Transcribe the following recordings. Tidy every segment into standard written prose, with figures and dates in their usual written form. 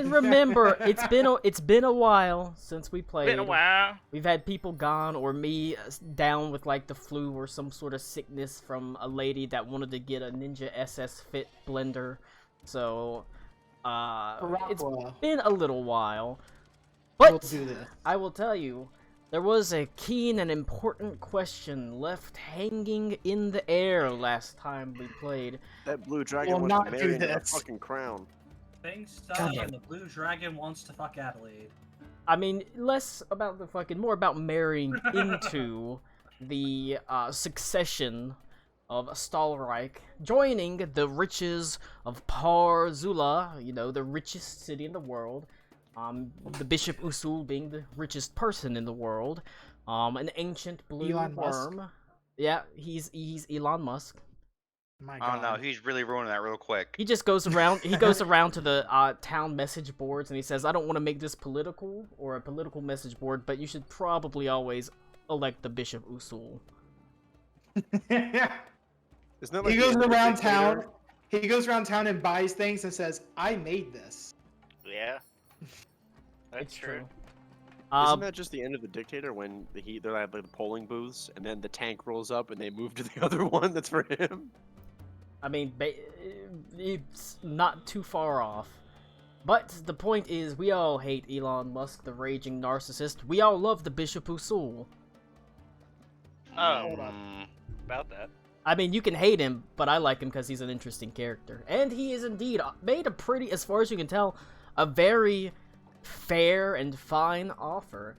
And remember, it's been a while since we played. Been a while. We've had people gone or me down with like the flu or some sort of sickness from a lady that wanted to get a Ninja SS Fit blender. So, it's been a little while. But We'll do this. I will tell you, there was a keen and important question left hanging in the air last time we played. That blue dragon Will wants not to do marry him in a this. fucking crown. Things stop and the blue dragon wants to fuck Adelaide. I mean, less about the fucking, more about marrying into the succession of Stahlreich, joining the riches of Par Zula, you know, the richest city in the world. The Bishop Usul being the richest person in the world. An ancient blue Elon Musk. worm. Yeah, he's Elon Musk. My Oh God. no, he's really ruining that real quick. He just goes around. He goes around to the town message boards and he says, "I don't want to make this political or a political message board, but you should probably always elect the Bishop Usul." Isn't that like He the goes end of the around dictator? town. He goes around town and buys things and says, "I made this." Yeah. That's It's true. Isn't that just the end of the dictator when they're at like the polling booths and then the tank rolls up and they move to the other one that's for him? I mean, it's not too far off. But the point is, we all hate Elon Musk, the raging narcissist. We all love the Bishop Usul. About that. I mean, you can hate him, but I like him because he's an interesting character. And he is indeed made a pretty, as far as you can tell, a very fair and fine offer.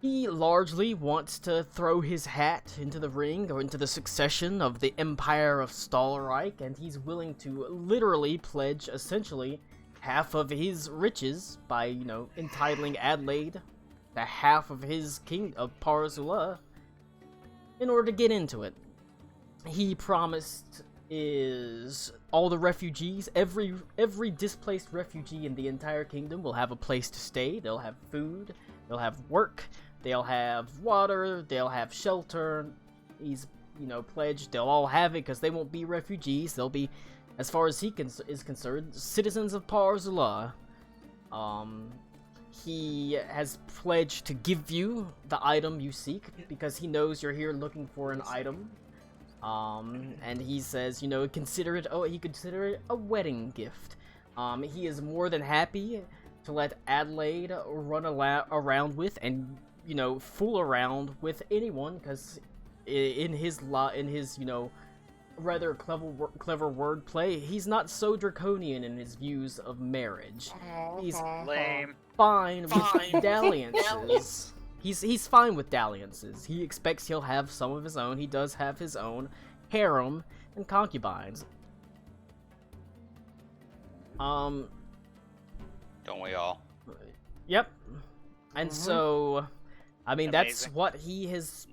He largely wants to throw his hat into the ring, or into the succession of the Empire of Stahlreich, and he's willing to literally pledge, essentially, half of his riches by, you know, entitling Adelaide to half of his king of Parzula in order to get into it. He promised is all the refugees, every displaced refugee in the entire kingdom will have a place to stay. They'll have food, they'll have work, they'll have water, they'll have shelter. He's, you know, pledged they'll all have it because they won't be refugees. They'll be, as far as he is concerned, citizens of Parzula. He has pledged to give you the item you seek because he knows you're here looking for an item. And he says, you know, he consider it a wedding gift. He is more than happy to let Adelaide run around with and, you know, fool around with anyone, because in his, you know, rather clever wordplay, he's not so draconian in his views of marriage. He's Lame. fine with dalliances. He's fine with dalliances. He expects he'll have some of his own. He does have his own harem and concubines. Don't we all? Yep. And so, I mean, that's Amazing. what he has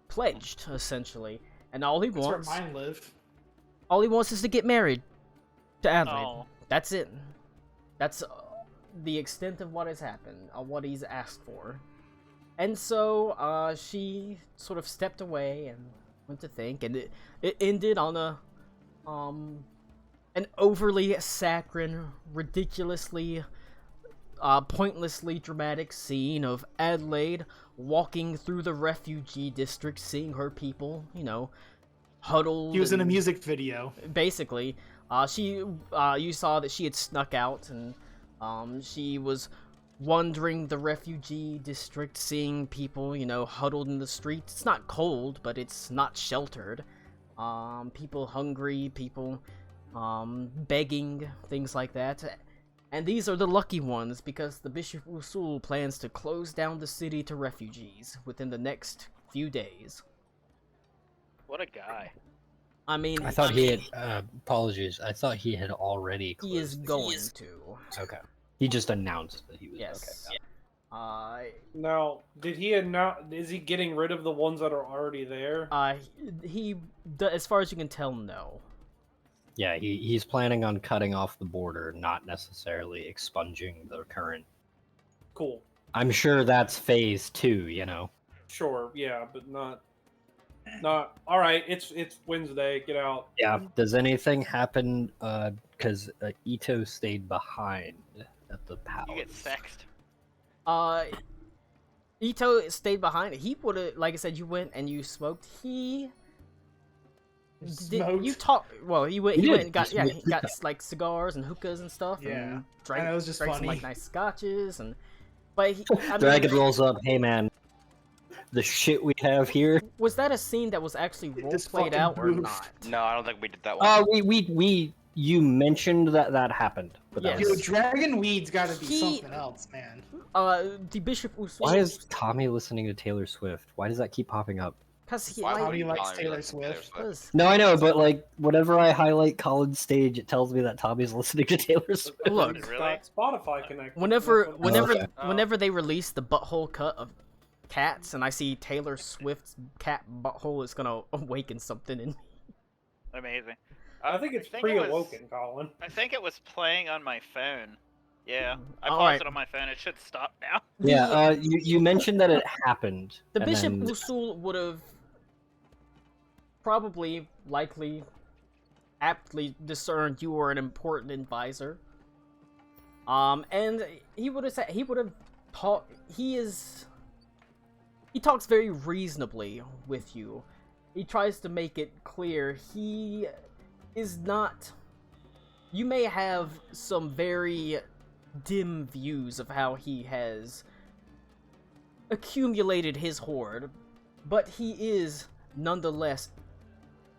pledged, essentially. And all he That's where wants, mine live. is to get married to Adelaide. Oh. That's it. That's the extent of what has happened, what he's asked for. And so, she sort of stepped away and went to think, and it ended on a, an overly saccharine, ridiculously, pointlessly dramatic scene of Adelaide walking through the refugee district, seeing her people, you know, huddled. He was in a and- music video. Basically, you saw that she had snuck out, and, she was wandering the refugee district, seeing people, you know, huddled in the streets. It's not cold, but it's not sheltered. People hungry, people, begging, things like that. And these are the lucky ones, because the Bishop Usul plans to close down the city to refugees within the next few days. What a guy. I mean, I thought he had, apologies, I thought he had already closed. he is going to. Okay. He just announced that he was, Yes. okay. Now, did he announce? Is he getting rid of the ones that are already there? As far as you can tell, no. Yeah, he's planning on cutting off the border, not necessarily expunging the current. Cool. I'm sure that's phase 2, you know. Sure. Yeah, but not. All right. It's Wednesday. Get out. Yeah, does anything happen, because Ito stayed behind at the palace? You get sexed. Ito stayed behind. He would have, like I said, you went and you smoked. He Smoked. you talk. Well, he went. He He did. went and got He yeah. smoked He got like cigars and hookahs and stuff. Yeah. And drank, And it was just drank some funny. like nice scotches and. But he, I mean, Dragon rolls up. Hey man, the shit we have here. was that a scene that was actually role This played fucking out or booth. not? No, I don't think we did that one. You mentioned that happened, but that Yes. Yo, was... Dragon Weed's gotta be He- something else, man. The Bishop Usul. Why is Tommy listening to Taylor Swift? Why does that keep popping up? Because he Why like. would Tommy likes Tommy Taylor listen to Swift. 'cause- No, I know, but like whenever I highlight college stage, it tells me that Tommy's listening to Taylor Swift. Look. It's Really? got Spotify connected. Whenever okay. whenever they release the butthole cut of cats and I see Taylor Swift's cat butthole, it's gonna awaken something in me. Amazing. I think it's it was- pre-awoken, Colin. I think it was playing on my phone. Yeah, I All paused right. it on my phone. It should stop now. Yeah, you mentioned that it happened. The and Bishop then- Usul would have probably, likely, aptly discerned you were an important advisor. And he would have said he talks very reasonably with you. He tries to make it clear he is not. You may have some very dim views of how he has accumulated his hoard, but he is nonetheless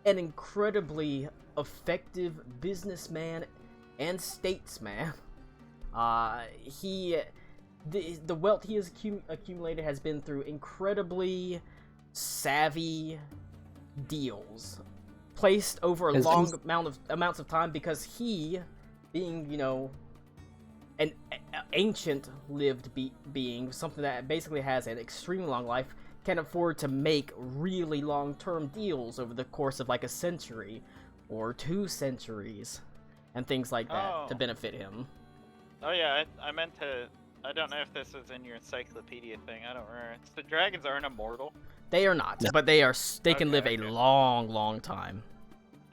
an incredibly effective businessman and statesman. The wealth he has accumulated has been through incredibly savvy deals placed over a long amounts of time, because he, being, you know, an ancient lived being, something that basically has an extremely long life, can afford to make really long-term deals over the course of like a century or 2 centuries and things like that to benefit him. Oh yeah, I meant to. I don't know if this is in your encyclopedia thing. I don't remember. It's the dragons aren't immortal. They are not, but they can live a long time.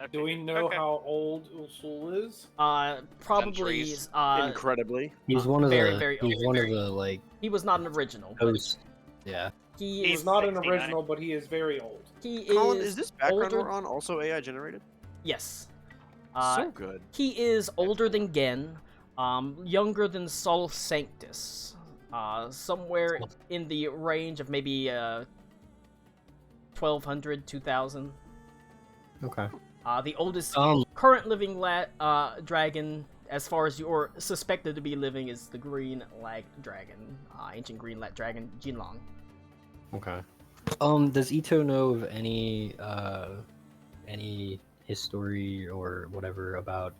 Okay. Do we know Okay. how old Usul is? Probably Centuries. Incredibly. He's one of very, the very he's old. one of the like He was not an original. But hosts. Yeah. he He's is. not an 69. original, but he is very old. He Colin, is is this background older. we're on also AI generated? Yes. So good. He is older than Gen, younger than Sol Sanctus, somewhere in the range of maybe 1200, 2000. Okay. The oldest Um. living dragon, as far as you're suspected to be living, is the Green Lag Dragon, ancient Green Lag Dragon Jinlong. Okay. Does Ito know of any history or whatever about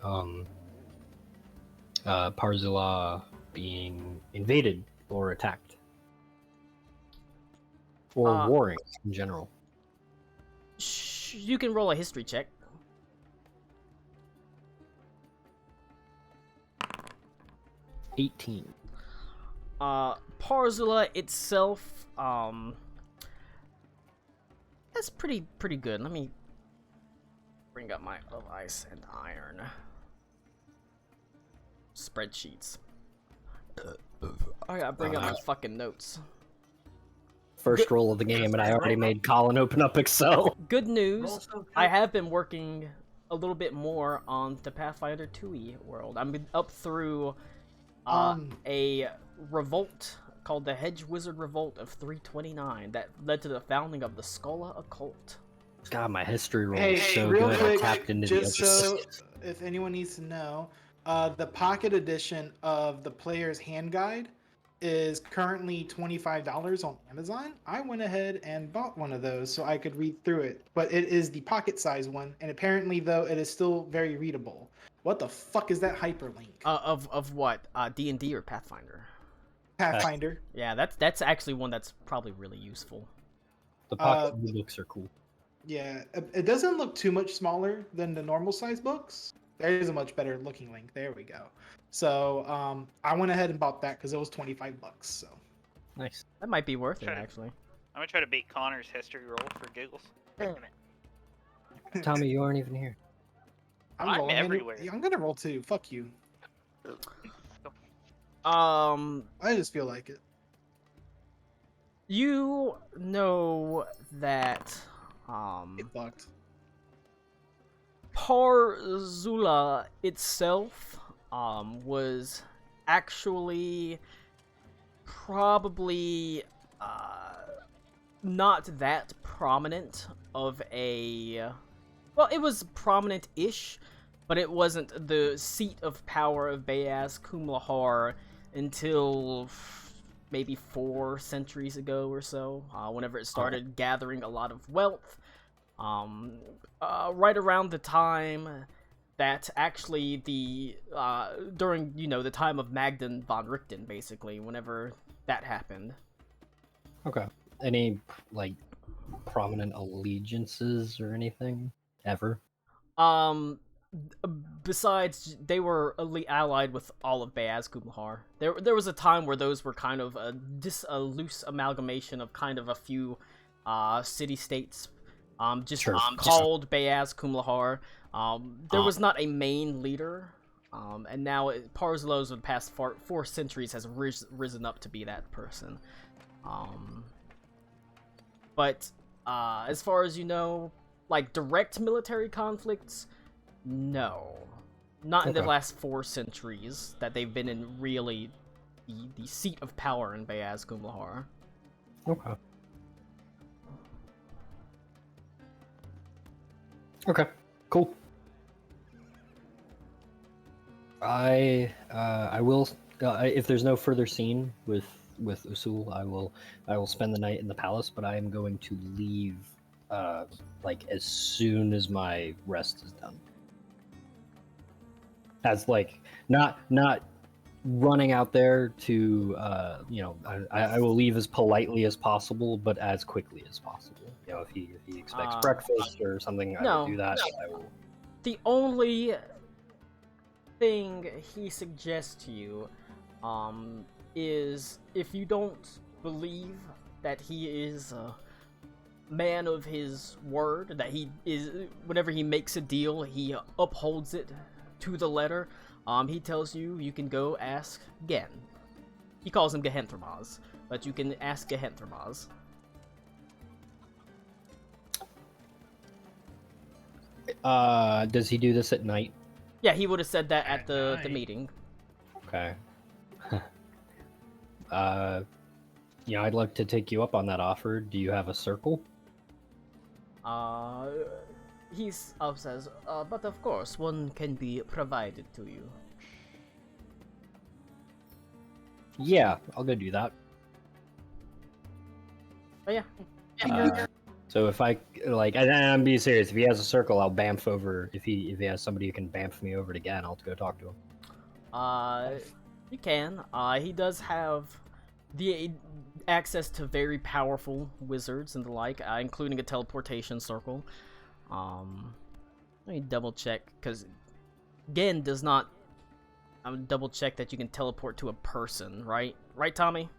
Parzula being invaded or attacked? Or warring in general? You can roll a history check. Parzula itself, that's pretty good. Let me bring up my of ice and iron spreadsheets. I gotta bring up my fucking notes. First roll of the game, and I already made Colin open up Excel. Good news, Roll so I good. have been working a little bit more on the Pathfinder 2e world. I'm up through a revolt called the Hedge Wizard Revolt of 329 that led to the founding of the Skulla Occult. God, my history roll Hey, is so real good. quick, I tapped into the just other so side. if anyone needs to know, the pocket edition of the Player's Hand Guide is currently $25 on Amazon. I went ahead and bought one of those so I could read through it, but it is the pocket size one, and apparently though it is still very readable. What the fuck is that hyperlink? Of what? D&D or Pathfinder? Pathfinder. Yeah, that's actually one that's probably really useful. The pocket books are cool. Yeah, it doesn't look too much smaller than the normal size books. There is a much better looking link. There we go. So I went ahead and bought that because it was $25. So Nice. That might be worth it, Sure. actually. I'm gonna try to beat Connor's history roll for giggles. Tommy, you aren't even here. I'm rolling everywhere. I'm gonna roll too. Fuck you. I just feel like it. You know that Get fucked. Parzula itself was actually probably not that prominent of a... Well, it was prominent-ish, but it wasn't the seat of power of Bayaz Kumlahar until maybe 4 centuries ago or so, whenever it started gathering a lot of wealth. Right around the time that actually during, the time of Magdan von Richten, basically, whenever that happened. Okay. Any, like, prominent allegiances or anything? Ever? Besides, they were allied with all of Bayaz Kumlahar. There was a time where those were kind of a loose amalgamation of kind of a few city-states, called Bayaz Kumlahar. There was not a main leader, and now Parzlos, in the past 4 centuries, has risen up to be that person. But as far as you know, like direct military conflicts, no. Not in the last 4 centuries that they've been in really the seat of power in Bayaz Kumlahar. Okay. Okay, cool. I will if there's no further scene with Usul, I will spend the night in the palace, but I am going to leave like as soon as my rest is done. As like not running out there to I will leave as politely as possible, but as quickly as possible. If he expects breakfast or something, I will do that. I will... The only thing he suggests to you is if you don't believe that he is a man of his word, that he is, whenever he makes a deal, he upholds it to the letter, he tells you can go ask Gen. He calls him Gehenthermaz, but you can ask Gehenthermaz. Does he do this at night? Yeah, he would have said that at the meeting. Okay. I'd like to take you up on that offer. Do you have a circle? He says, but of course, one can be provided to you. Yeah, I'll go do that. Oh yeah. So if I I'm being serious. If he has a circle, I'll bamf over. If he has somebody who can bamf me over to Gan, I'll go talk to him. You can. He does have the access to very powerful wizards and the like, including a teleportation circle. Let me double check, because Gen does not double check that you can teleport to a person, right? Right, Tommy?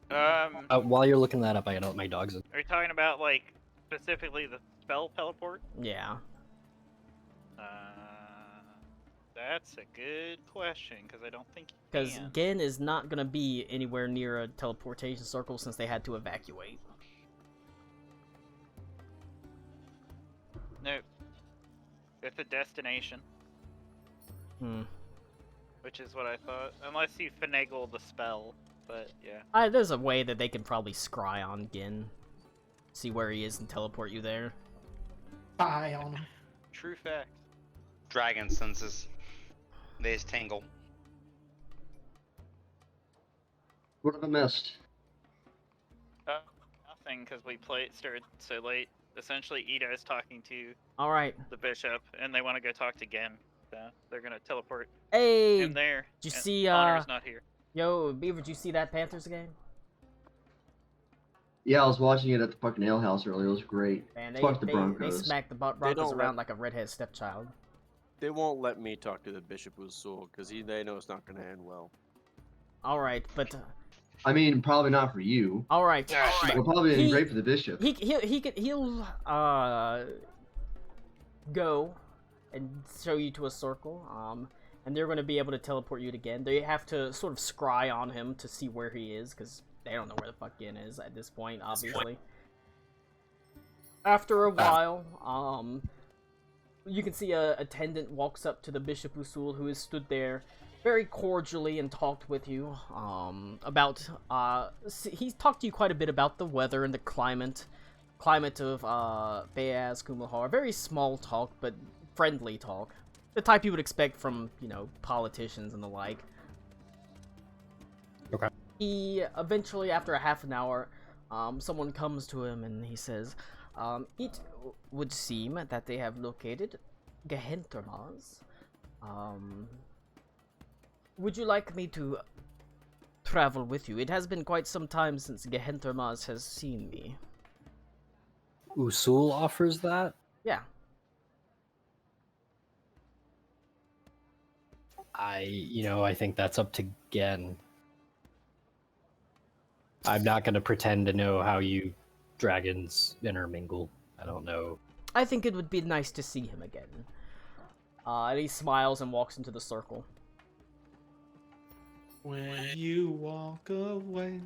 While you're looking that up, I gotta let my dogs in. Are you talking about, like, specifically the spell teleport? Yeah. That's a good question, because I don't think you Because can. Gen is not going to be anywhere near a teleportation circle since they had to evacuate. No. It's a destination. Which is what I thought. Unless you finagle the spell, but yeah. There's a way that they can probably scry on Gen. See where he is and teleport you there. Eye on him. True fact. Dragon senses. There's Tangle. What have I missed? Nothing, because we started so late. Essentially, Ito's talking to Alright. the bishop, and they want to go talk to Gen. So they're gonna teleport Hey! him there. Did you and see, Connor's not here. Yo, Beaver, did you see that Panthers game? Yeah, I was watching it at the fucking ale house earlier. It was great. Man, Fuck the they Broncos. smacked the Broncos around like a redhead stepchild. They won't let me talk to the Bishop Usul because they know it's not going to end well. Alright, but... I mean, probably not for you. Alright. It'll probably be great for the Bishop. He'll go and show you to a circle. and they're going to be able to teleport you again. They have to sort of scry on him to see where he is, because they don't know where the fuck Gin is at this point, obviously. After a while, you can see a attendant walks up to the Bishop Usul, who has stood there very cordially and talked with you about he's talked to you quite a bit about the weather and the climate of Bayaz Kumlahar. Very small talk, but friendly talk, the type you would expect from, you know, politicians and the like. Okay. He eventually, after a half an hour, someone comes to him and he says, it would seem that they have located Gehentermaz. Would you like me to travel with you? It has been quite some time since Gehentermaz has seen me. Usul offers that? Yeah. I think that's up to Gen. I'm not going to pretend to know how you dragons intermingle. I don't know. I think it would be nice to see him again. And he smiles and walks into the circle. When you walk away,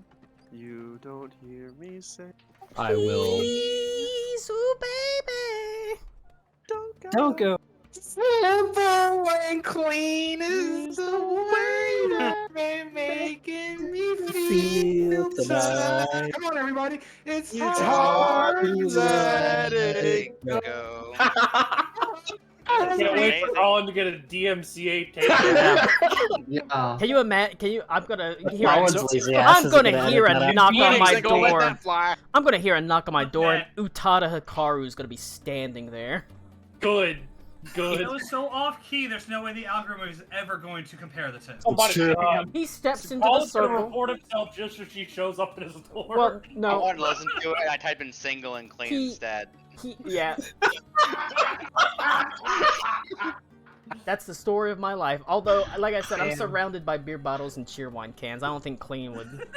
You don't hear me say. I will. Please, ooh, baby. Don't go. simple and clean is the way that they're making me feel tonight. Come on, everybody. It's hard to let it go. Go. I can't wait for Colin to get a DMCA tape. Yeah. Can you imagine? I'm gonna hear. Colin's lazy ass I'm is gonna gonna hear edit a that out. knock on my Ain't gonna let door. that fly. I'm gonna hear a knock on my door, and Utada Hikaru is gonna be standing there. Good. It Good. was so off key. There's no way the algorithm is ever going to compare the two. Somebody, true. He steps into the Colin's gonna circle. report himself just as she shows up at his door. Well, I no, want to listen to it. I type in single and clean He- instead. yeah. That's the story of my life. Although, like I said, I'm surrounded by beer bottles and cheerwine cans. I don't think clean would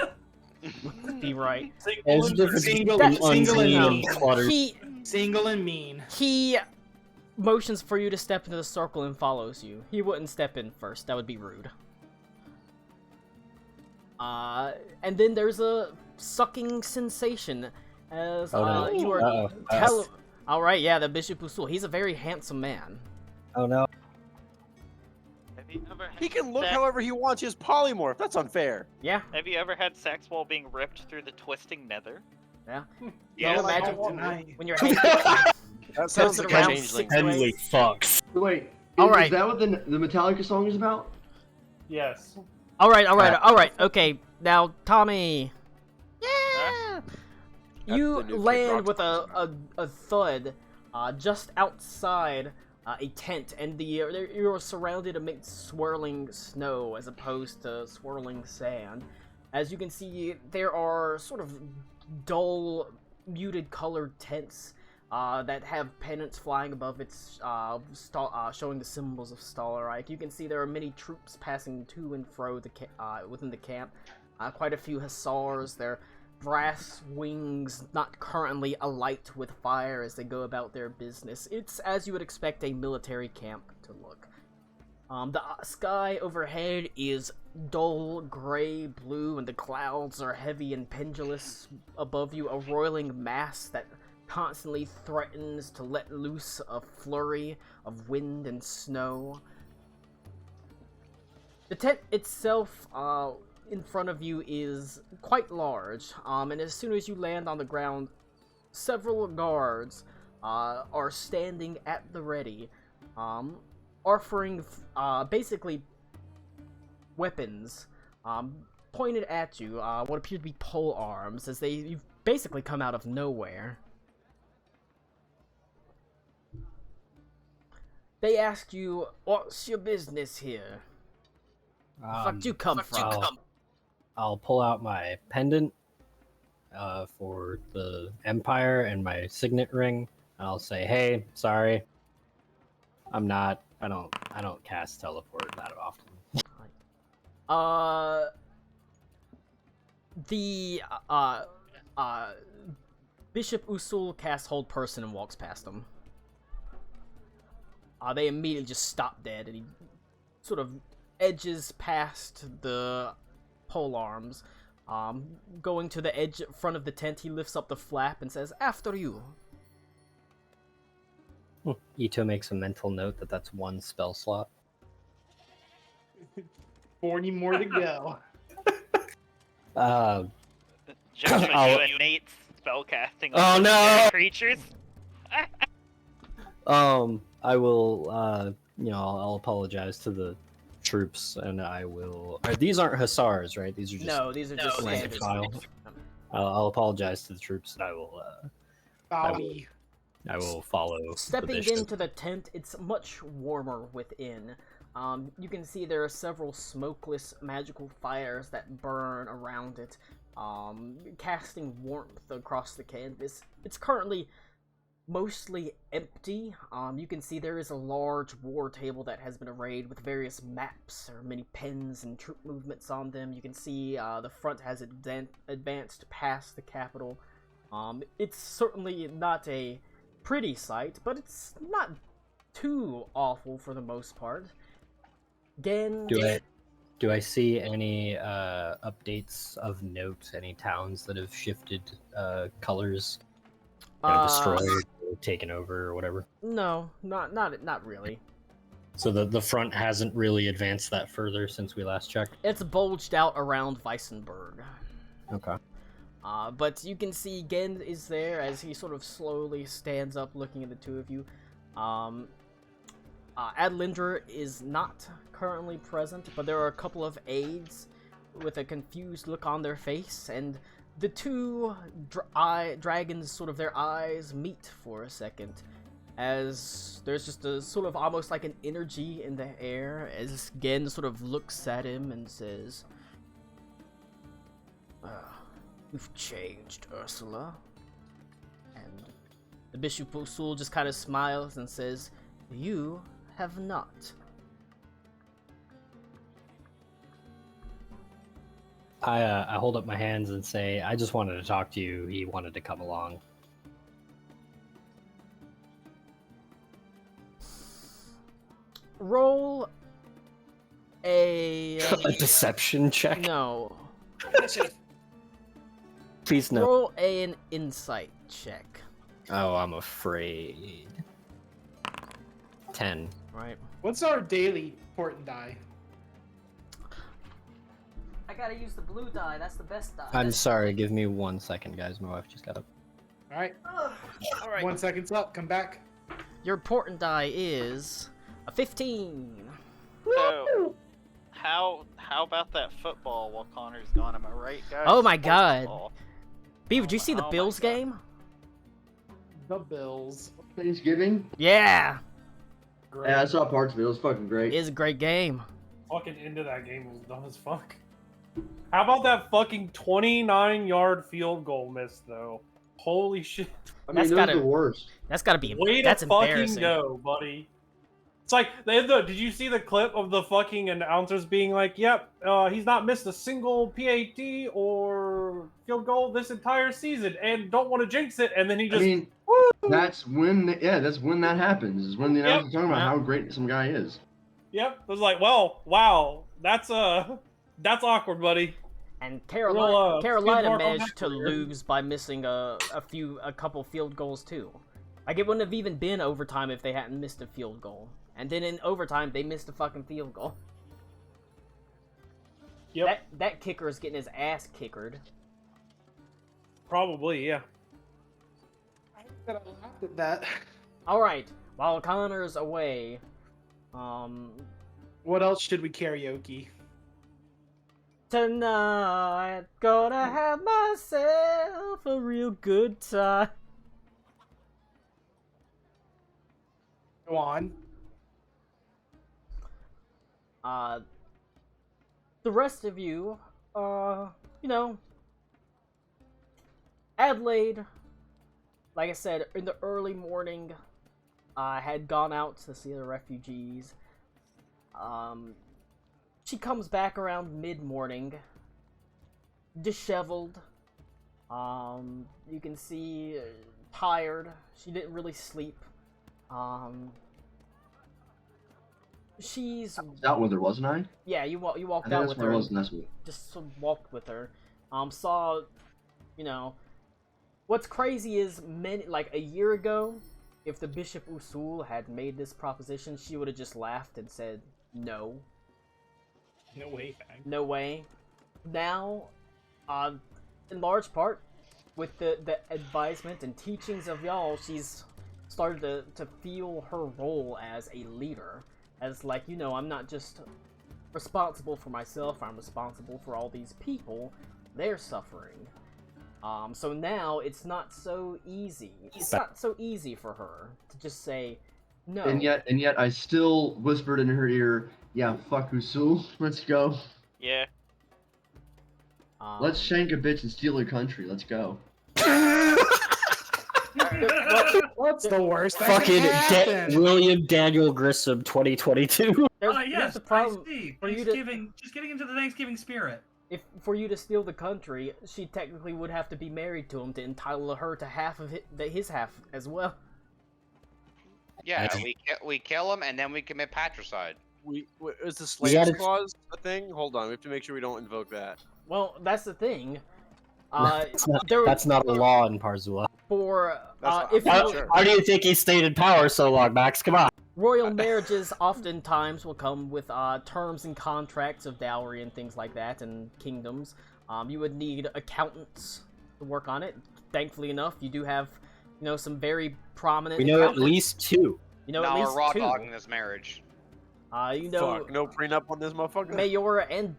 be right. There's a difference Single- between single unclean and and cluttered. Single and mean. He motions for you to step into the circle and follows you. He wouldn't step in first. That would be rude. And then there's a sucking sensation as you are All right, yeah, the Bishop Usul. He's a very handsome man. Oh no. Have you ever He can look sex- however he wants. His polymorph. That's unfair. Yeah, Have you ever had sex while being ripped through the twisting nether? yeah. Yeah, Well, like, imagine Tonight. when you're hanging. That sounds it like a around changeling. 6 ways. fucks. Wait. All Is right. that what the Metallica song is about? Yes. All right. Okay, now Tommy. Yeah. You the new Kid land Rock with song. a thud, just outside a tent, and you're surrounded amidst swirling snow as opposed to swirling sand. As you can see, there are sort of dull, muted colored tents that have pennants flying above its showing the symbols of Stalarike. You can see there are many troops passing to and fro within the camp. Quite a few hussars. Their brass wings not currently alight with fire as they go about their business. It's as you would expect a military camp to look. The sky overhead is dull gray blue, and the clouds are heavy and pendulous above you, a roiling mass that constantly threatens to let loose a flurry of wind and snow. The tent itself, in front of you, is quite large, and as soon as you land on the ground, several guards are standing at the ready, offering basically weapons pointed at you, what appear to be pole arms, as you've basically come out of nowhere. They ask you, what's your business here? Fuck you come from? I'll pull out my pendant for the Empire and my signet ring. And I'll say, "Hey, sorry, I don't cast teleport that often." The Bishop Usul casts Hold Person and walks past them. They immediately just stop dead, and he sort of edges past the pole arms. Going to the edge front of the tent, he lifts up the flap and says, "After you." Ito makes a mental note that that's one spell slot. 40 more to go. Just for I'll- you innate spellcasting. Oh, with no! Creatures. I will, I'll apologize to the troops, and I will. These aren't hussars, right? These are just No, these are just rank standard. file. I'll apologize to the troops, and I will. Bowie. I will follow. the Stepping bishop. into the tent, it's much warmer within. You can see there are several smokeless magical fires that burn around it, casting warmth across the canvas. It's currently mostly empty. You can see there is a large war table that has been arrayed with various maps or many pens and troop movements on them. You can see the front has advanced past the capital. It's certainly not a pretty sight, but it's not too awful for the most part. Again, Do I see any updates of note? Any towns that have shifted colors, destroyed, or taken over, or whatever? No, not really. So the front hasn't really advanced that further since we last checked. It's bulged out around Weissenberg. Okay. But you can see Gen is there as he sort of slowly stands up looking at the two of you. Adlinder is not currently present, but there are a couple of aides with a confused look on their face, and the two dragons, sort of their eyes meet for a second, as there's just a sort of almost like an energy in the air, as Gen sort of looks at him and says, "You've changed, Ursula." And the Bishop Usul just kind of smiles and says, "You have not." I hold up my hands and say, "I just wanted to talk to you. He wanted to come along." Roll a A deception check. no. Please no. Roll an insight check. Oh, I'm afraid. 10. Right. What's our daily port and die? I gotta use the blue die. That's the best die. I'm sorry. Give me 1 second, guys. My wife just got up. All right. All right. 1 second's up. Come back. Your important die is a 15. So, how about that football while Connor's gone? Am I right, guys? Oh my God. Football. Beaver, did you see the Oh my Bills God. game? The Bills. Thanksgiving? Yeah, Great. Yeah, I saw parts of it. It was fucking it great. is a great game. Fucking end of that game was dumb as fuck. How about that fucking 29-yard field goal miss though? Holy shit! I mean, That's those gotta- are the worst. That's gotta be. Way That's to fucking embarrassing. go, buddy. It's like did you see the clip of the fucking announcers being like, "Yep, he's not missed a single PAT or field goal this entire season," and don't want to jinx it, and then he I just mean, that's when that happens. Is when the Yep. announcers talking about Yeah. how great some guy is. It was like, well, wow, that's awkward, buddy. And Real, Carolina skid mark on managed that to career. lose by missing a couple field goals too. Like it wouldn't have even been overtime if they hadn't missed a field goal. And then in overtime they missed a fucking field goal. Yep, That kicker is getting his ass kickered. probably, yeah. I laughed at that. All right, while Connor's away, What else should we karaoke? tonight gonna have myself a real good time. Go on. The rest of you, Adelaide, like I said, in the early morning, had gone out to see the refugees. She comes back around mid-morning, disheveled. You can see tired. She didn't really sleep. she's I was out with her, wasn't I? yeah. You I walked think out that's with where her. I was last week. Just sort of walked with her. Saw, you know, what's crazy is like a year ago, if the Bishop Usul had made this proposition, she would have just laughed and said no. No way, fag. No way. Now, in large part, with the advisement and teachings of y'all, she's started to feel her role as a leader. As like, I'm not just responsible for myself, I'm responsible for all these people. They're suffering. So now it's not so easy. It's not so easy for her to just say no. And yet I still whispered in her ear, "Yeah, fuck Usul, let's go. Yeah. Let's shank a bitch and steal her country. Let's go." What's the worst? that Fucking can happen? William Daniel Grissom 2022. Here's Yes, the problem. I see. For you to, Thanksgiving, just getting into the Thanksgiving spirit. if for you to steal the country, she technically would have to be married to him to entitle her to half of his half as well. Yeah, we kill him and then we commit patricide. Is the slaves clause a thing? Hold on, we have to make sure we don't invoke that. Well, that's the thing. That's not a law in Parzula. How do you think he stayed in power so long, Max? Come on. Royal marriages oftentimes will come with terms and contracts of dowry and things like that, and kingdoms. You would need accountants to work on it. Thankfully enough, you do have, some very prominent. We know at least two. At we're least raw two. dogging this marriage. Fuck, no prenup on this motherfucker? Mayora and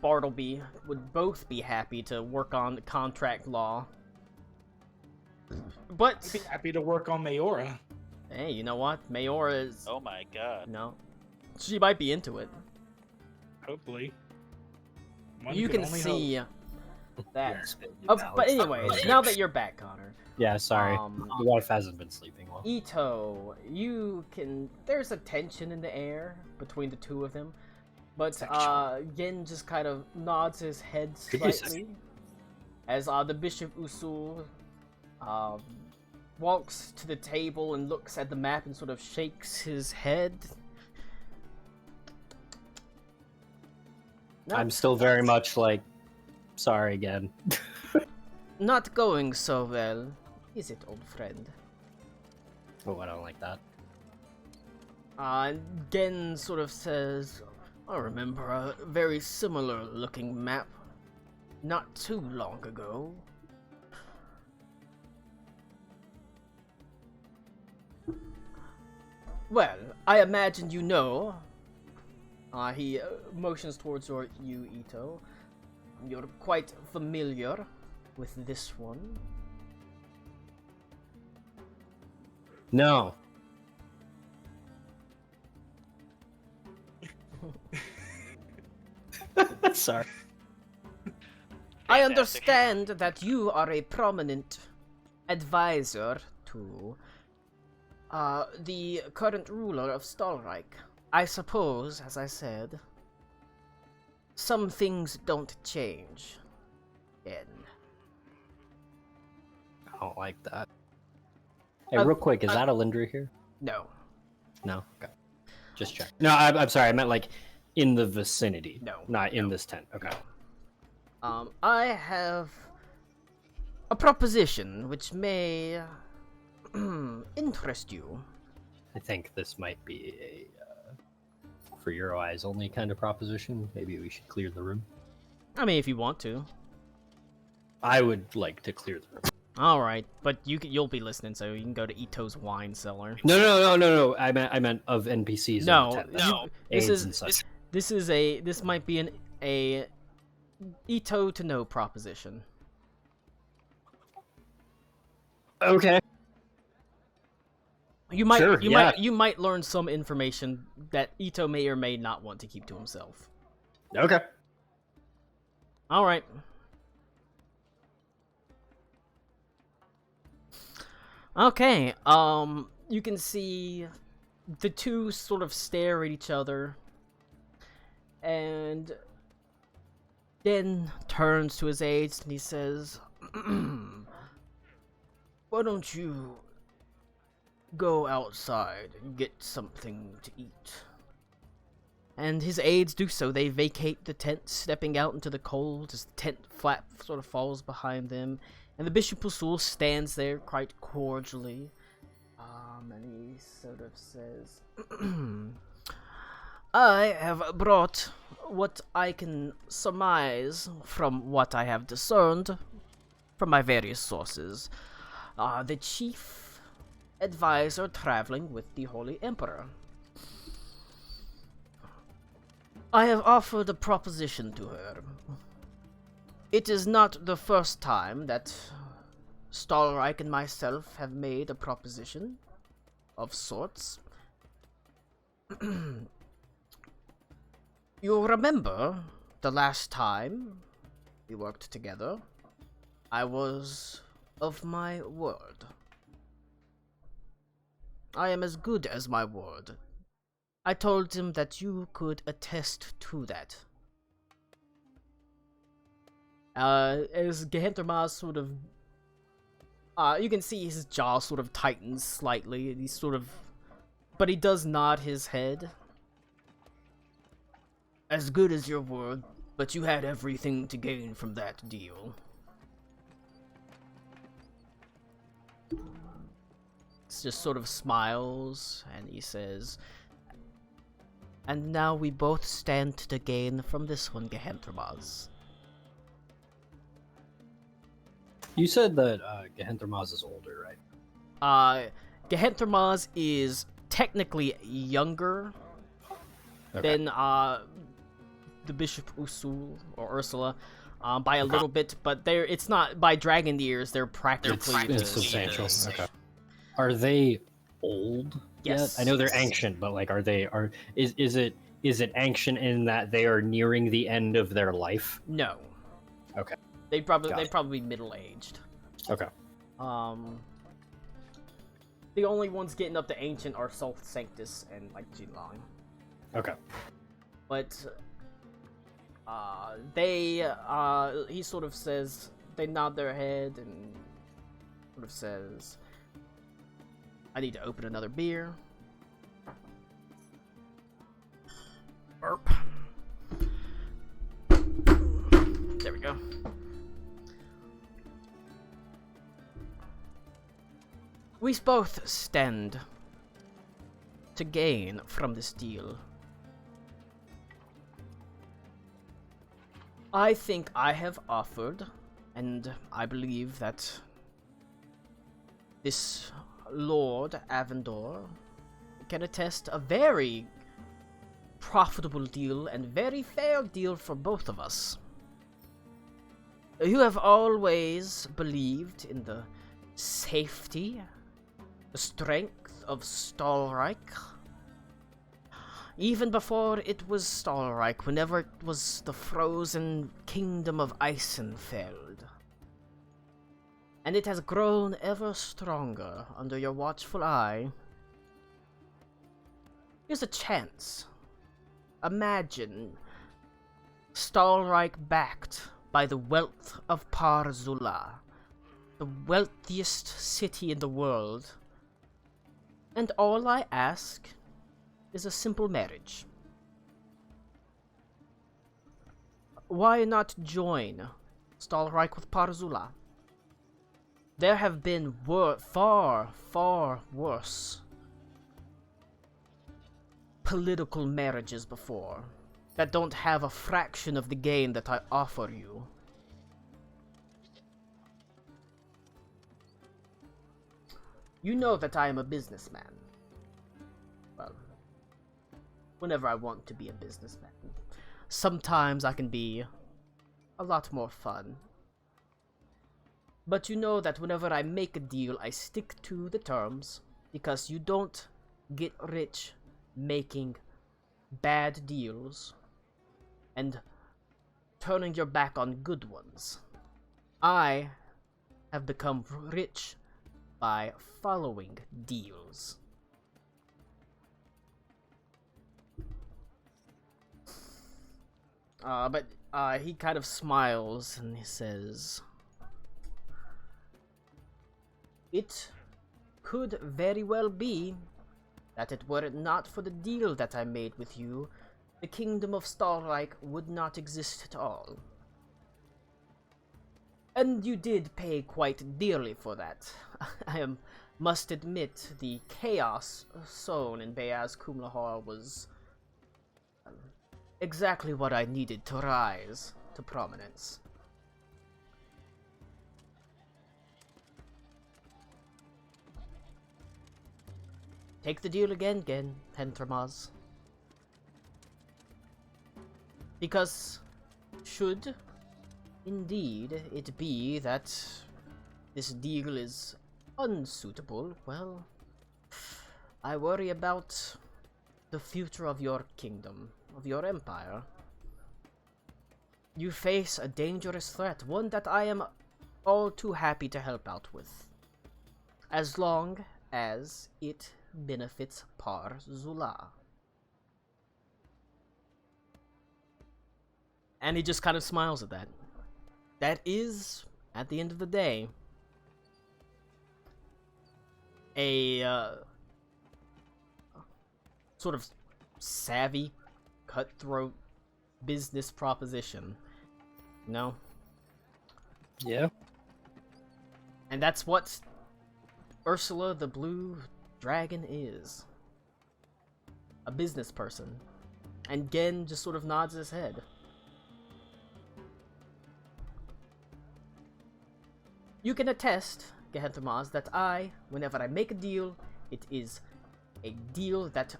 Bartleby would both be happy to work on the contract law. But I'd be happy to work on Mayora. Hey, you know what? Mayora is... Oh my god. No. She might be into it. Hopefully. You can see that. But anyways, now that you're back, Connor. Yeah, sorry. The wife hasn't been sleeping well. Ito, there's a tension in the air between the two of them. But Gen just kind of nods his head slightly. As the Bishop Usul walks to the table and looks at the map and sort of shakes his head. I'm still very much like, sorry again. Not going so well, is it, old friend? Oh, I don't like that. Gen sort of says, I remember a very similar looking map not too long ago. Well, I imagine you know. He motions towards you, Ito. You're quite familiar with this one. No. Sorry. I understand that you are a prominent advisor to the current ruler of Stallreich. I suppose, as I said, some things don't change. I don't like that. Hey, real quick, is that Alindra here? No. No? Okay. Just check. No, I'm sorry, I meant like in the vicinity. No. Not in this tent. Okay. I have a proposition which may interest you. I think this might be a for your eyes only kind of proposition. Maybe we should clear the room. I mean, if you want to. I would like to clear the room. All right, but you'll be listening, so you can go to Ito's wine cellar. No. I meant of NPCs. No. This might be a Ito to know proposition. Okay. You might learn some information that Ito may or may not want to keep to himself. Okay. All right. Okay. You can see the two sort of stare at each other, and then turns to his aides and he says, "Why don't you go outside and get something to eat? And his aides do so. They vacate the tent, stepping out into the cold as the tent flap sort of falls behind them. And the Bishop Usul stands there quite cordially. And he sort of says, I have brought what I can surmise from what I have discerned from my various sources. The chief advisor traveling with the Holy Emperor. I have offered a proposition to her. It is not the first time that Stahlreich and myself have made a proposition of sorts. You remember the last time we worked together? I was of my word. I am as good as my word. I told him that you could attest to that. As Gehentermaz sort of... you can see his jaw sort of tightens slightly, and he's sort of... But he does nod his head. As good as your word, but you had everything to gain from that deal. Just sort of smiles, and he says, and now we both stand to gain from this one, Gehentermaz. You said that Gehentermaz is older, right? Gehentermaz is technically younger than the Bishop Usul or Ursula by a little bit, but it's not by dragon years. They're practically substantial. Okay. Are they old? Yes. Yet? I know they're ancient, but like, is it ancient in that they are nearing the end of their life? No. Okay. They'd probably be middle aged. Okay. The only ones getting up to ancient are Salt Sanctus and like Jinlang. Okay. But he sort of says, they nod their head and sort of says, I need to open another beer. Burp. There we go. We both stand to gain from this deal. I think I have offered, and I believe that this Lord Avendor can attest a very profitable deal and very fair deal for both of us. You have always believed in the safety, the strength of Stahlreich. Even before it was Stahlreich, whenever it was the frozen kingdom of Eisenfeld. And it has grown ever stronger under your watchful eye. Here's a chance. Imagine Stahlreich backed by the wealth of Parzula, the wealthiest city in the world. And all I ask is a simple marriage. Why not join Stahlreich with Parzula? There have been far, far worse political marriages before that don't have a fraction of the gain that I offer you. You know that I am a businessman. Well, whenever I want to be a businessman. Sometimes I can be a lot more fun. But you know that whenever I make a deal, I stick to the terms, because you don't get rich making bad deals and turning your back on good ones. I have become rich by following deals. But he kind of smiles and he says, it could very well be that it were it not for the deal that I made with you, the kingdom of Starreich would not exist at all. And you did pay quite dearly for that. Must admit, the chaos sown in Beaz Kumlahar was exactly what I needed to rise to prominence. Take the deal again, Hentermaz. Because should indeed it be that this deal is unsuitable, well, I worry about the future of your kingdom, of your empire. You face a dangerous threat, one that I am all too happy to help out with, as long as it benefits Par Zula. And he just kind of smiles at that. That is, at the end of the day, a sort of savvy, cutthroat business proposition. No? Yeah. And that's what Ursula the Blue Dragon is. A business person. And Gen just sort of nods his head. You can attest, Gehentamaz, that whenever I make a deal, it is a deal that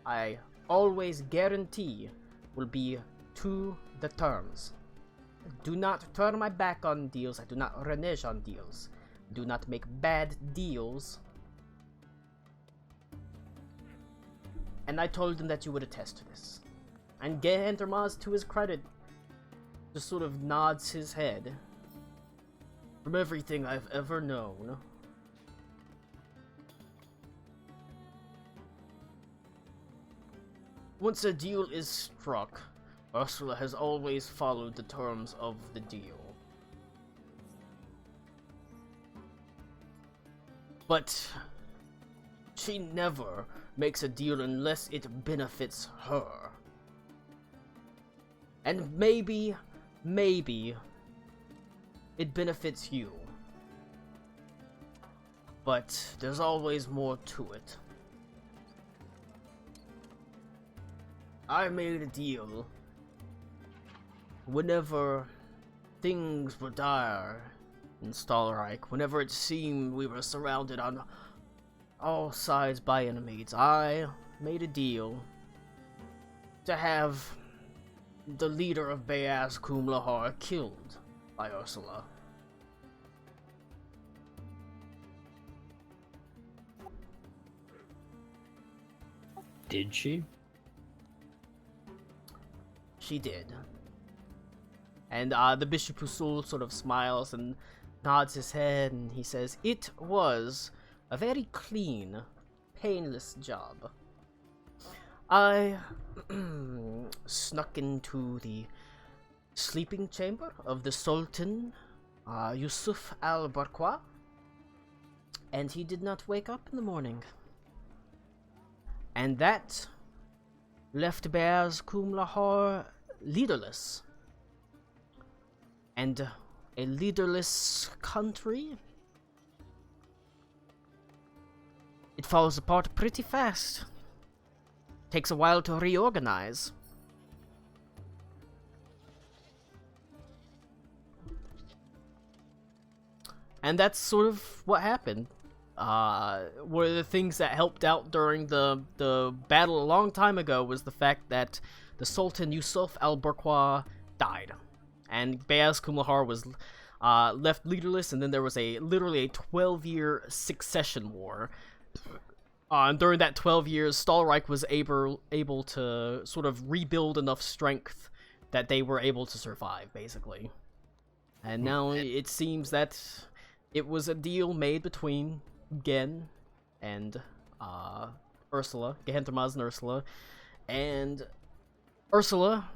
I always guarantee will be to the terms. I do not turn my back on deals, I do not renege on deals. I do not make bad deals. And I told him that you would attest to this. And Gehentamaz, to his credit, just sort of nods his head. From everything I've ever known, once a deal is struck, Ursula has always followed the terms of the deal. But she never makes a deal unless it benefits her. And maybe it benefits you. But there's always more to it. I made a deal whenever things were dire in Starreich, whenever it seemed we were surrounded on all sides by enemies. I made a deal to have the leader of Beaz Kumlahar killed by Ursula. Did she? She did. And the Bishop Usul sort of smiles and nods his head, and he says, "It was a very clean, painless job. I snuck into the sleeping chamber of the Sultan Yusuf al-Barqua, and he did not wake up in the morning. And that left Beaz Kumlahar leaderless. And a leaderless country, it falls apart pretty fast. Takes a while to reorganize. And that's sort of what happened. One of the things that helped out during the battle a long time ago was the fact that the Sultan Yusuf al-Barqua died. And Beaz Kumlahar was left leaderless, and then there was literally a 12-year succession war. And during that 12 years, Starreich was able to sort of rebuild enough strength that they were able to survive, basically. And now it seems that it was a deal made between Gen and Ursula, Gehentamaz and Ursula, and Ursula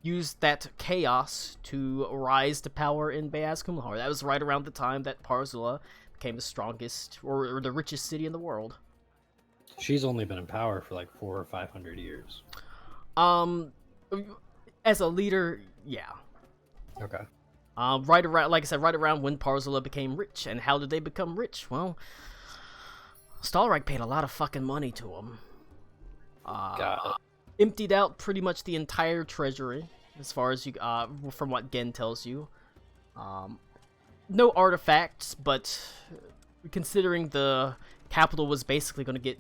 used that chaos to rise to power in Beaz Kumlahar. That was right around the time that Parzula became the strongest or the richest city in the world. She's only been in power for like 400 or 500 years. As a leader, yeah. Okay. Right around, like I said, right around when Parzilla became rich. And how did they become rich? Well, Stalreich paid a lot of fucking money to him. Got it. Emptied out pretty much the entire treasury, as far as you, from what Gen tells you. No artifacts, but considering the capital was basically going to get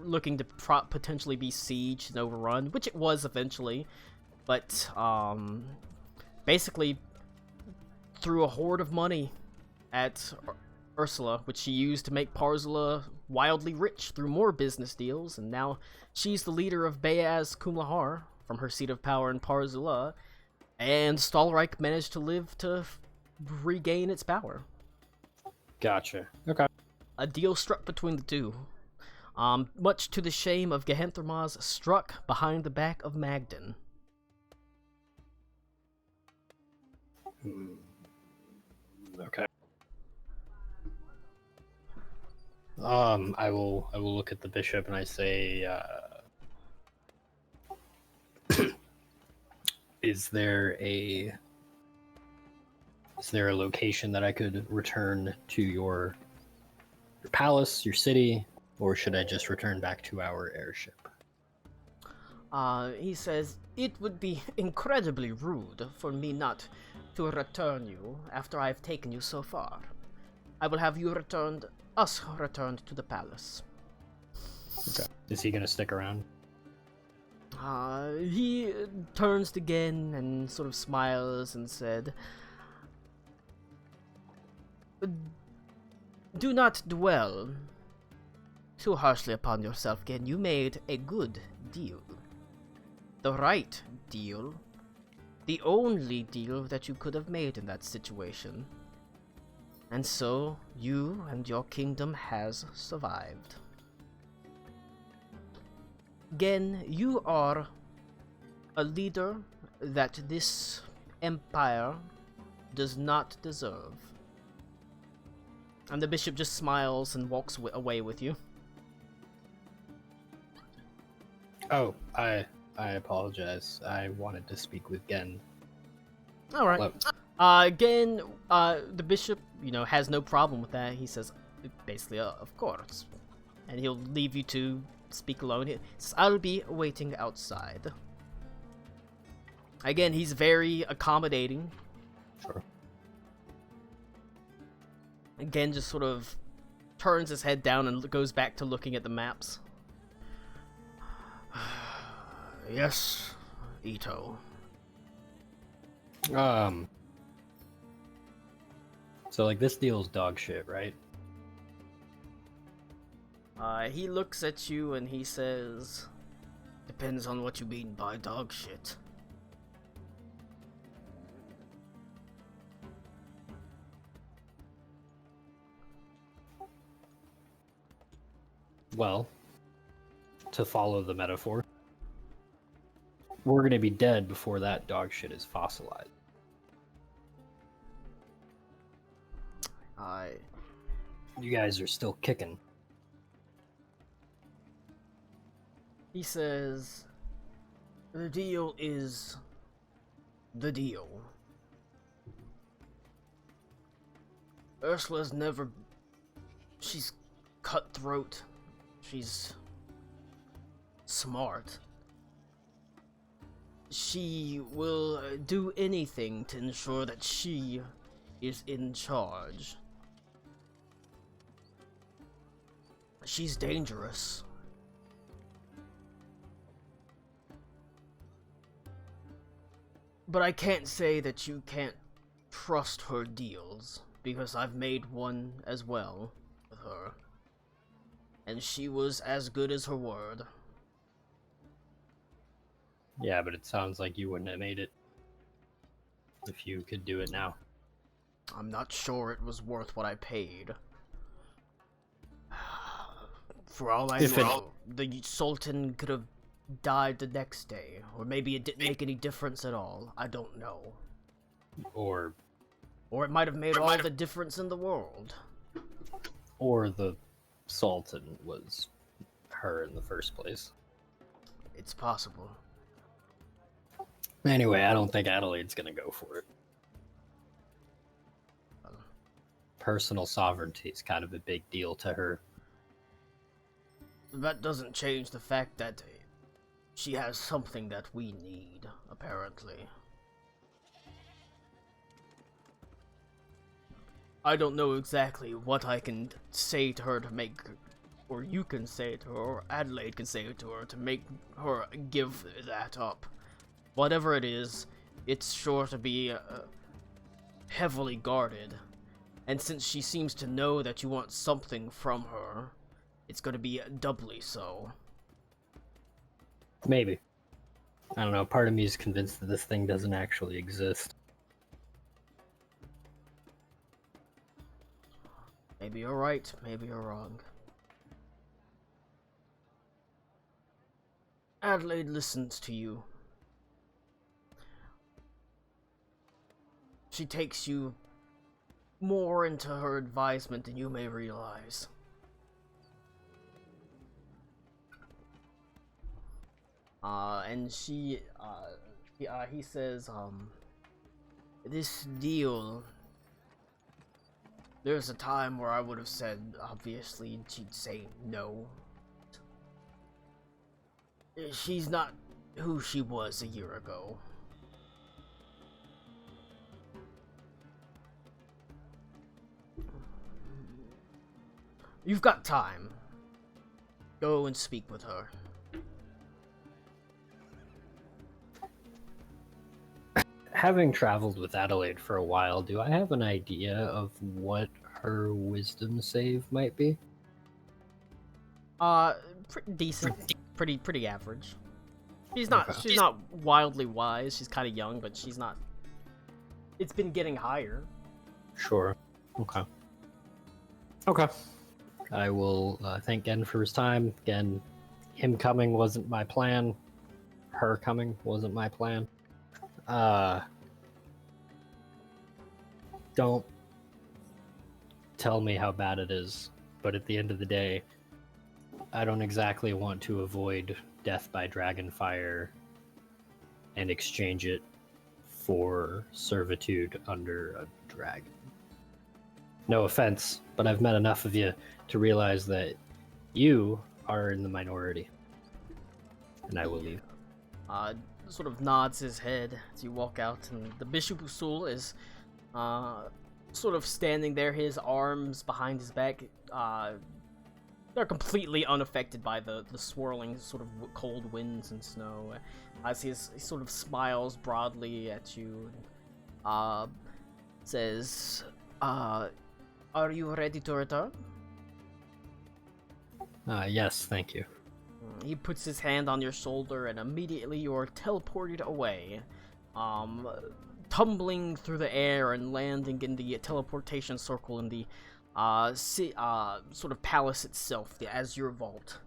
looking to potentially be sieged and overrun, which it was eventually, but basically threw a hoard of money at Ursula, which she used to make Parzilla wildly rich through more business deals, and now she's the leader of Bayaz Kumlahar from her seat of power in Parzilla, and Stalreich managed to live to regain its power. Gotcha. Okay. A deal struck between the two. Much to the shame of Gehenthermaz, struck behind the back of Magden. Okay. I will look at the bishop and I say, is there a location that I could return to your palace, your city, or should I just return back to our airship? He says, it would be incredibly rude for me not to return you after I've taken you so far. I will have us returned to the palace. Okay. Is he gonna stick around? He turns to Gen and sort of smiles and said, do not dwell too harshly upon yourself, Gen. You made a good deal. The right deal. The only deal that you could have made in that situation. And so, you and your kingdom has survived. Gen, you are a leader that this empire does not deserve. And the bishop just smiles and walks away with you. Oh, I apologize. I wanted to speak with Gen. Alright. Gen, the bishop, has no problem with that. He says, basically, of course. And he'll leave you to speak alone. He says, I'll be waiting outside. Again, he's very accommodating. Sure. Again, just sort of turns his head down and goes back to looking at the maps. Yes, Ito. So like this deal's dog shit, right? He looks at you and he says, depends on what you mean by dog shit. Well, to follow the metaphor, we're gonna be dead before that dog shit is fossilized. You guys are still kicking. He says, the deal is the deal. Ursula's never... She's cutthroat. She's smart. She will do anything to ensure that she is in charge. She's dangerous. But I can't say that you can't trust her deals, because I've made one as well with her. And she was as good as her word. Yeah, but it sounds like you wouldn't have made it if you could do it now. I'm not sure it was worth what I paid. For all I know, the Sultan could have died the next day, or maybe it didn't make any difference at all. I don't know. Or it might have made all the difference in the world. Or the Sultan was her in the first place. It's possible. Anyway, I don't think Adelaide's gonna go for it. Personal sovereignty is kind of a big deal to her. That doesn't change the fact that she has something that we need, apparently. I don't know exactly what I can say to her to make, or you can say to her, or Adelaide can say to her to make her give that up. Whatever it is, it's sure to be heavily guarded. And since she seems to know that you want something from her, it's going to be doubly so. Maybe. I don't know, part of me is convinced that this thing doesn't actually exist. Maybe you're right, maybe you're wrong. Adelaide listens to you. She takes you more into her advisement than you may realize. And he says, this deal, there's a time where I would have said, obviously, she'd say no. She's not who she was a year ago. You've got time. Go and speak with her. Having traveled with Adelaide for a while, do I have an idea of what her wisdom save might be? Decent. Pretty average. She's not wildly wise. She's kind of young, but she's not. It's been getting higher. Sure. Okay. Okay. I will thank Gen for his time. Again, him coming wasn't my plan. Her coming wasn't my plan. Don't tell me how bad it is, but at the end of the day, I don't exactly want to avoid death by dragonfire and exchange it for servitude under a dragon. No offense, but I've met enough of you to realize that you are in the minority. And I will leave. Sort of nods his head as you walk out, and the Bishop Usul is sort of standing there, his arms behind his back. They're completely unaffected by the swirling sort of cold winds and snow, as he sort of smiles broadly at you, says, are you ready to return? Yes, thank you. He puts his hand on your shoulder, and immediately you're teleported away, tumbling through the air and landing in the teleportation circle in the sort of palace itself, the Azure Vault.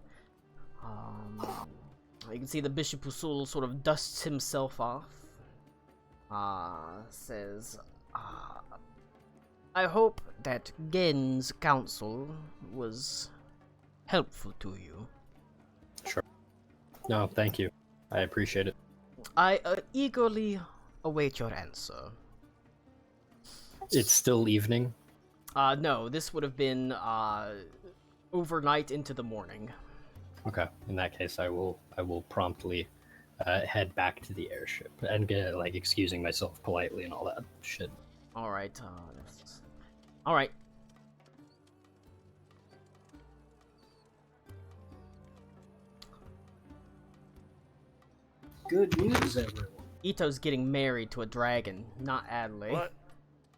You can see the Bishop Usul sort of dusts himself off. Says, I hope that Gen's counsel was helpful to you. Sure. No, thank you. I appreciate it. I eagerly await your answer. It's still evening? No, this would have been overnight into the morning. Okay, in that case, I will promptly head back to the airship and get like excusing myself politely and all that shit. All right. All right. Good news, everyone. Ito's getting married to a dragon, not Adelaide. What?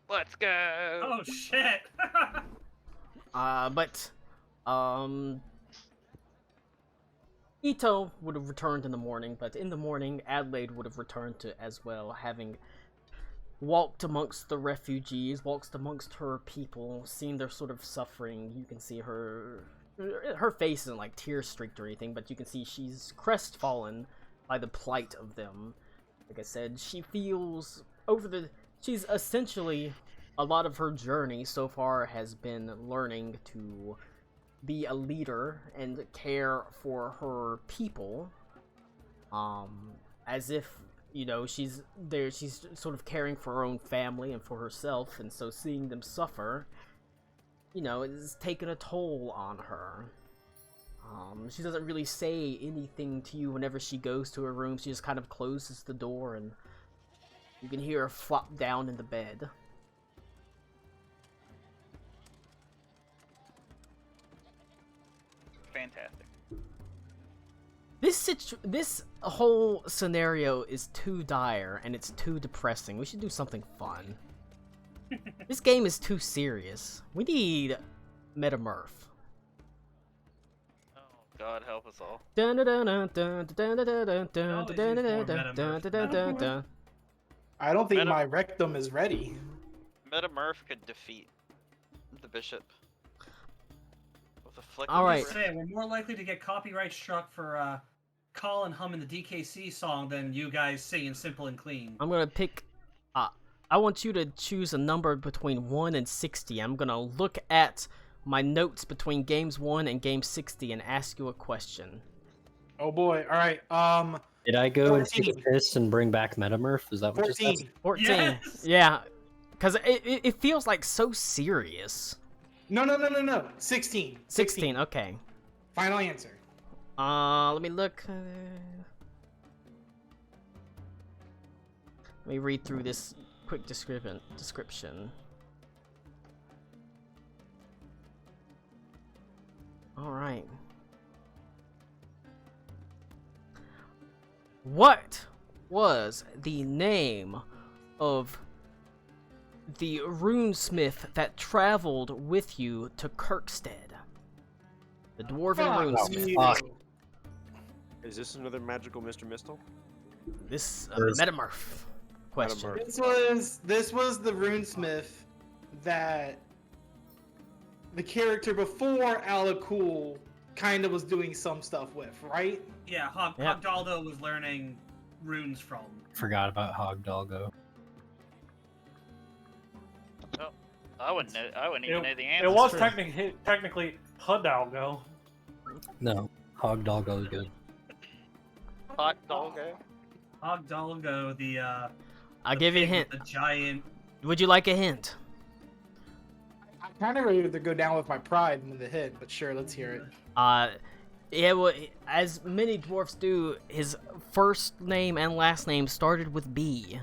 Let's go. Oh shit! But Ito would have returned in the morning, but in the morning, Adelaide would have returned to as well, having walked amongst the refugees, walked amongst her people, seen their sort of suffering. You can see her face isn't like tear streaked or anything, but you can see she's crestfallen by the plight of them. Like I said, she feels she's essentially, a lot of her journey so far has been learning to be a leader and care for her people, as if you know, she's there. She's sort of caring for her own family and for herself, and so seeing them suffer, you know, is taking a toll on her. She doesn't really say anything to you whenever she goes to her room. She just kind of closes the door, and you can hear her flop down in the bed. Fantastic. This whole scenario is too dire and it's too depressing. We should do something fun. This game is too serious. We need Metamurph. Oh, God help us all. I don't think Meta- my rectum is ready. Metamurph could defeat the bishop with a flick. All of right. his Say, we're more likely to get copyright struck for Colin humming the DKC song than you guys singing Simple and Clean. I'm gonna pick. I want you to choose a number between 1 and 60. I'm gonna look at my notes between games 1 and game 60 and ask you a question. Oh boy. All right. Did I go and take a 14. piss and bring back Metamurph? Is that what you said? 14. 14. Yes! Yeah, because it feels like so serious. No. 16. 16. Okay. Final answer. Let me look. Let me read through this quick description. All right. What was the name of the runesmith that traveled with you to Kirkstead? The dwarven runesmith. fuck. Is this another magical Mr. Mistle? This Or is- Metamurph question. Metamurph. This was the runesmith that the character before Alakul kind of was doing some stuff with, right? Yeah, Yeah. Hogdaldo was learning runes from. Forgot about Hogdalgo. I wouldn't know. I wouldn't even know the answer. It was true. technically Hudalgo. No, Hogdalgo is good. Hot doggo. Hogdalgo, I'll give you a pig hint. with the giant. Would you like a hint? I kind of ready to go down with my pride into the hit, but sure, let's hear it. Yeah, well, as many dwarfs do, his first name and last name started with B.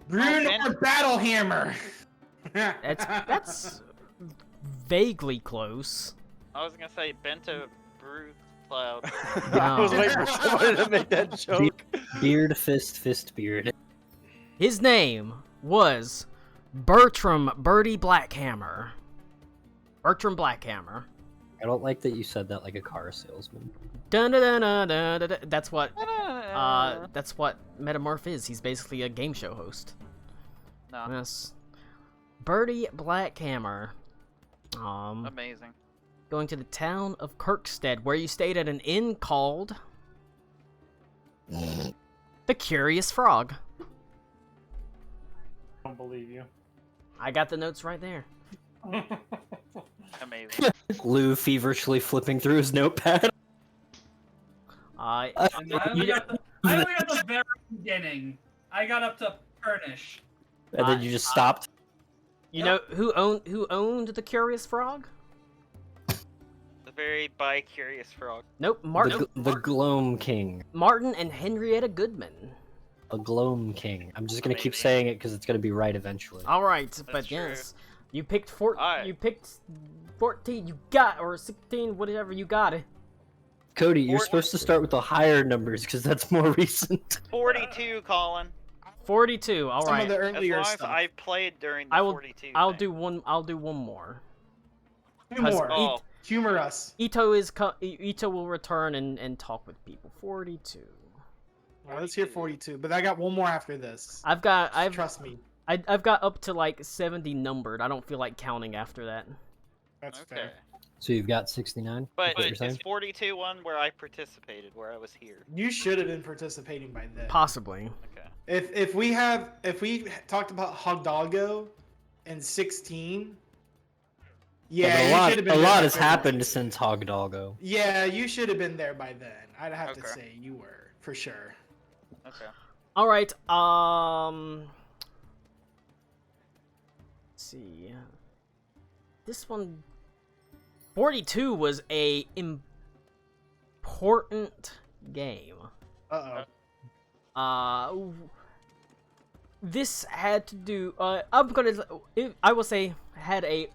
Brunor Battlehammer. That's vaguely close. I was gonna say Bento Bruce Cloud. I was No. waiting for somebody to make that joke. Beard, fist, beard. His name was Bertram Birdie Blackhammer. Bertram Blackhammer. I don't like that you said that like a car salesman. Dun dun dun dun dun dun. That's what Metamorph is. He's basically a game show host. No, Yes. Birdie Blackhammer. amazing. Going to the town of Kirkstead, where you stayed at an inn called the Curious Frog. I don't believe you. I got the notes right there. Amazing. Lou feverishly flipping through his notepad. I only got the very beginning. I got up to Furnish. And then you just stopped. You know who owned the Curious Frog? The very bi-curious frog. Nope, The Gloam King. Martin and Henrietta Goodman. A Gloam King. I'm just gonna keep Amazing. saying it because it's gonna be right eventually. All right, but true. yes, you picked 14. Alright. You picked 14. You got or 16, whatever you got it. Cody, you're supposed to start with the higher numbers because that's more recent. 42, Colin. 42. All Some right. of the As earlier long as stuff. I played during the I will. 42. I'll thing. do one. I'll do one more. Two more. Oh, Humor us. Ito will return and talk with people. 42. Well, let's hear 42, but I got one more after this. I've got Trust me. I've got up to like 70 numbered. I don't feel like counting after that. That's okay. fair. So you've got 69. But is what you're is saying? 42 one where I participated, where I was here? You should have been participating by then. Possibly. Okay. If we talked about Hogdalgo in 16, Yeah, but you should have been a there lot by has February. happened since Hogdoggo. Yeah, you should have been there by then. I'd have to Okay. say you were for sure. Okay. All right. Let's see. This one, 42 was a important game. This had to do. I will say, had a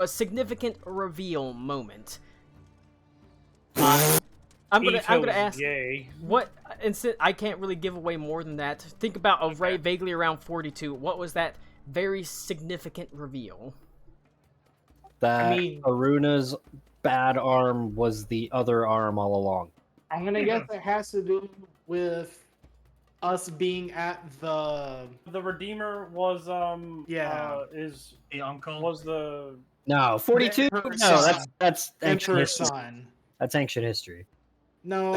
significant reveal moment. I'm gonna ask Yay. what. Instead, I can't really give away more than that. Think about vaguely around 42. What was that very significant reveal? That mean- Aruna's bad arm was the other arm all along. I'm gonna guess it has to do with us being at the. The Redeemer was is The uncle. was the No, 42. Her No, son. that's ancient Emperor's history. son. That's ancient history. No.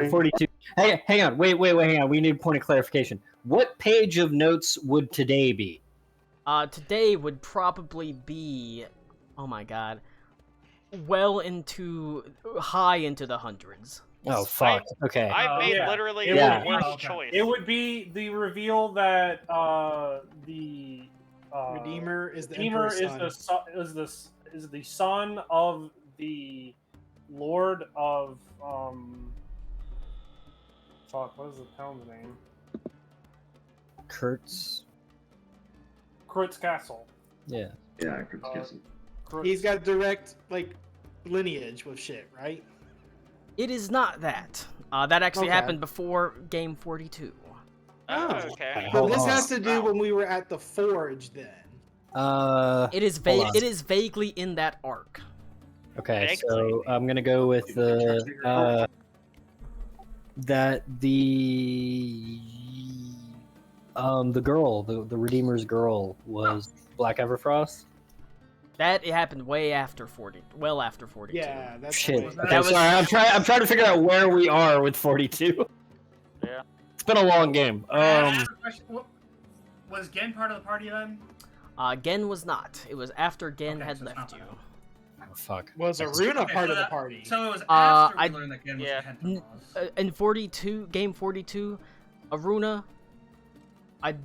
42. Hey, hang on. Wait, hang on. We need a point of clarification. What page of notes would today be? Today would probably be, oh my god, high into the hundreds. Oh, fuck. Okay. I've made yeah. literally It the would- worst okay. choice. It would be the reveal that the Redeemer is the Redeemer Emperor's son. is the son of the Lord of fuck, what is the town's name? Kurtz. Kurtz Castle. Yeah. Yeah, I could guess it. Kurtz- He's got direct lineage with shit, right? It is not that. That actually Okay. happened before game 42. Oh, Oh. okay. So Hold this on. has to do Wow. when we were at the forge then. It is Hold on. it is vaguely in that arc. Okay, so Vaguely. I'm gonna go with that the girl, the Redeemer's girl was Black Everfrost. That it happened after 42. Yeah, that's Shit. what- Okay, sorry. I'm trying to figure out where we are with 42. Yeah. It's been a long game. I have a question. Was Gen part of the party then? Gen was not. It was after Gen Okay, had so it's left not you. Oh, fuck. Was Aruna Okay, part so of the that- party? So it was after I- we learned that Gen was yeah. the head boss. In 42, game 42, Aruna, I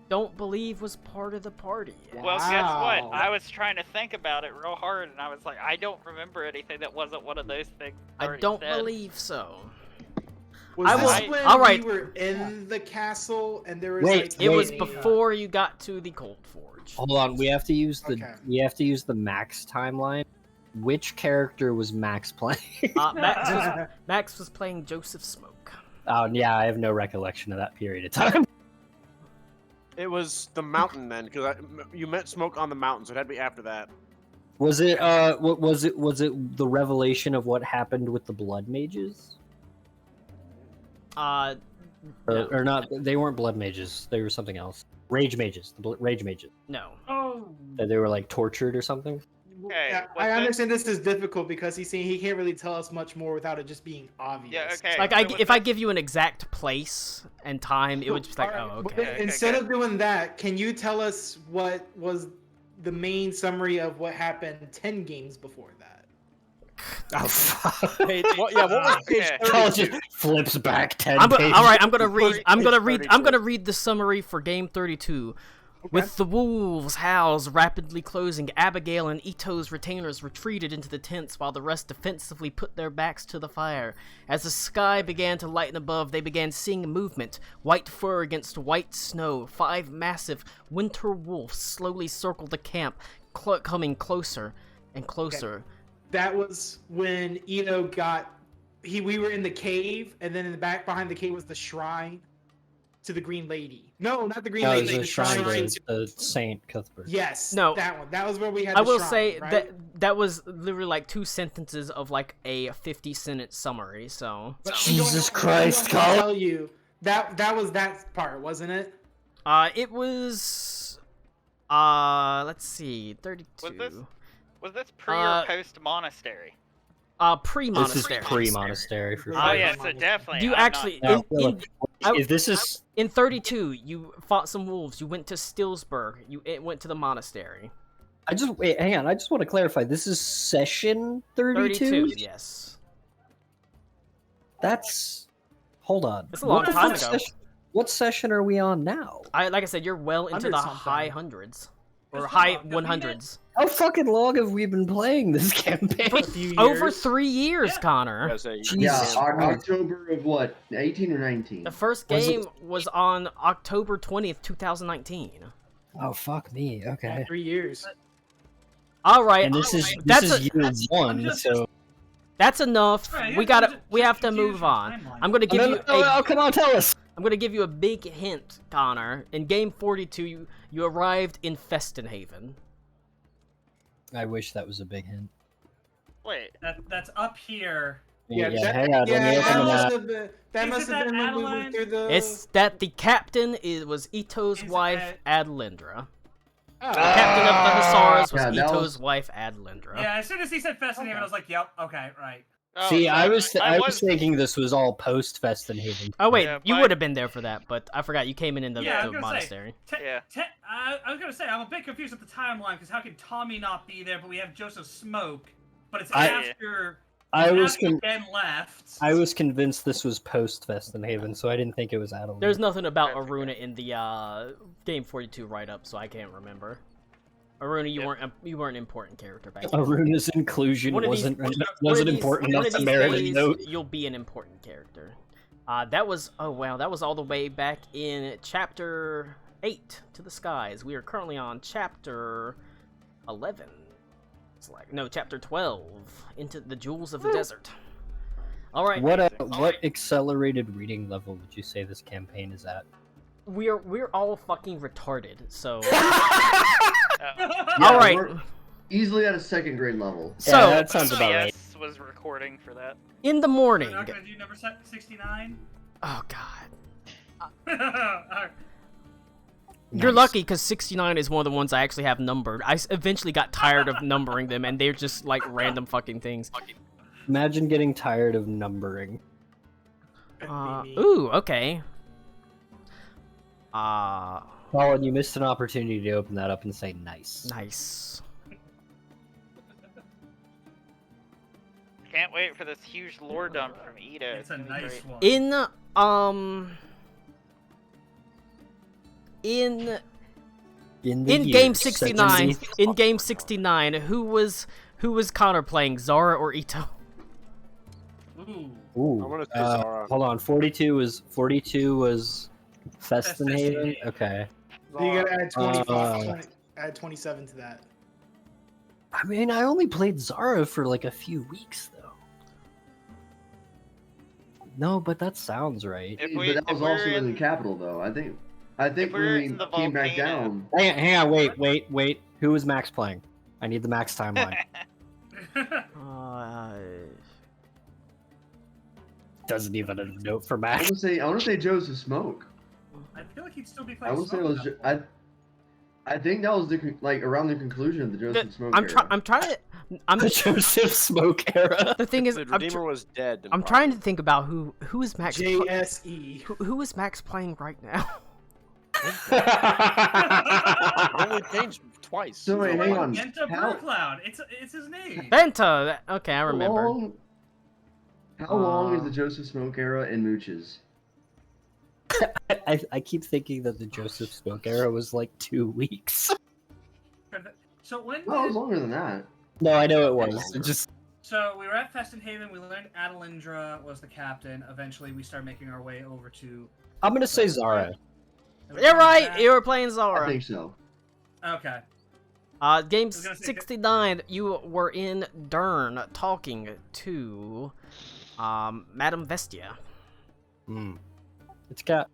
don't believe was part of the party. Well, guess what? Wow. I was trying to think about it real hard, and I was like, I don't remember anything that wasn't one of those things. I already don't said. believe so. Was I this will- when alright. we were in the castle and there was Wait, like It was a- before you got to the Cold Forge. Hold on. We have to use Okay. the Max timeline. Which character was Max playing? Max was playing Joseph Smoke. Oh yeah, I have no recollection of that period of time. It was the mountain then, because you met Smoke on the mountain, so it had to be after that. Was it was it the revelation of what happened with the Blood Mages? No. Or not? They weren't Blood Mages. They were something else. Rage Mages. Rage Mages. No. Oh. That they were like tortured or something. Okay, Yeah, was I this- understand this is difficult because he's saying he can't really tell us much more without it just being obvious. Yeah, okay. Like so was if I this- give you an exact place and time, it would just be like, Alright, oh, but okay. Okay, Instead okay. of doing that, can you tell us what was the main summary of what happened 10 games before that? Oh fuck! Page, what was page Okay. 32? College just flips back 10 All pages. right, I'm gonna read. I'm gonna Page read. 32. I'm gonna read the summary for game 32. With the wolves' howls rapidly closing, Abigail and Ito's retainers retreated into the tents while the rest defensively put their backs to the fire. As the sky began to lighten above, they began seeing movement. White fur against white snow. 5 massive winter wolves slowly circled the camp, coming closer and closer. That was when Ito got. We were in the cave, and then in the back behind the cave was the shrine to the Green Lady. No, not the Green No, it Lady. was a the shrine shrine to the Saint Cuthbert. Yes, No. that one. That was where we had. I the will shrine, say right? that was literally like 2 sentences of like a 50-sentence summary. So But Jesus I'm Christ, going to Colin. tell you that was that part, wasn't it? it was let's see, 32. Was this pre Uh, or post monastery? This Pre-monastery. is pre-monastery for Oh, Oh sure. yeah, Monastery. so definitely. You I'm actually not- If this is in 32, you fought some wolves. You went to Stillsburg. You went to the monastery. Wait, hang on. I just want to clarify. This is session 32? Yes. That's... Hold on. It's a long What the time fuck ago. What session are we on now? Like I said, you're well into the 100-something. high hundreds. Or Just high hold on, 'cause we 100s. How fucking long have we been playing this campaign? A few Over years. 3 years, Yeah. Connor. say, Yeah, Jesus October of what? 18 or 19? The first Was it- game was on October 20th, 2019. Oh, fuck me. Okay. 3 years. All right, And this is that's year one, just- so... that's enough. Right, We yeah, gotta. just- We just have to confuse move your on. timeline. I'm gonna give you. Oh, come on, tell us! I'm gonna give you a big hint, Connor. In game 42, you arrived in Festenhaven. I wish that was a big hint. Wait, That's up here. Yeah, that, hang on, let me yeah, open that the must map. have been. That Is must it have that been when we Adeline? went through the. It's that the captain was Ito's Is wife, it- Adlindra. Oh. The captain of the Hussars was Yeah, that Ito's was- wife, Adlindra. Yeah, as soon as he said Festenhaven, Okay. I was like, yep, okay, right. oh, See, so I was thinking this was all post-Festenhaven. Oh wait, Yeah, you my- would have been there for that, but I forgot you came in the, Yeah, I the was gonna say, monastery. Yeah. I was gonna say, I'm a bit confused with the timeline, because how can Tommy not be there, but we have Joseph Smoke, but it's I- after... I was after con- Ben left. I was convinced this was post-Festenhaven, so I didn't think it was Adelaide. There's nothing about That's okay. Aruna in the game 42 write-up, so I can't remember. Aruna, you Yep. weren't an important character back then. Aruna's inclusion One of these- wasn't one of important one enough of to these merit a days, note. You'll be an important character. That was that was all the way back in chapter 8 to the skies. We are currently on chapter 11. It's like no, chapter 12 into the jewels of the desert. All right, What accelerated reading level would you say this campaign is at? we're all fucking retarded. So Oh. all right, we're easily at a second grade level. so Yeah, that sounds about right. CS was recording for that. in the We're morning. not gonna do number 69? Oh god. Alright. You're Nice. lucky because 69 is one of the ones I actually have numbered. I eventually got tired of numbering them, and they're just like random fucking things. Imagine getting tired of numbering. Ooh, okay. Colin, you missed an opportunity to open that up and say nice. Nice. Can't wait for this huge lore dump from Ida. It's a gonna be nice great. one. In the game years, 69, such as in game 69, who was Connor playing, Zara or Ito? Ooh. Ooh, I wanna say Zara. hold on. 42 was Festenhaven. Festenhaven. Okay. So you gotta add 25, Uh, 20, add 27 to that. I mean, I only played Zara for like a few weeks though. No, but that sounds right. If but we- that if was we're also in the in- capital, though. I think If we're when in we the came back volcano- down. Hang on, wait. Who is Max playing? I need the Max timeline. Doesn't even have a note for I Max. want to say Joseph Smoke. I feel like he'd still be I playing want to say it Smoke was. now. I think that was around the conclusion of the Joseph Smoke. I'm era. trying to. I'm The Joseph Smoke era. the thing is, The I'm, Redeemer was dead. and I'm trying to think about who is Max. JSE. Who is Max playing right now? only changed twice. So wait, hang on. Yenta How- Brewcloud. It's his name. Benta. Okay, I remember. How long is the Joseph Smoke era in Mooches? I keep thinking that the Joseph Smoke era was like 2 weeks. So when No, it was did- longer than that. No, I know it was. It just So we were at Festenhaven. We learned Adelindra was the captain. Eventually, we started making our way over to. I'm gonna say Zara. You're right. You were playing Zara. I think so. Okay. Game was gonna say- 69. You were in Dern talking to, Madame Vestia. It's got.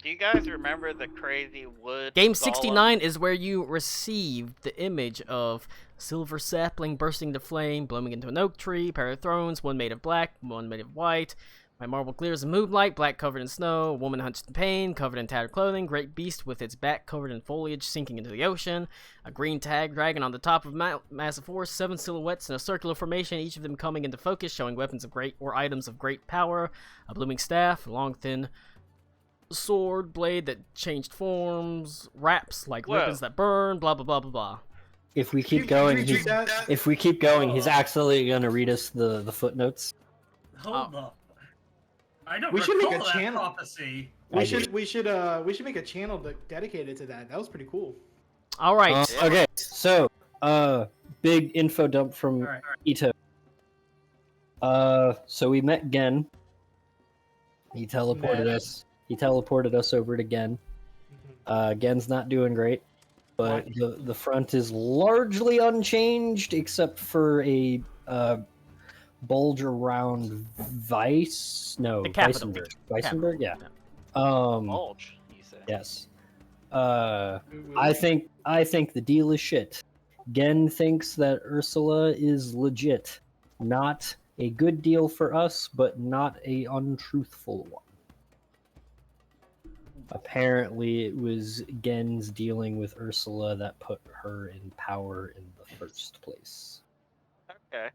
Do you guys remember the crazy wood? Game golem? 69 is where you received the image of silver sapling bursting into flame, blooming into an oak tree, pair of thrones, one made of black, one made of white. My marble clears in moonlight, black covered in snow, woman hunched in pain, covered in tattered clothing, great beast with its back covered in foliage sinking into the ocean, a green tag dragon on the top of massive horse, 7 silhouettes in a circular formation, each of them coming into focus, showing weapons of great or items of great power, a blooming staff, a long thin sword blade that changed forms, wraps like Whoa. ribbons that burn, blah blah blah blah blah. if we keep going, Read that. if we keep going, he's actually gonna read us the footnotes. Hold up. I don't We should make a recall that channel. prophecy. We should make a channel dedicated to that. That was pretty cool. All right. Okay, so big info dump from All right. Ito. So we met Gen. He teleported us. He teleported us over to Gen. Gen's not doing great, but the front is largely unchanged except for a bulge around The capital. Weissenberg, yeah. Bulge, you say? Yes. I think the deal is shit. Gen thinks that Ursula is legit. Not a good deal for us, but not a untruthful one. Apparently, it was Gen's dealing with Ursula that put her in power in the first place. Okay.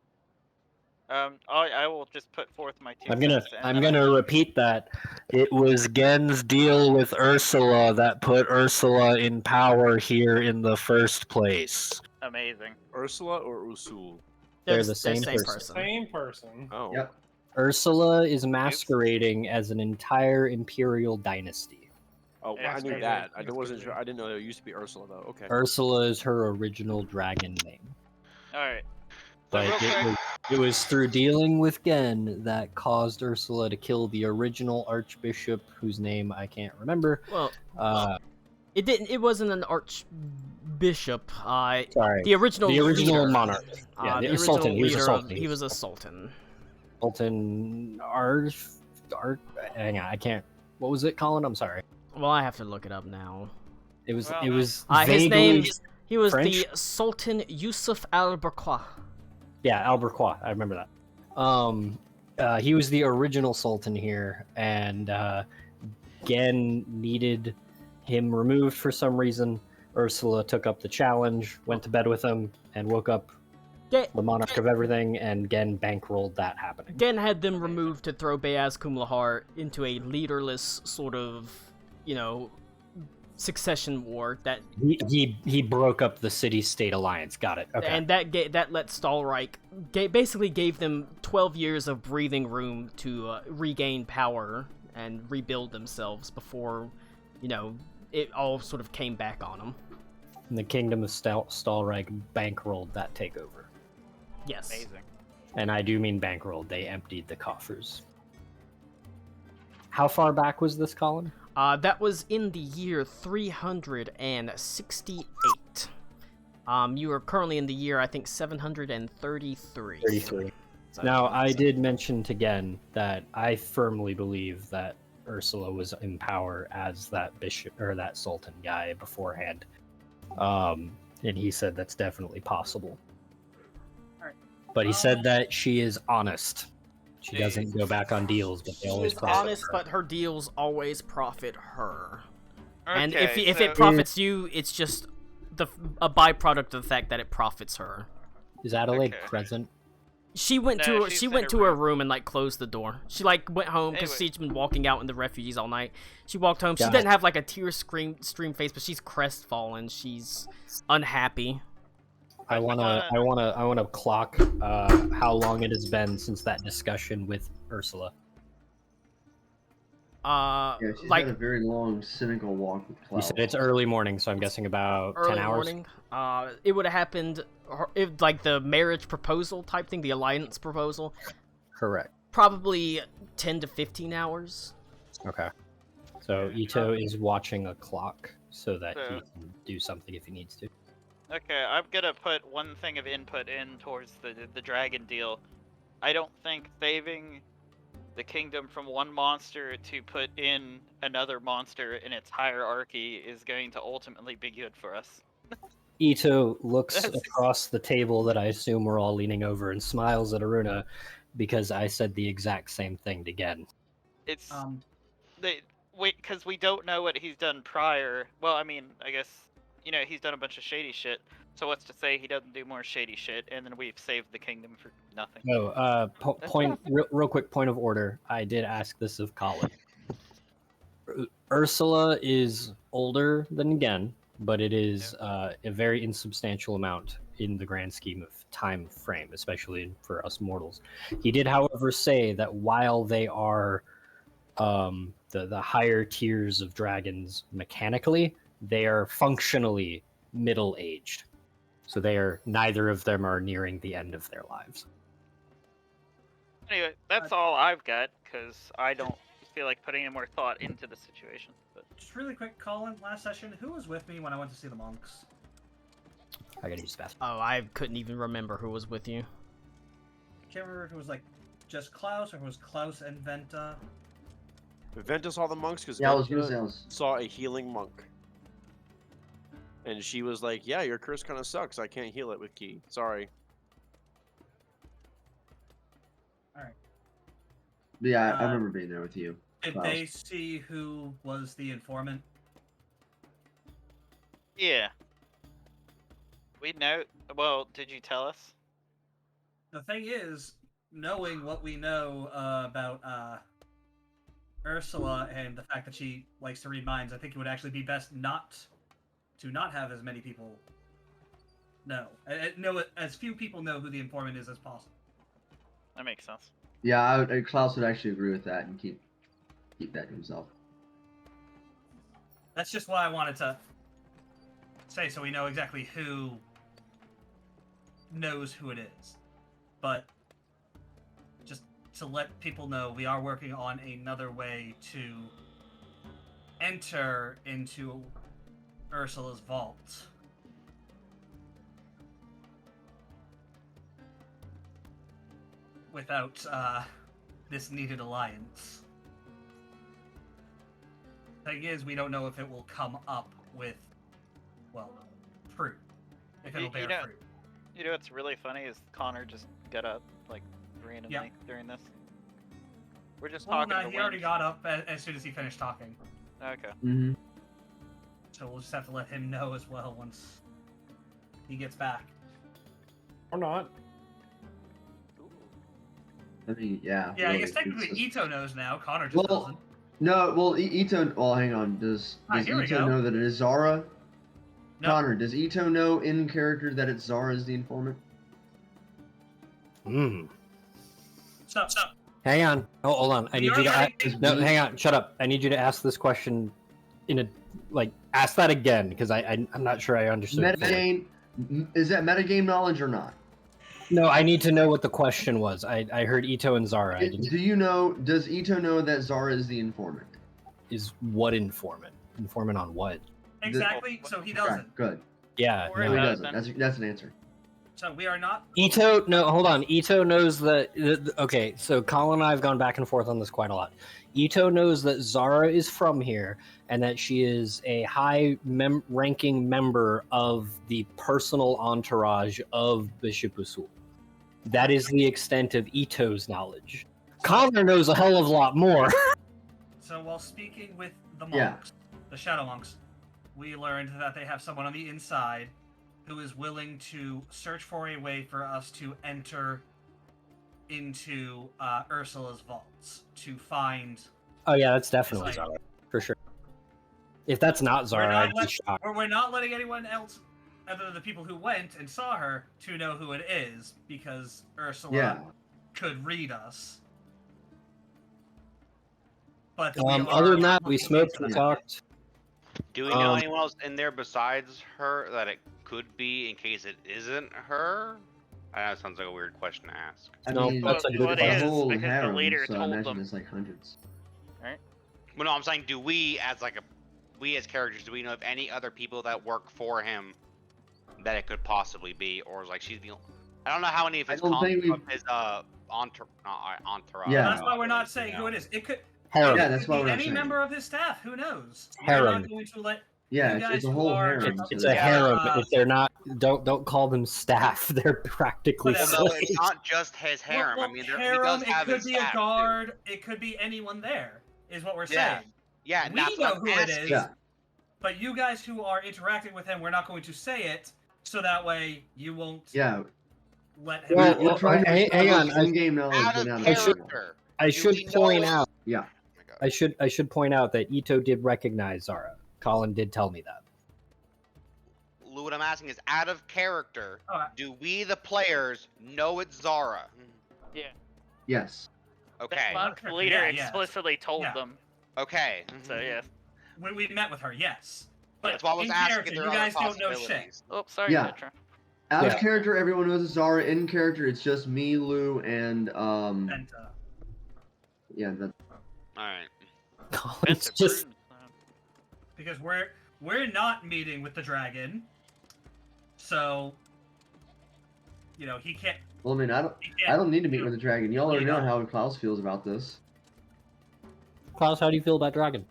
I will just put forth my 2 I'm cents. gonna repeat that. It was Gen's deal with Ursula that put Ursula in power here in the first place. Amazing. Ursula or Usul? They're the same person. Same person. Oh. Yep. Ursula is masquerading as an entire imperial dynasty. Oh, Yeah, I knew okay. that. I That's wasn't good. sure. I didn't know there used to be Ursula though. Okay. Ursula is her original dragon name. Alright. But real quick- it was through dealing with Gen that caused Ursula to kill the original archbishop, whose name I can't remember. Well, Uh, it didn't. It wasn't an archbishop. sorry, The original leader. monarch. Yeah, The the original sultan. He was a leader sultan. he was a sultan. Sultan hang on, I can't. What was it, Colin? I'm sorry. Well, I have to look it up now. It was. Well, It was. His vaguely- name. He was French? the Sultan Yusuf al-Burqa. Yeah, Alberquois. I remember that. He was the original sultan here, and Gen needed him removed for some reason. Ursula took up the challenge, went to bed with him, and woke up the monarch of everything, and Gen bankrolled that happening. Gen had them removed to throw Beaz Kumlahar into a leaderless sort of, succession war that He broke up the city-state alliance. Got it. Okay. and that let Stahlreich basically gave them 12 years of breathing room to regain power and rebuild themselves before, it all sort of came back on them. And the kingdom of Stahlreich bankrolled that takeover. Yes. Amazing. And I do mean bankrolled. They emptied the coffers. How far back was this, Colin? That was in the year 368. You are currently in the year, I think, 733. 33. Now, I did mention to Gen that I firmly believe that Ursula was in power as that bishop or that sultan guy beforehand. And he said that's definitely possible. Alright. But he said that she is honest. She doesn't Jesus. go back on deals, but they She always is profit honest, her. but her deals always profit her. Okay, And if so it profits you, it's just a byproduct of the fact that it profits her. Is Adelaide Okay. present? She went No, to her, she's she in went her to her room and closed the door. She went home because Anyway. she's been walking out in the refugees all night. She walked home. She Got didn't it. have like a tear stream face, but she's crestfallen. She's unhappy. I wanna clock how long it has been since that discussion with Ursula. Yeah, she's Like had a very long, cynical walk with Cloud. You said it's early morning, so I'm guessing about 10 early hours. morning. It would have happened if like the marriage proposal type thing, the alliance proposal, Correct. probably 10 to 15 hours. Okay. So Ito is watching a clock so that he So- can do something if he needs to. Okay, I'm gonna put one thing of input in towards the dragon deal. I don't think saving the kingdom from one monster to put in another monster in its hierarchy is going to ultimately be good for us. Ito looks That's- across the table that I assume we're all leaning over and smiles at Aruna because I said the exact same thing to Gen. It's Wait, because we don't know what he's done prior. Well, I mean, I guess he's done a bunch of shady shit. So what's to say he doesn't do more shady shit, and then we've saved the kingdom for nothing? No, real quick point of order. I did ask this of Colin. Ursula is older than Gen, but it is a very insubstantial amount in the grand scheme of time frame, especially for us mortals. He did, however, say that while they are the higher tiers of dragons mechanically, they are functionally middle-aged. So neither of them are nearing the end of their lives. Anyway, that's all I've got, because I don't feel like putting any more thought into the situation. But Just really quick, Colin, last session, who was with me when I went to see the monks? I gotta use fast. Oh, I couldn't even remember who was with you. I can't remember if it was like just Klaus or if it was Klaus and Venta. Venta saw the monks because Yeah, I was gonna say I was. saw a healing monk. And she was like, yeah, your curse kind of sucks. I can't heal it with Ki. Sorry. Alright. Yeah, I remember being there with you. Did Klaus. they see who was the informant? yeah, we know. Well, did you tell us? The thing is, knowing what we know about Ursula and the fact that she likes to read minds, I think it would actually be best not have as many people know. Know as few people know who the informant is as possible. That makes sense. Yeah, Klaus would actually agree with that and keep that to himself. That's just why I wanted to say, so we know exactly who knows who it is. But just to let people know, we are working on another way to enter into Ursula's vault. Without this needed alliance. Thing is, we don't know if it will come up with, well, fruit. If it'll bear fruit. You know what's really funny is Connor just got up, like, randomly during this. We're just talking to he already got up as soon as he finished talking. Okay. Mm-hmm. So we'll just have to let him know as well once he gets back. Or not. I mean, yeah. Yeah, I really, guess technically it's Ito knows now. Connor just doesn't. No, well, Ito. Well, hang on. Does here we Ito go. know that it is Zara? No. Connor, does Ito know in character that it's Zara is the informant? Stop. Hang on. Oh, hold on. I need you to no, hang on. Shut up. I need you to ask this question ask that again, because I'm not sure I understood. Metagame. Is that metagame knowledge or not? No, I need to know what the question was. I heard Ito and Zara. Do you know? Does Ito know that Zara is the informant? Is what informant? Informant on what? Exactly. So he doesn't. Okay, good. Yeah. Or No, he no. doesn't. That's an answer. So we are not. Ito, no, hold on. Ito knows that. Okay, so Colin and I have gone back and forth on this quite a lot. Ito knows that Zara is from here and that she is a high-ranking member of the personal entourage of Bishop Usul. That is the extent of Ito's knowledge. Connor knows a hell of a lot more. So while speaking with the monks, the shadow monks, we learned that they have someone on the inside who is willing to search for a way for us to enter into Ursula's vaults to find. Oh yeah, that's definitely Zara, for sure. If that's not Zara, I'd be shocked. We're not letting anyone else, other than the people who went and saw her, to know who it is, because Ursula could read us. But other than that, we smoked, we talked. Do we know anyone else in there besides her that it could be, in case it isn't her? I know it sounds like a weird question to ask. I mean, that's a good the whole because the harem, leader so I told imagine them. it's like hundreds. Right? Well, no, I'm saying, do we as characters, do we know of any other people that work for him that it could possibly be, or is like she's the only... I don't know how many of his entourage. Yeah. That's why we're not saying who it is. It could. Harem. Yeah, that's why we're not any saying. member of his staff. Who knows? Harem. We're not going to let. Yeah, you guys it's a who whole are- harem. It's a harem. If they're not, don't call them staff. They're practically Whatever. Well, no, slaves. it's not just his harem. Well, I mean, harem, he does have it could his be a staff, too. guard. It could be anyone there. Is what we're Yeah. saying. Yeah, We that's know what I'm who it asking. is. Yeah. But you guys who are interacting with him, we're not going to say it, so that way you won't Yeah. let him. Well, We're trying to hang on. in-game knowledge. Out but of not character. I should we know point it's- out. Yeah. Oh my God. I should point out that Ito did recognize Zara. Colin did tell me that. Lou, what I'm asking is, out of character, Alright. do we, the players, know it's Zara? Yeah. Yes. Okay. The monk Correct. leader Yeah, yeah. explicitly told Yeah. them. Okay. So yeah. When we met with her, yes. But That's why I was in asking character, if there you are guys other don't know shit. possibilities. Oh, sorry, Yeah. Petra. Out of Yeah. character, everyone knows it's Zara. In character, it's just me, Lou, and And yeah, that's Alright. It's just because we're not meeting with the dragon, so you know he can't. well. I mean, I don't need to meet with the dragon. Y'all already know how Klaus feels about this. Klaus, how do you feel about Dragon?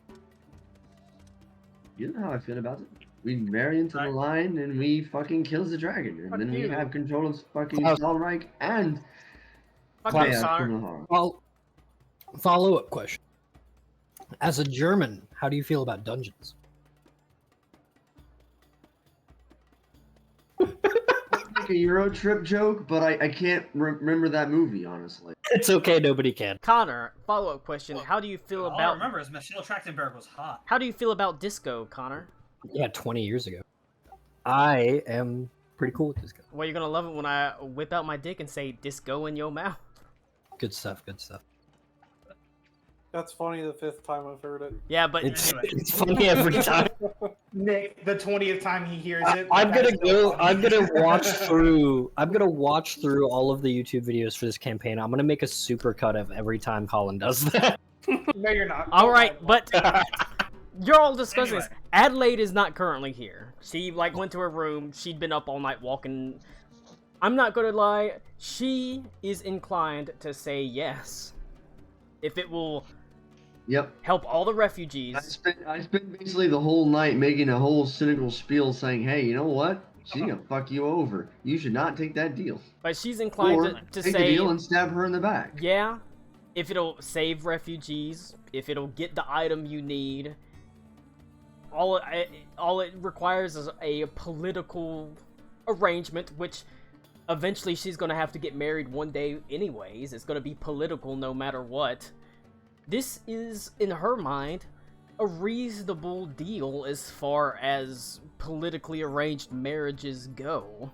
You know how I feel about it. We marry into the line and we fucking kills the dragon, and Fuck then we you. have control of fucking Klaus. Stahlreich and Fuck Klaus. you, Maya Sar. from the horror. Well, follow-up question. As a German, how do you feel about dungeons? Like a Euro trip joke, but I can't remember that movie honestly. It's okay, nobody can. Connor, follow-up question. How do you feel All I about remember is Michelle Trachtenberg was hot. how do you feel about disco, Connor? Yeah, 20 years ago. I am pretty cool with this guy. Well, you're gonna love it when I whip out my dick and say disco in your mouth. Good stuff, good stuff. That's funny. The 5th time I've heard it. Yeah, but It's, Anyway. it's funny every time. Nick, the 20th time he hears it. I'm gonna that's go. still funny. I'm gonna watch through. I'm gonna watch through all of the YouTube videos for this campaign. I'm gonna make a super cut of every time Colin does that. No, you're not. all right, but you're all discussing Anyway. this. Adelaide is not currently here. She like went to her room. She'd been up all night walking. I'm not gonna lie. She is inclined to say yes, if it will Yep. help all the refugees. I spent basically the whole night making a whole cynical spiel saying, hey, you know what? She's gonna fuck you over. You should not take that deal. But she's inclined Or to take the say deal and stab her in the back. yeah, if it'll save refugees, if it'll get the item you need. All it requires is a political arrangement, which eventually she's gonna have to get married one day anyways. It's gonna be political no matter what. This is, in her mind, a reasonable deal as far as politically arranged marriages go.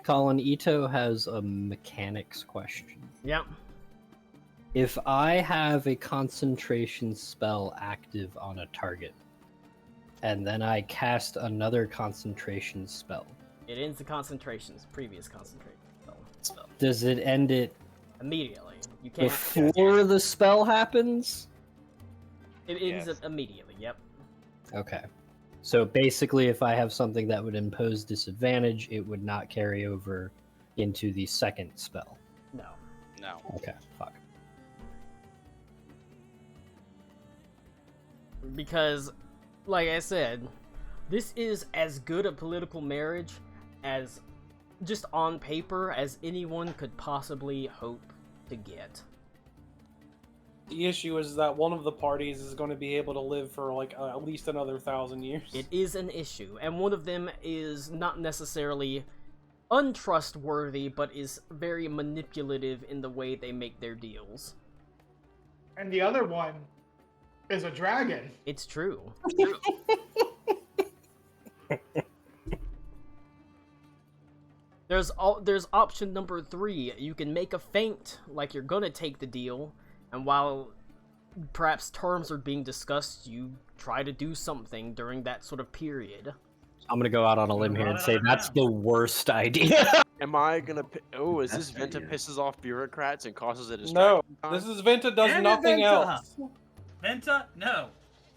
Colin, Ito has a mechanics question. Yep. If I have a concentration spell active on a target, and then I cast another concentration spell, It ends the concentrations, previous concentration spell. does it end it Immediately. You can't. before the spell happens? It ends it immediately, yep. Okay. So basically, if I have something that would impose disadvantage, it would not carry over into the second spell. No. No. Okay, fuck. Because, like I said, this is as good a political marriage as, just on paper, as anyone could possibly hope to get. The issue is that one of the parties is going to be able to live for like at least another 1,000 years. It is an issue, and one of them is not necessarily untrustworthy, but is very manipulative in the way they make their deals. And the other one is a dragon. It's true. There's option number 3. You can make a feint like you're gonna take the deal, and while perhaps terms are being discussed, you try to do something during that sort of period. I'm gonna go out on a limb here and say that's the worst idea. Am I gonna? Oh, is this That's Venta idea. pisses off bureaucrats and causes a No, distraction? this is Venta does Damn it, nothing Venta! else. Venta, no.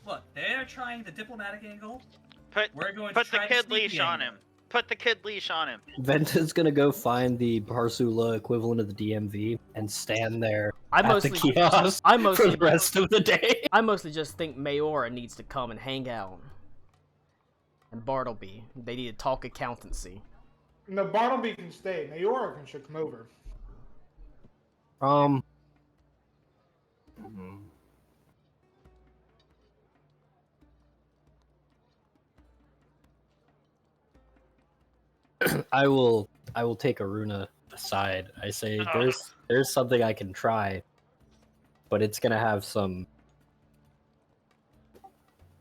Look, they're trying the diplomatic angle. Put We're going put to the try kid the sneaky leash on angle. him. Put the kid leash on him. Venta's gonna go find the Barsula equivalent of the DMV and stand there I at mostly, the kiosk I for mostly, the rest of the day. I mostly just think Mayora needs to come and hang out, and Bartleby. They need to talk accountancy. No, Bartleby can stay. Mayora should come over. I will take Aruna aside. I say there's something I can try, but it's gonna have some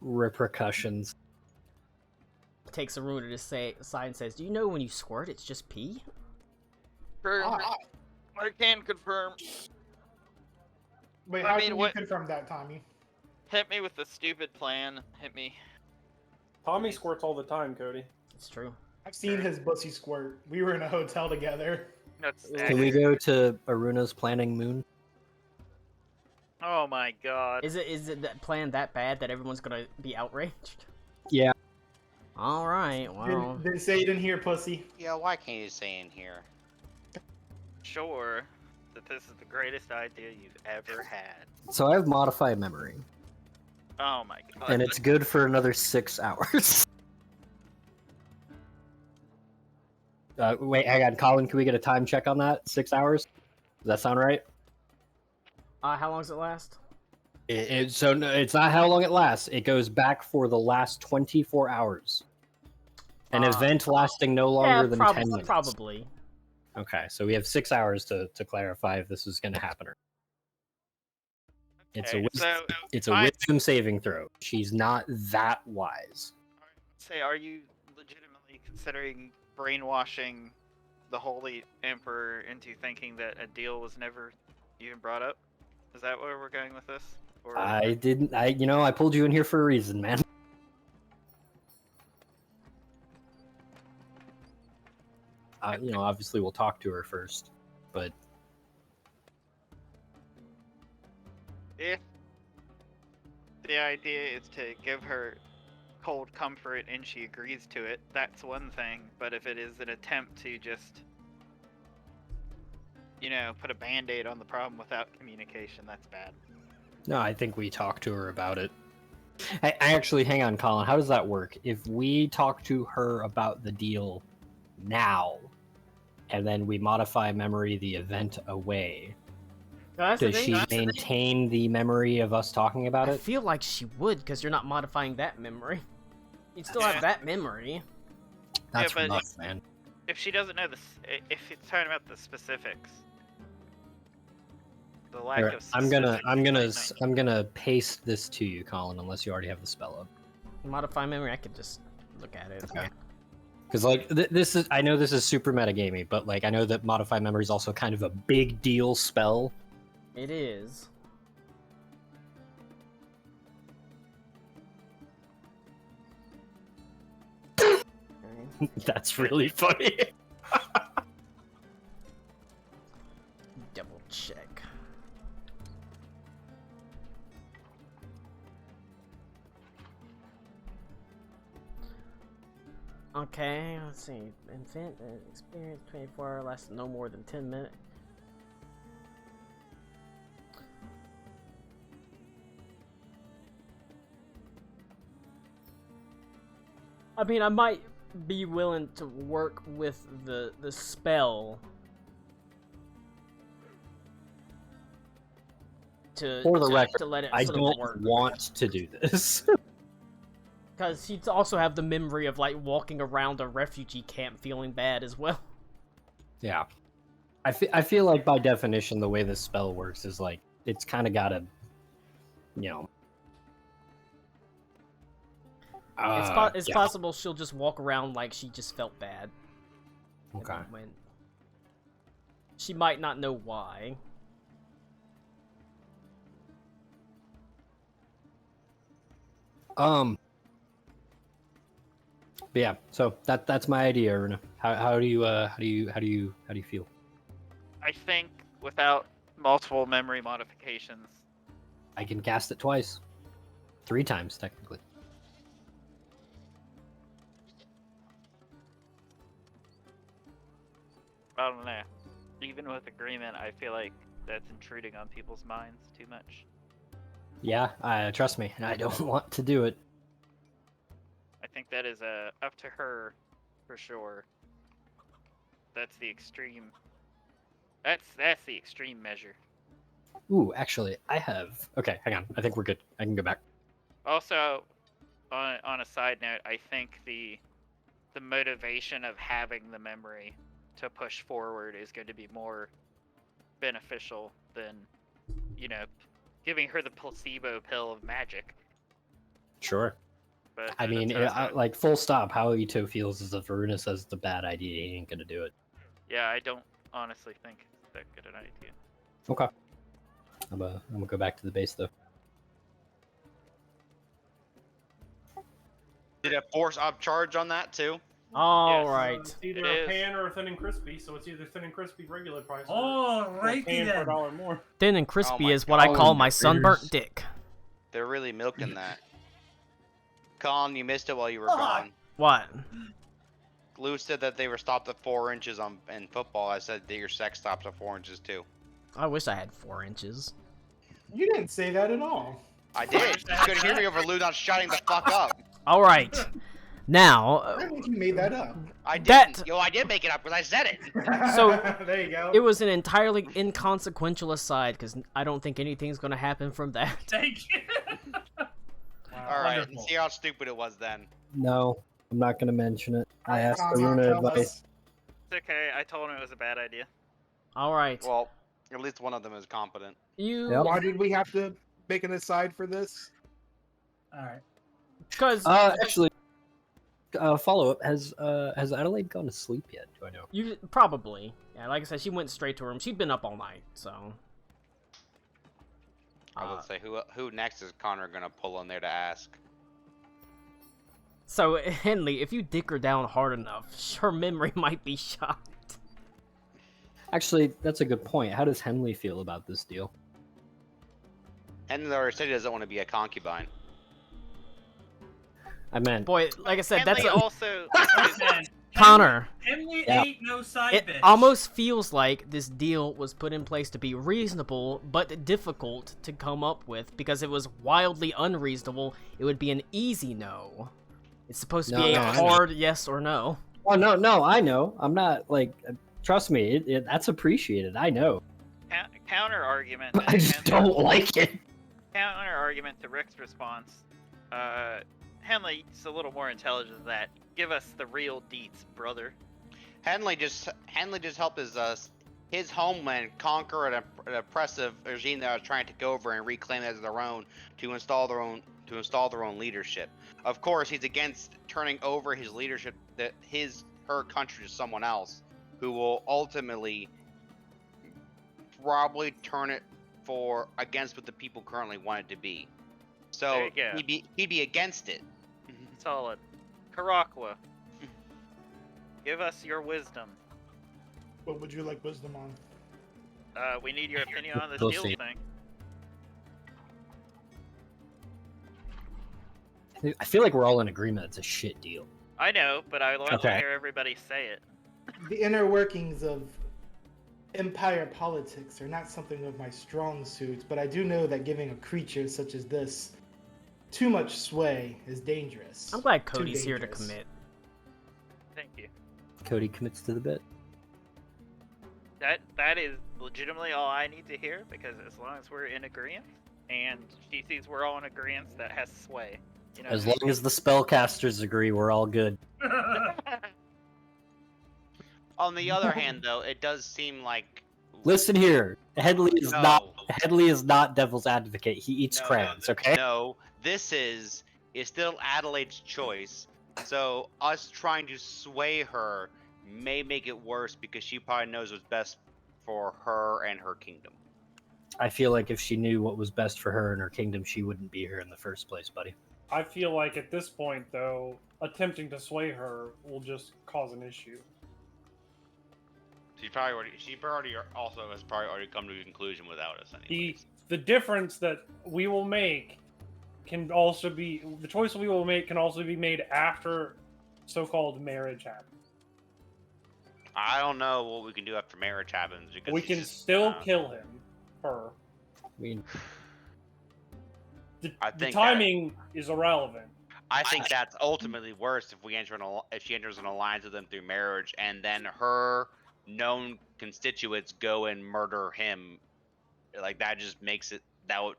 repercussions. takes a ruler to say side and says, "Do you know when you squirt, it's just pee?" I can confirm. Wait, I how mean, can what- you confirm that, Tommy? Hit me with the stupid plan. Hit me. Tommy squirts all the time, Cody. It's true. I've seen his bussy squirt. We were in a hotel together. That's Can we go to Aruna's planning moon? Oh my god. Is it that plan that bad that everyone's gonna be outraged? Yeah. All right. Well, Then say it in here, pussy. Yeah, why can't you say in here? Sure that this is the greatest idea you've ever had. So I have modified memory, Oh my god. and it's good for another 6 hours. Wait, hang on, Colin. Can we get a time check on that? 6 hours? Does that sound right? how long does it last? It's not how long it lasts. It goes back for the last 24 hours. An event lasting no longer than 10 minutes. Probably. Okay, so we have 6 hours to clarify if this is going to happen or not. Okay, It's a fine. wisdom saving throw. She's not that wise. Say, are you legitimately considering brainwashing the Holy Emperor into thinking that a deal was never even brought up? Is that where we're going with this? Or... I didn't. I pulled you in here for a reason, man. Obviously we'll talk to her first, but If the idea is to give her cold comfort and she agrees to it, that's one thing. But if it is an attempt to just, put a band-aid on the problem without communication, that's bad. no, I think we talked to her about it. I actually, hang on, Colin. How does that work? If we talk to her about the deal now, and then we modify memory the event away, does she maintain the memory of us talking about I it? feel like she would, because you're not modifying that memory. You'd still have that memory. That's but rough, man. If she doesn't know this, if it's talking about the specifics, the lack Alright, of I'm gonna paste this to you, Colin, unless you already have the spell up. Modify memory, I could just look at it. Okay. Because I know this is super metagamey, but I know that modify memory is also kind of a big deal spell. It is. That's really funny. Double check. Okay, let's see. Infant experience 24 lasts no more than 10 minutes. I mean, I might be willing to work with the spell to For the record, to let it I sort of don't work. want to do this. Because he'd also have the memory of walking around a refugee camp feeling bad as well. Yeah. I feel like by definition the way this spell works is it's kind of got to, It's possible she'll just walk around like she just felt bad. Okay. When she might not know why. But yeah, so that's my idea, Aruna. How do you feel? I think without multiple memory modifications, I can cast it twice. 3 times technically. I don't know. Even with agreement, I feel like that's intruding on people's minds too much. Yeah, trust me, I don't want to do it. I think that is up to her, for sure. That's the extreme. That's the extreme measure. Ooh, actually, I have. Okay, hang on. I think we're good. I can go back. Also, on a side note, I think the motivation of having the memory to push forward is going to be more beneficial than, giving her the placebo pill of magic. Sure. But I mean, like full stop. How Ito feels is if Varuna says it's a bad idea, he ain't gonna do it. yeah, I don't honestly think it's that good an idea. Okay. I'm gonna go back to the base though. Did it force upcharge on that too? All Yes. right. It's either It a is. pan or a thin and crispy, so it's either thin and crispy regular price. Oh, or righty pan for then. $1 more. Thin and crispy my is what I God. call my There's- sunburnt dick. They're really milking that. Colin, you missed it while you were Oh. gone. What? Lou said that they were stopped at 4 inches in football. I said that your sex stops at 4 inches too. I wish I had 4 inches. You didn't say that at all. I did. You couldn't hear me over Lou not shutting the fuck up. All right. Now, I think you made that up. I That- didn't. Yo, I did make it up because I said it. So, there you go. it was an entirely inconsequential aside because I don't think anything's gonna happen from that. Thank you. All right. Wonderful. See how stupid it was then. No, I'm not gonna mention it. I asked Tom, Varuna tell advice. us. It's okay. I told him it was a bad idea. All right. Well, at least one of them is competent. You, Yep. Why did we have to make an aside for this? All right. because Actually, follow up. Has Adelaide gone to sleep yet? Do I know? you probably, yeah. Like I said, she went straight to her room. She'd been up all night, so. I would say who next is Connor gonna pull in there to ask? So Henley, if you dick her down hard enough, her memory might be shot. Actually, that's a good point. How does Henley feel about this deal? Henry already said he doesn't want to be a concubine. I meant, Boy, like I said, Henley that's also. Man, Connor. Henley Yeah. ain't no side It bitch. almost feels like this deal was put in place to be reasonable, but difficult to come up with because it was wildly unreasonable. It would be an easy no. It's supposed to be No, a I know. hard yes or no. oh no, I know. I'm not like. Trust me, that's appreciated. I know. Counter argument. I just don't like it. Counter argument to Rick's response. Henley's a little more intelligent than that. Give us the real deets, brother. Henley just helped his homeland conquer an oppressive regime that was trying to take over and reclaim it as their own to install their own leadership. Of course, he's against turning over his leadership, her country to someone else, who will ultimately probably turn it against what the people currently want it to be. So There you go. he'd be against it. Solid. Karakwa. Give us your wisdom. What would you like wisdom on? We need your opinion on this We'll deal see. thing. I feel like we're all in agreement. It's a shit deal. I know, but I want to Okay. hear everybody say it. The inner workings of empire politics are not something of my strong suits, but I do know that giving a creature such as this too much sway is dangerous. I'm glad Too Cody's here to dangerous. commit. Thank you. Cody commits to the bit. That is legitimately all I need to hear, because as long as we're in agreement and she sees we're all in agreement, that has sway. You know, As long as the spellcasters agree, we're all good. On the other hand, though, it does seem like Listen here, Headley is No. not devil's advocate. He eats crayons, okay? No, this is still Adelaide's choice. So us trying to sway her may make it worse because she probably knows what's best for her and her kingdom. I feel like if she knew what was best for her and her kingdom, she wouldn't be here in the first place, buddy. I feel like at this point, though, attempting to sway her will just cause an issue. She probably also has probably already come to a conclusion without us anyway. The difference that we will make can also be the choice we will make can also be made after so-called marriage happens. I don't know what we can do after marriage happens because We he's can just, still kill him, her. I mean, The think timing is irrelevant. I think that's ultimately worse if she enters an alliance with him through marriage, and then her known constituents go and murder him. Like that just makes it that would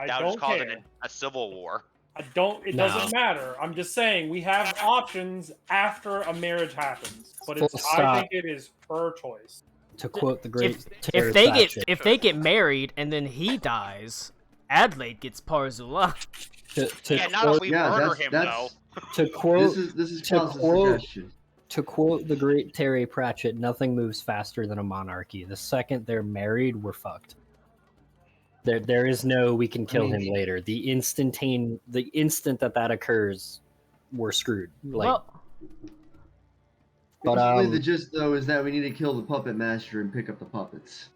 just cause a civil war. It No. doesn't matter. I'm just saying we have options after a marriage happens, but Full I stop. think it is her choice. to quote the great If Terror they Thatcher. get married and then he dies, Adelaide gets Parzula. Yeah, not if we murder him, that's, though. To quote, This is to Kels's quote, suggestion. to quote the great Terry Pratchett, nothing moves faster than a monarchy. The second they're married, we're fucked. There is no we can kill him later. The instant that occurs, we're screwed. Like, Well, but Basically, the gist though is that we need to kill the puppet master and pick up the puppets.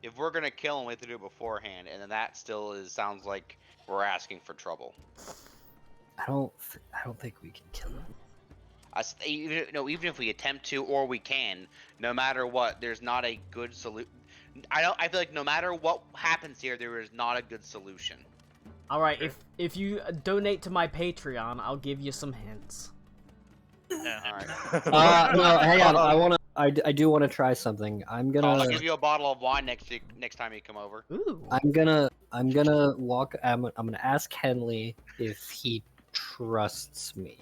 If we're gonna kill him, we have to do it beforehand, and then that still sounds like we're asking for trouble. I don't think we can kill him. Even if we attempt to, or we can, no matter what, there's not a good solution. I feel like no matter what happens here, there is not a good solution. all right. If you donate to my Patreon, I'll give you some hints. Yeah. All right. No, hang on. I do want to try something. I'm I'll give you a bottle of wine next time you come over. Ooh. I'm gonna ask Henley if he trusts me.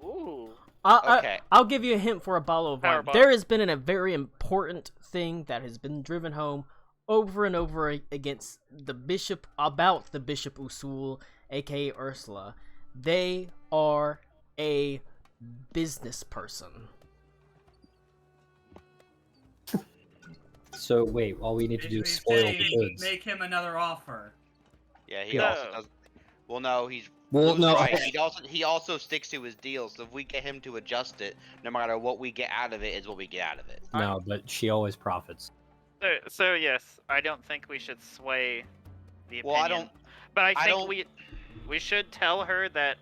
Ooh. Okay. I'll give you a hint for a bottle of wine. Powerball. There has been a very important thing that has been driven home over and over against about the Bishop Usul, aka Ursula. They are a business person. So wait, all we need to do is spoil the goods. Make him another offer. Yeah, he No. also does. Well, no, he's Well, Blue's no. right. He also sticks to his deal. So if we get him to adjust it, no matter what we get out of it, is what we get out of it. No, but she always profits. So yes, I don't think we should sway the opinion. Well, I don't. But I think don't- we should tell her that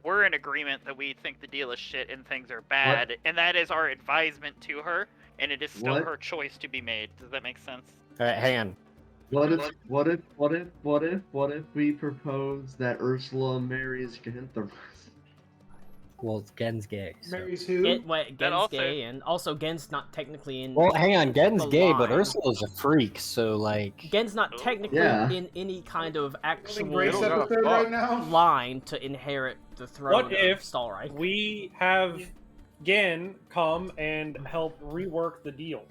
we're in agreement that we think the deal is shit and things are bad, and that is our advisement to her, and it is still What? her choice to be made. Does that make sense? All right, hang on. What if we propose that Ursula marries Ginther? Well, Gen's gay. So. Marries who? That Gen's also- gay, and also Gen's not technically in. Well, hang on. Gen's the gay, but line. Ursula's a freak. So like, Gen's not technically Yeah. in any kind of actual Grace Middle episode got right now. line to inherit the throne What of if Stalreich. We have Gen come and help rework the deal.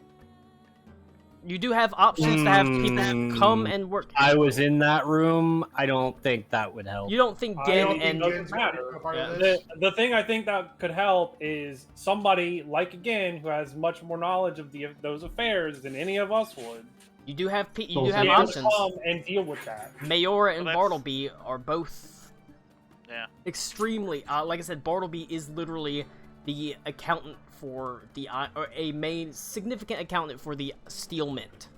You do have options to have people come and work. I was in that room. I don't think that would help. You don't think I Gen don't think and doesn't matter. Yeah. The thing I think that could help is somebody like Gen who has much more knowledge of those affairs than any of us would. you do have be have able to options. come and deal with that. Mayora and Well, that's- Bartleby are both extremely. Like I said, Bartleby is literally the accountant for the or a main significant accountant for the Steel Mint.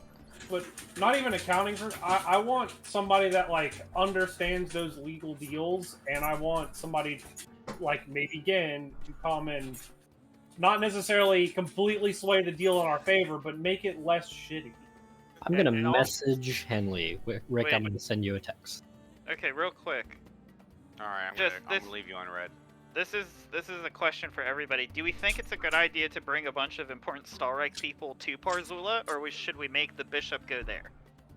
But not even accounting for. I want somebody that like understands those legal deals, and I want somebody like maybe Gen to come and not necessarily completely sway the deal in our favor, but make it less shitty. I'm gonna And also- message Henley. Rick, Wait. I'm gonna send you a text. Okay, real quick. All right, I'm Just gonna this- leave you on red. This is a question for everybody. Do we think it's a good idea to bring a bunch of important Stalreich people to Parzula, or should we make the bishop go there?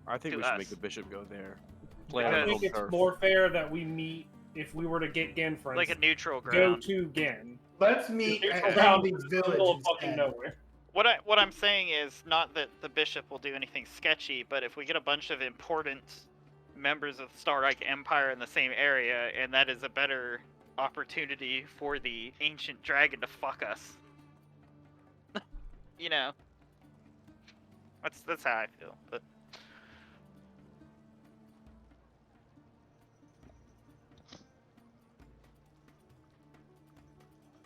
I think To we should us. make the bishop go there. Because- Play I on think the it's turf. more fair that we meet if we were to get Gen, for Like a instance, neutral go ground. to Gen. Let's meet Neutral at ground Henley's in the village middle of fucking instead. nowhere. What I'm saying is not that the bishop will do anything sketchy, but if we get a bunch of important members of the Starreich Empire in the same area, and that is a better opportunity for the ancient dragon to fuck us. You know. That's how I feel. But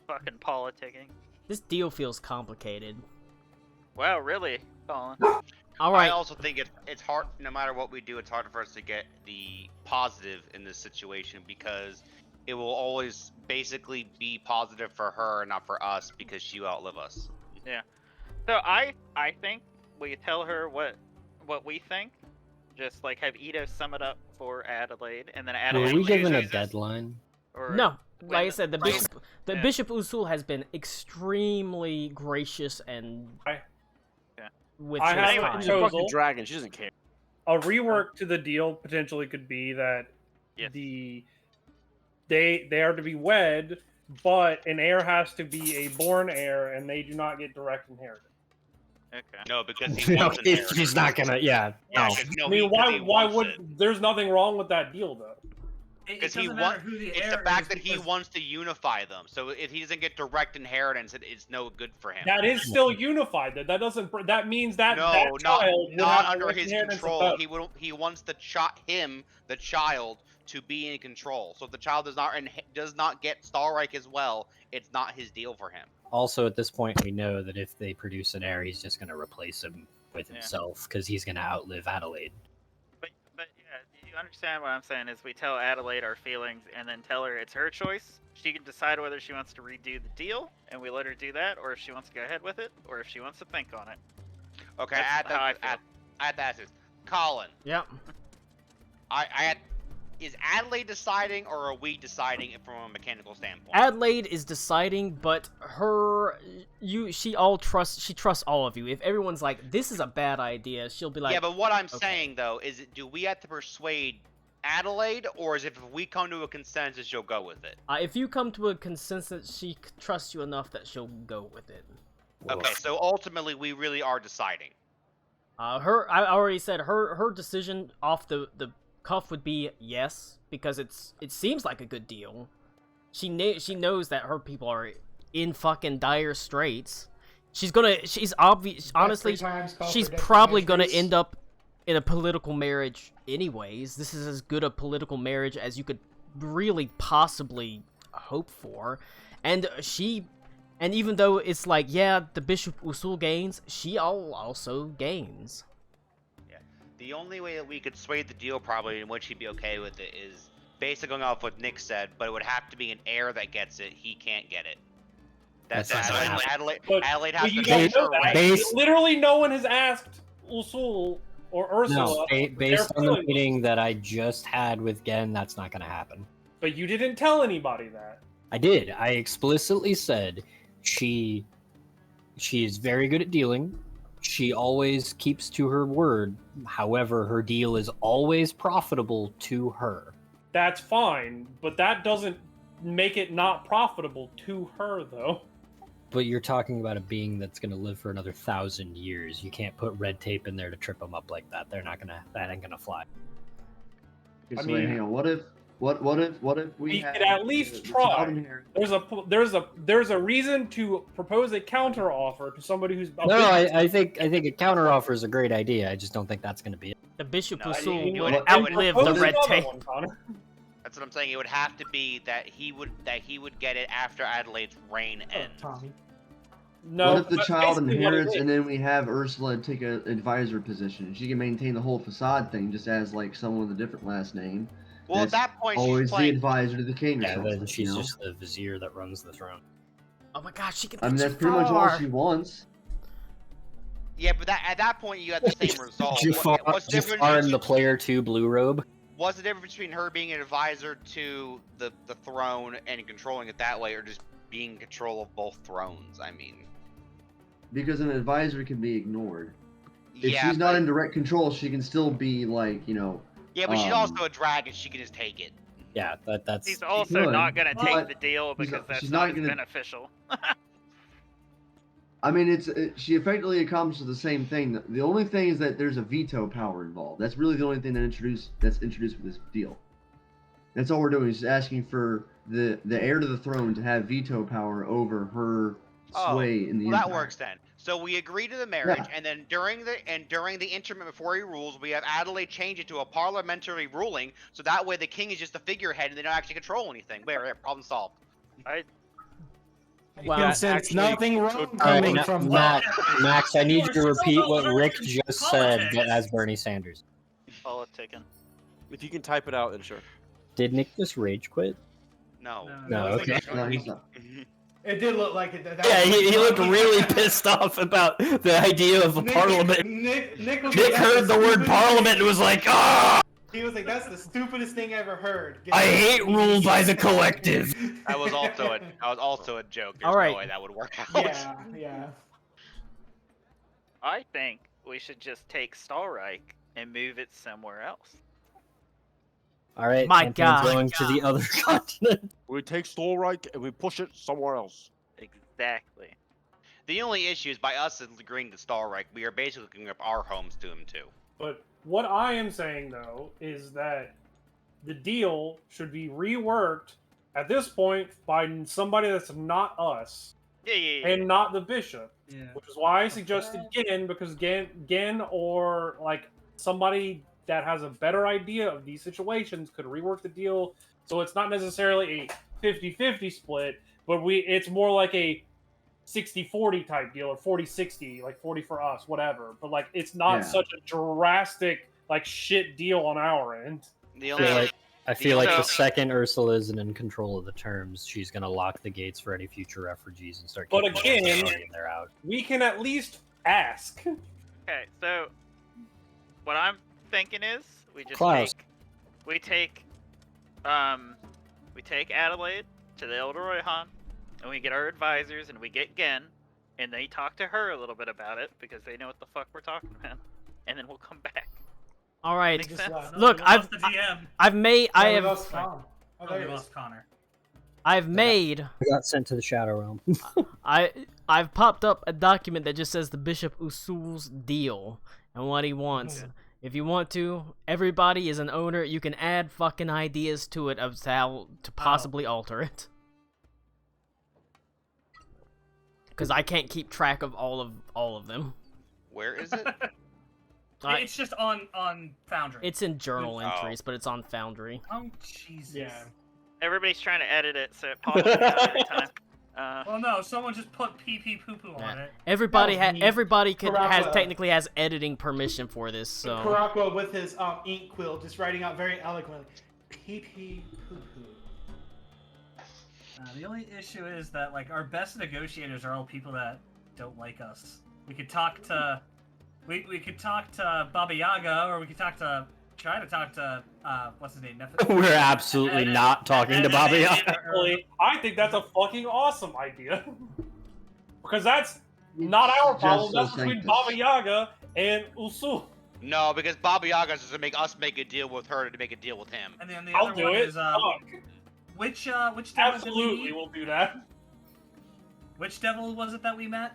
fucking politicking. This deal feels complicated. Wow, really, Colin? All right. I also think it's hard. No matter what we do, it's hard for us to get the positive in this situation because it will always basically be positive for her and not for us because she will outlive us. So I think we tell her what we think. Just like have Ito sum it up for Adelaide, and then Adelaide. Were we given a chooses- deadline? Or No, like I when- said, the right. Bishop Usul has been extremely gracious and with I his have a time. She's a fucking proposal. dragon. She doesn't care. A rework to the deal potentially could be that Yes. they are to be wed, but an heir has to be a born heir, and they do not get direct inheritance. Okay. No, because he wants an heir. She's not gonna. Yeah. Yeah, No. 'cause no, I mean, because why he why wants would it. there's nothing wrong with that deal though? It Because he doesn't matter wants. who the It's heir the fact is that he because wants to unify them. So if he doesn't get direct inheritance, it's no good for him. That is still unified. That doesn't. That means that No, that not child would not have under direct his inheritance of control. both. He wants the child, to be in control. So if the child does not get Starreich as well, it's not his deal for him. Also, at this point, we know that if they produce an heir, he's just gonna replace him with Yeah. himself because he's gonna outlive Adelaide. But yeah, you understand what I'm saying is we tell Adelaide our feelings and then tell her it's her choice. She can decide whether she wants to redo the deal, and we let her do that, or if she wants to go ahead with it, or if she wants to think on it. Okay, That's how I feel. at that is Colin. Yep. Is Adelaide deciding, or are we deciding it from a mechanical standpoint? Adelaide is deciding, but she trusts all of you. If everyone's like, this is a bad idea, she'll be like, yeah, but what I'm okay. saying though is, do we have to persuade Adelaide, or is it if we come to a consensus, she'll go with it? If you come to a consensus, she trusts you enough that she'll go with it. Okay, so ultimately we really are deciding. I already said her decision off the cuff would be yes, because it seems like a good deal. She knows that her people are in fucking dire straits. Honestly, she's probably gonna end up in a political marriage anyways. This is as good a political marriage as you could really possibly hope for. And even though it's like, yeah, the Bishop Usul gains, she also gains. The only way that we could sway the deal, probably, in which he'd be okay with it, is basically going off what Nick said, but it would have to be an heir that gets it. He can't get it. That's not gonna happen. Adelaide has to you make don't her know that. way. Literally, no one has asked Usul or Ursula. No, based on the meeting that I just had with Gen, that's not gonna happen. But you didn't tell anybody that. I did. I explicitly said she is very good at dealing. She always keeps to her word. However, her deal is always profitable to her. That's fine, but that doesn't make it not profitable to her, though. But you're talking about a being that's going to live for another 1,000 years. You can't put red tape in there to trip them up like that. That ain't gonna fly. Okay, so wait, hang on. What if we could at least the try. child inheritance? There's a reason to propose a counter offer to somebody who's I think a counter offer is a great idea. I just don't think that's going to be it. The Bishop No, Usul you would would- outlive propose the red another tape. one, Connor. That's what I'm saying. It would have to be that he would get it after Adelaide's reign ends. Tommy. No, What if the but child basically what it inherits is- and then we have Ursula take an advisor position? She can maintain the whole facade thing just as like someone with a different last name. Well, at That's that point, always she's the playing. advisor to the king or Yeah, something. then she's you know? just the vizier that runs the throne. Oh my god, she can I mean, reach that's pretty much all far. she wants. Yeah, but at that point, you had the same result. What's the difference Jafar in the between- player 2 blue robe. What's the difference between her being an advisor to the throne and controlling it that way, or just being in control of both thrones? I mean, Because an advisor can be ignored. If yeah, she's not but, in direct control, she can still be like, yeah, but she's um, also a dragon. She can just take it. Yeah, that's. He's also could, not going to take but the deal she's because not- that's she's not not as gonna- beneficial. I mean, she effectively accomplishes the same thing. The only thing is that there's a veto power involved. That's really the only thing that's introduced with this deal. That's all we're doing is just asking for the heir to the throne to have veto power over her sway in the Well, that empire. works then. So we agree to the marriage, Yeah. and then during the interim before he rules, we have Adelaide change it to a parliamentary ruling, so that way the king is just a figurehead and they don't actually control anything. There, problem solved. Wow. Since nothing wrong All right, coming from that. Max, I need you to We're repeat still what not Rick learning just said politics. as Bernie Sanders. Politicking. If you can type it out, then sure. Did Nick just rage quit? No. No, okay. No, he's not. It did look like it. Yeah, he looked really pissed off about the idea of a parliament. Nick was Nick like, heard "That's the word stupidest parliament and was like, ah! He was like, "That's the stupidest thing I ever heard." I hate rule by the collective. That was also a joke. There's All right. no way that would work out. Yeah. I think we should just take Starreich and move it somewhere else. All right, My Anton's God. going to the other continent. We take Stolreich and we push it somewhere else. Exactly. The only issue is by us agreeing to Starreich, we are basically giving up our homes to him too. But what I am saying though is that the deal should be reworked at this point by somebody that's not us Yeah. and not the bishop. Yeah. Which is why I suggested Gen, because Gen or like somebody that has a better idea of these situations could rework the deal so it's not necessarily a 50-50 split, but it's more like a 60-40 type deal or 40-60, like 40 for us, whatever. But like it's not such a drastic like shit deal on our end. I feel like the So- second Ursula isn't in control of the terms, she's gonna lock the gates for any future refugees and start But kicking again- those in there out. We can at least ask. Okay, so what I'm thinking is we just Klaus. take Adelaide to the Eldoroi Han, and we get our advisors and we get Gen, and they talk to her a little bit about it because they know what the fuck we're talking about, and then we'll come back. All right. Makes sense. Look, we lost the DM. I've made Oh, I we have lost Tom. Oh, Oh, there we he is. lost Connor. I've made I got sent to the Shadow Realm. I've popped up a document that just says the Bishop Usul's deal and what he wants. If you want to, everybody is an owner. You can add fucking ideas to it of how to possibly alter it. Because I can't keep track of all of them. Where is it? It's just on Foundry. It's in journal Oh. entries, but it's on Foundry. Oh Jesus. Yeah. Everybody's trying to edit it, so it pops out every time. Well, no, someone just put pee pee poo poo on Yeah. it. Everybody That was me. everybody has Karaka. technically has editing permission for this. So Karaka with his ink quill just writing out very eloquently, pee pee poo poo. The only issue is that like our best negotiators are all people that don't like us. We could talk to, we could talk to Baba Yaga, or we could try to talk to what's his name? We're absolutely not talking to Baba Yaga. Actually, I think that's a fucking awesome idea. Because that's not our problem. so That's between sanctus. Baba Yaga and Usul. No, because Baba Yaga is to make us make a deal with her to make a deal with him. And then the I'll other do one it. is Fuck. which devil did we Absolutely, meet? we'll do that. Which devil was it that we met?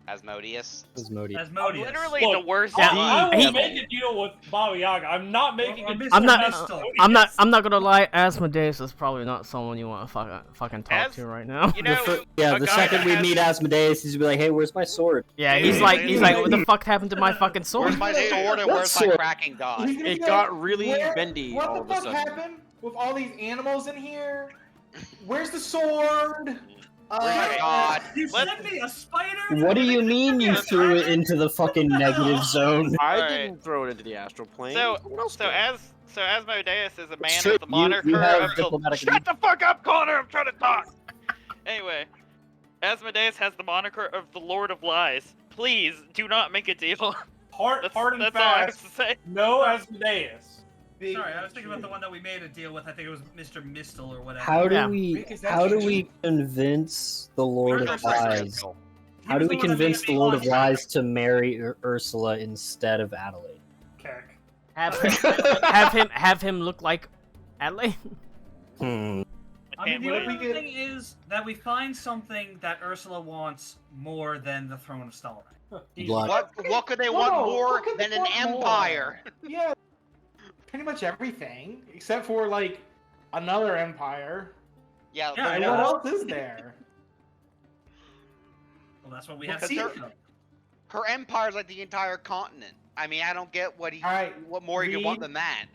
Asmodeus. Asmodeus. Asmodeus. Literally Look, the worst. Yeah, I will he- make a deal with Baba Yaga. I'm not making a deal I'm with not. Asmodeus. I'm not gonna lie. Asmodeus is probably not someone you want to fucking talk to right now. You know, Yeah, a the guy second that we has- meet Asmodeus, he's gonna be like, "Hey, where's my sword?" Yeah, he's like, what the fuck happened to my fucking sword? Where's my sword and What where's my sword? cracking god? He's gonna It be got like, really "Where- bendy What all the of a fuck sudden." happened with all these animals in here? Where's the sword? Where's my god? You Let- sent me a spider. What do you mean you threw it into the fucking negative zone? I Alright. didn't throw it into the astral plane. So, What else so did? Asmodeus is a man true, with the you moniker have of the. diplomatic Shut the fuck up, Connor! I'm trying to talk. Anyway, Asmodeus has the moniker of the Lord of Lies. Please do not make a deal. Hard and That's all I have fast. to say. No Asmodeus. Sorry, I was thinking about the one that we made a deal with. I think it was Mr. Mistel or whatever. How do Yeah. Because that's how do just- we convince the Lord of Where's Lies? He How was do we the one that convince made the me Lord of on- Lies to marry Ursula instead of Adelaide? Keck. Have him look like Adelaide. Hmm. I mean, the Can't only wait. thing is that we find something that Ursula wants more than the throne of Stalrite. Blood. What could they Whoa, want what more could they than an want more? empire? Yeah, pretty much everything except for like another empire. Yeah, Yeah, I And know. what else is there? Well, that's what we have to Because see. they're- her empire's like the entire continent. I mean, I don't get what All right, what more you can want read- than that.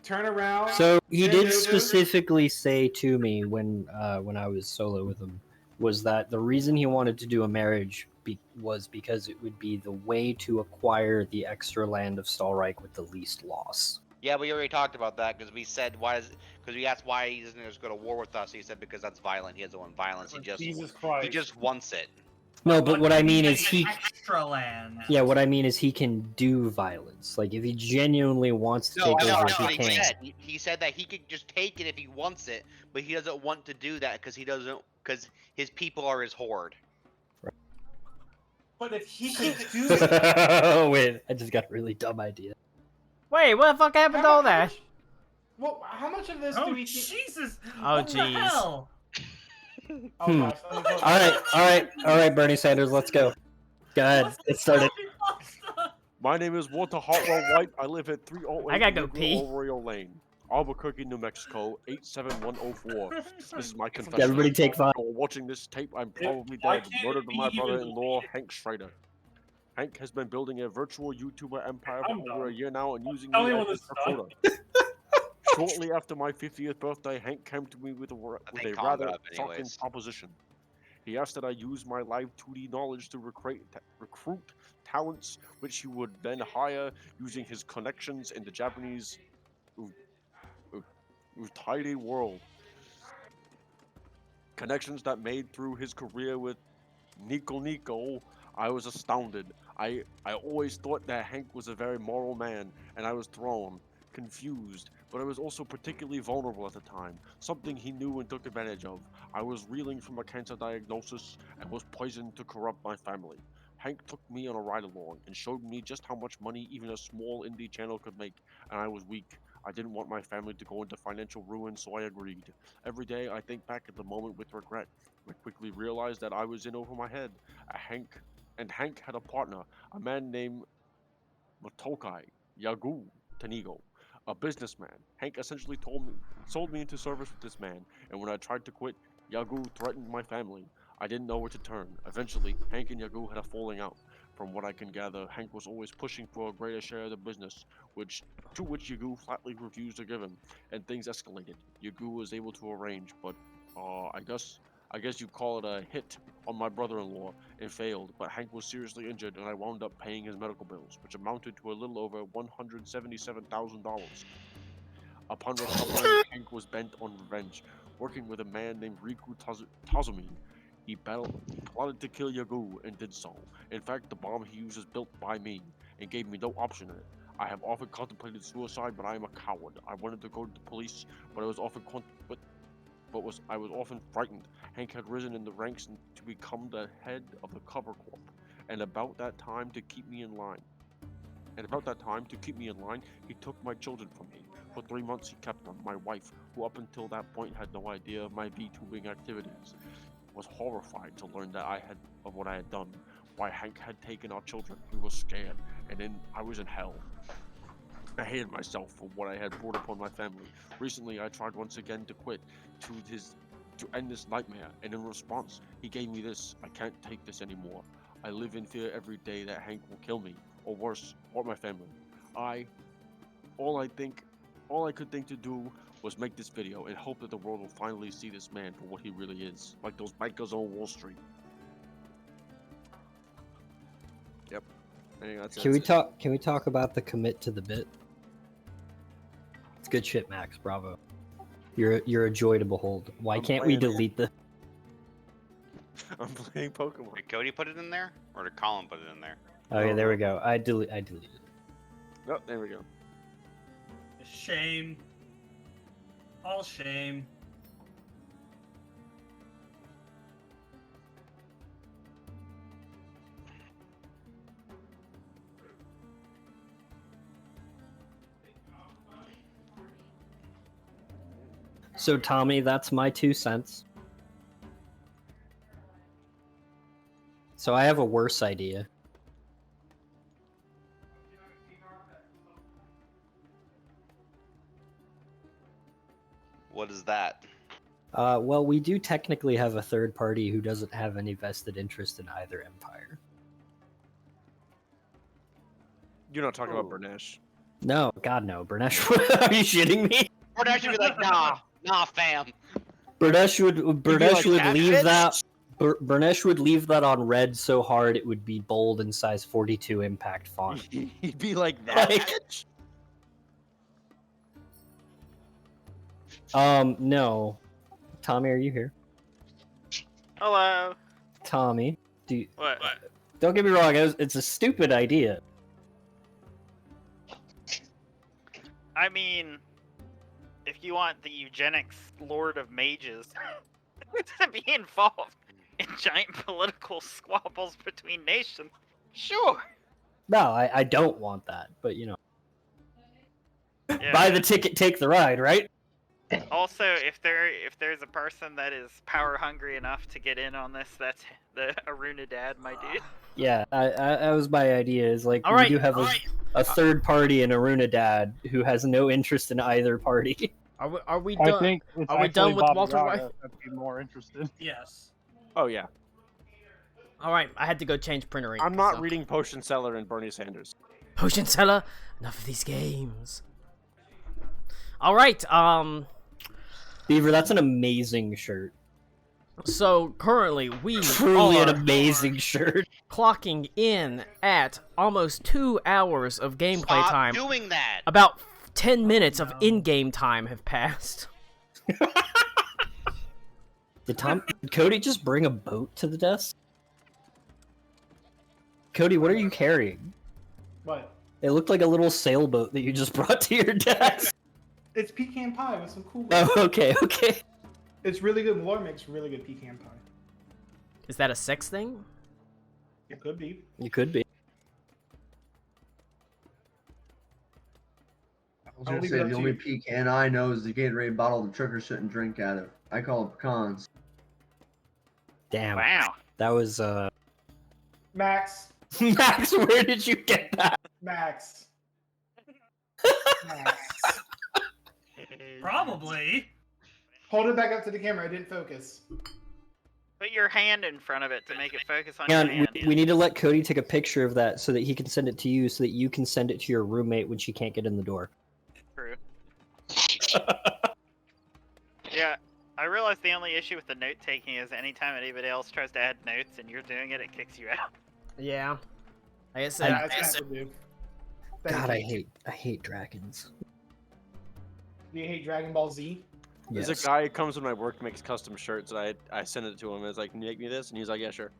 Turn around. So he Yeah, did yeah, yeah. specifically say to me when I was solo with him was that the reason he wanted to do a marriage was because it would be the way to acquire the extra land of Stalreich with the least loss. Yeah, we already talked about that because we said because we asked why he doesn't just go to war with us. He said because that's violent. He doesn't want violence. Jesus Christ. He just wants it. No, but what I mean is he. extra land. Yeah, what I mean is he can do violence. Like if he genuinely wants to No, take no, over, that's what he he can. said. He said that he could just take it if he wants it, but he doesn't want to do that because his people are his horde. But if he could do it, Oh wait, I just got a really dumb idea. Wait, what the fuck happened to all that? Well, how much of this Oh do we think? Jesus! Oh, What the jeez. hell? Oh gosh, let me put- All right, Bernie Sanders, let's go. Go ahead, get started. My name is Walter Hartwell White. I live at 308 I gotta go Liberal pee. Oriole Lane, Albuquerque, New Mexico, 87104. This is my confession. Everybody take 5. While watching this tape, I'm probably I dead, can't murdered by my even brother-in-law, believe it. Hank Schrader. Hank has been building a virtual YouTuber empire I'm for over a done. year now and using Tell me me as when his this is done. recruiter. Shortly after my 50th birthday, Hank came to me with a think calm rather it up shocking anyways. proposition. He asked that I use my live 2D knowledge to recruit talents, which he would then hire using his connections in the Japanese Weighty world. Connections that made through his career with Nico. I was astounded. I always thought that Hank was a very moral man, and I was thrown, confused, but I was also particularly vulnerable at the time, something he knew and took advantage of. I was reeling from a cancer diagnosis and was poisoned to corrupt my family. Hank took me on a ride along and showed me just how much money even a small indie channel could make, and I was weak. I didn't want my family to go into financial ruin, so I agreed. Every day I think back at the moment with regret. I quickly realized that I was in over my head. Hank had a partner, a man named Matokai Yagu Tanigo, a businessman. Hank essentially sold me into service with this man, and when I tried to quit, Yagu threatened my family. I didn't know where to turn. Eventually, Hank and Yagu had a falling out. From what I can gather, Hank was always pushing for a greater share of the business, which Yagu flatly refused to give him, and things escalated. Yagu was able to arrange, but I guess you call it a hit on my brother-in-law. It failed, but Hank was seriously injured, and I wound up paying his medical bills, which amounted to a little over $177,000. Upon recovering, Hank was bent on revenge, working with a man named Riku Tazumi. He plotted to kill Yagu and did so. In fact, the bomb he used was built by me and gave me no option in it. I have often contemplated suicide, but I am a coward. I wanted to go to the police, but I was often frightened. Hank had risen in the ranks to become the head of the Cover Corp, and about that time to keep me in line, he took my children from me. For 3 months he kept them. My wife, who up until that point had no idea of my VTubing activities, was horrified to learn of what I had done. Why Hank had taken our children. We were scared, and I was in hell. I hated myself for what I had brought upon my family. Recently, I tried once again to quit, to end this nightmare, and in response, he gave me this. I can't take this anymore. I live in fear every day that Hank will kill me, or worse, or my family. All I could think to do was make this video and hope that the world will finally see this man for what he really is, like those bankers on Wall Street. Yep. I think that's it. Can we talk about the commit to the bit? It's good shit, Max. Bravo. You're a joy to behold. Why can't we delete the? I'm playing Pokemon. Did Cody put it in there, or did Colin put it in there? Okay, there we go. I deleted it. Oh, there we go. Shame. All shame. So Tommy, that's my 2 cents. So I have a worse idea. What is that? Well, we do technically have a third party who doesn't have any vested interest in either empire. You're not talking about Bernash. No, God no. Bernesh, are you shitting me? Bernash should be like, nah, fam. Bernesh would like, leave that. Bernesh would leave that on red so hard it would be bold in size 42 impact font. He'd be like that. No. Tommy, are you here? Hello. Tommy, What? don't get me wrong, it's a stupid idea. I mean, if you want the eugenics Lord of Mages to be involved in giant political squabbles between nations, sure. No, I don't want that, but you know. Yeah. Buy the ticket, take the ride, right? Also, if there's a person that is power hungry enough to get in on this, that's the Aruna Dad, my dude. Yeah, that was my idea. Is like All we right, do have all a third party in Aruna Dad who has no interest in either party. Are we I done? think it's Are we done actually with Baba Walter White? Yaga that'd be more interested. Yes. Oh yeah. All right, I had to go change printer ink. I'm not so. reading Potion Seller and Bernie Sanders. Potion Seller. Enough of these games. All right. Beaver, that's an amazing shirt. So currently we Truly are an amazing shirt. clocking in at almost 2 hours of gameplay Stop time. doing that. About 10 minutes of no. in-game time have passed. Did Cody just bring a boat to the desk? Cody, what are you carrying? What? It looked like a little sailboat that you just brought to your desk. It's pecan pie with some cool. Oh, okay. It's really good. Malor makes really good pecan pie. Is that a sex thing? It could be. You could be. I was I'll gonna leave say it up the to only you. pecan I know is the Gatorade bottle the trucker shouldn't drink out of. I call it pecans. Damn. Wow. That was Max. Max, where did you get that? Max. Max. Probably. Hold it back up to the camera. I didn't focus. Put your hand in front of it to make it focus on And your hand. we need to let Cody take a picture of that so that he can send it to you so that you can send it to your roommate when she can't get in the door. True. Yeah, I realize the only issue with the note taking is anytime anybody else tries to add notes and you're doing it, it kicks you out. Yeah. Like I said, Yeah, that's what I do. Thank God, you. I hate dragons. Do you hate Dragon Ball Z? Yes. There's a guy who comes to my work, makes custom shirts, and I send it to him. It's like, can you make me this? And he's like, yeah, sure.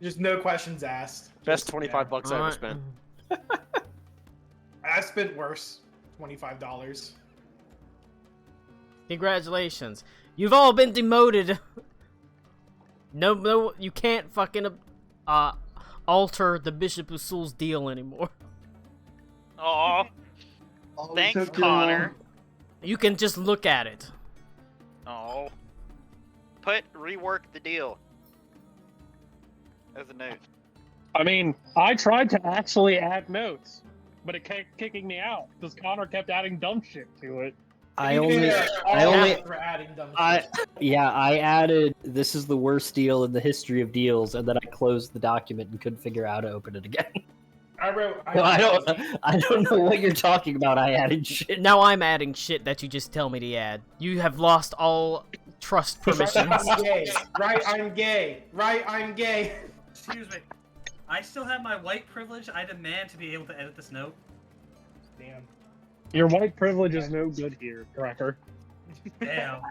Just no questions asked. Best Just, 25 bucks I ever Alright. spent. I spent worse. $25. Congratulations. You've all been demoted. No, you can't fucking alter the Bishop of Soul's deal anymore. Aw, Oh, thanks, took too Connor. You can just look at it. Oh. Rework the deal. As a note. I mean, I tried to actually add notes, but it kept kicking me out because Connor kept adding dumb shit to it. I You only, can, I all only, out for adding dumb I, shit. yeah, I added, this is the worst deal in the history of deals, and then I closed the document and couldn't figure out how to open it again. I wrote. No, I don't know what you're talking about. I added shit. Now I'm adding shit that you just tell me to add. You have lost all trust permissions. I'm gay. Right, I'm gay. Right, I'm gay. Excuse me. I still have my white privilege. I demand to be able to edit this note. Damn. Your white privilege is no good here, cracker. Damn.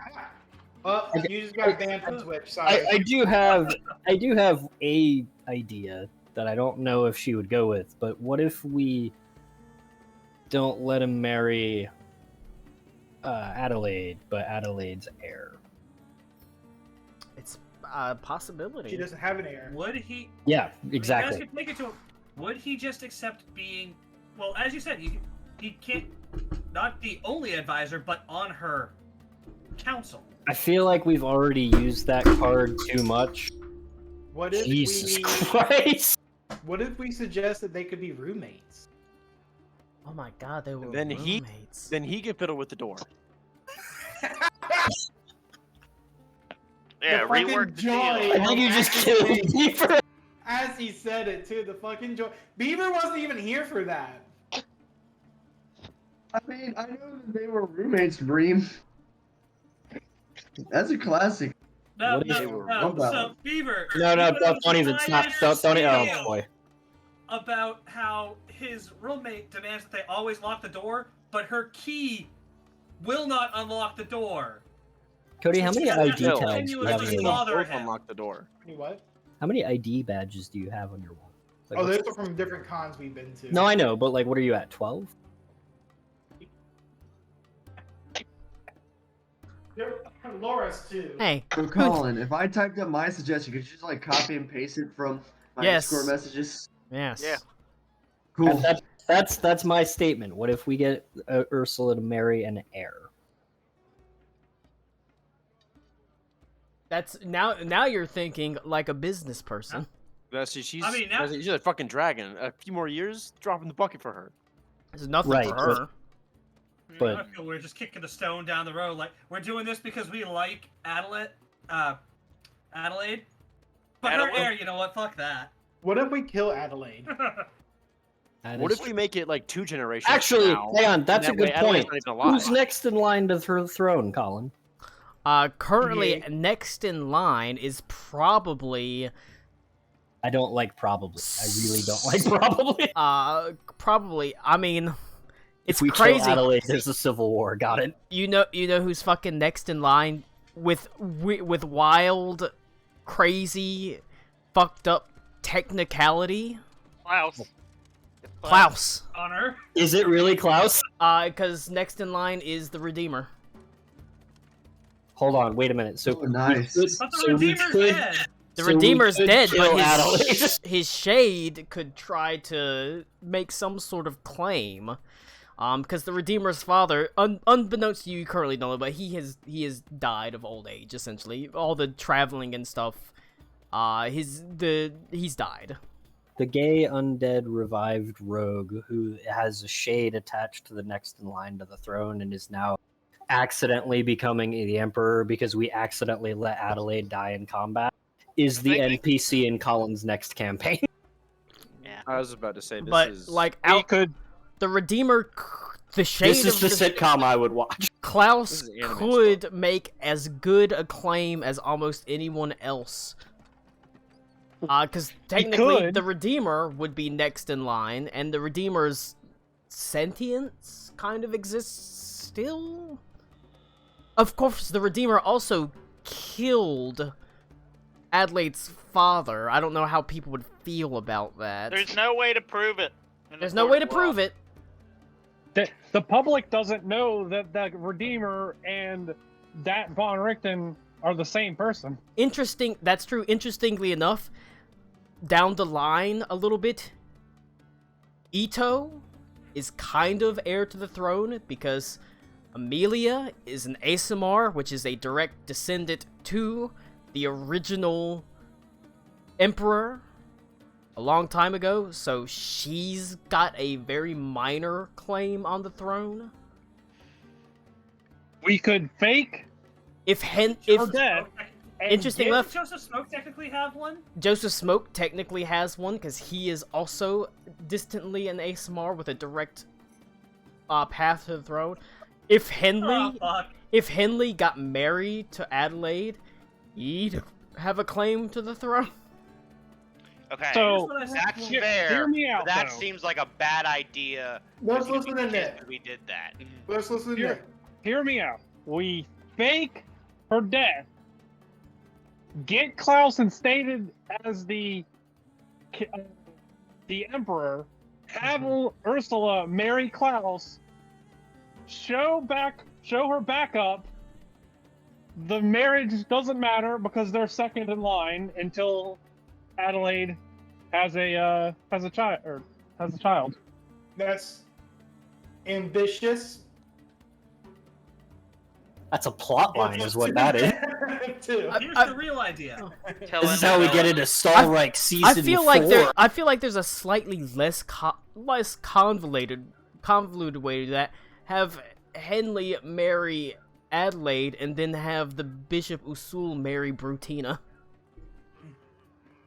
Well, you just got banned from Twitch. Sorry. I do have a idea that I don't know if she would go with, but what if we don't let him marry Adelaide, but Adelaide's heir? It's a possibility. She doesn't have an heir. Would he? Yeah, You guys exactly. could take it to him. Would he just accept being? Well, as you said, he can't. Not the only advisor, but on her council. I feel like we've already used that card too much. What if Jesus we? Christ! What if we suggest that they could be roommates? Oh my god, they were Then roommates. Then he can fiddle with the door. Yeah, The fucking rework the joy. deal. I think you just killed Beaver. As he said it too, the fucking joy. Beaver wasn't even here for that. I mean, I know that they were roommates, Bream. That's a classic. No, What is- no. What So Beaver. No, don't even stop. Don't even. Oh boy. About how his roommate demands that they always lock the door, but her key will not unlock the door. Cody, how many Yeah, ID yeah. tags do you have on your Continuously wall? bother Both him. unlock the door. Hey, what? How many ID badges do you have on your wall? Like, Oh, what's- those are from different cons we've been to. No, I know, but like, what are you at? 12? They're Laura's too. Hey, So, Colin, if I typed up my suggestion, could you just like copy and paste it from my Yes. Discord messages? yes. Yeah. Cool. That's my statement. What if we get Ursula to marry an heir? That's now you're thinking like a business person. She's I mean, now- she's a fucking dragon. A few more years, dropping the bucket for her. There's nothing Right, for her. but- I feel we're just kicking a stone down the road. Like, we're doing this because we like Adelaide. Adelaide? But her Adelaide? hair, you know what? Fuck that. What if we kill Adelaide? That What is if we make it like 2 generations? Actually, from now, hang on, that's a and that good way Adelaide's point. not even alive? Who's next in line to the throne, Colin? Currently next in line is probably I don't like probably. I really don't like probably. probably. I mean, it's If we crazy. kill Adelaide, there's a civil war. Got it? You know who's fucking next in line with wild, crazy, fucked up technicality? Klaus. Klaus. Honor. Is it really Klaus? Because next in line is the Redeemer. Hold on, wait a minute. So Oh, nice. we could, But the so we Redeemer's could, dead. The so we Redeemer's could dead, kill but Adelaide. his shade could try to make some sort of claim. Because the Redeemer's father, unbeknownst to you, currently don't know, but he has died of old age, essentially. All the traveling and stuff, he's died. The gay undead revived rogue who has a shade attached to the next in line to the throne and is now accidentally becoming the emperor because we accidentally let Adelaide die in combat is the NPC in Colin's next campaign. Yeah. I was about to say this But is. like We could. the Redeemer, the shade This is of the sitcom I would watch. Klaus This is anime could make as good a claim as almost anyone else. Because technically, could. the Redeemer would be next in line, and the Redeemer's sentience kind of exists still. Of course, the Redeemer also killed Adelaide's father. I don't know how people would feel about that. There's no way to prove it. There's no way to prove it. The public doesn't know that the Redeemer and that Von Richten are the same person. Interesting. That's true. Interestingly enough, down the line a little bit, Ito is kind of heir to the throne because Amelia is an ASMR, which is a direct descendant to the original emperor a long time ago, so she's got a very minor claim on the throne. We could fake If her death. and Interesting get- enough, Joseph Smoke technically have one? Joseph Smoke technically has one because he is also distantly an ASMR with a direct path to the throne. If Oh, fuck. Henley got married to Adelaide, he'd have a claim to the throne. Okay, So Here's what I said that's before. hear fair. me out, but that though. seems like a bad idea. Let's if we listen to did- Nick. if we did that. Let's listen to Here. Nick. Hear me out. We fake her death. Get Klaus instated as the emperor. Have Ursula marry Klaus. Show her back up. The marriage doesn't matter because they're second in line until Adelaide has a child. That's ambitious. That's a plot line, is what that is. Too. Here's I- the real idea. This is how we get into Starlight season I feel like 4. I feel like there's a slightly less convoluted way to that. Have Henley marry Adelaide and then have the Bishop Usul marry Brutina.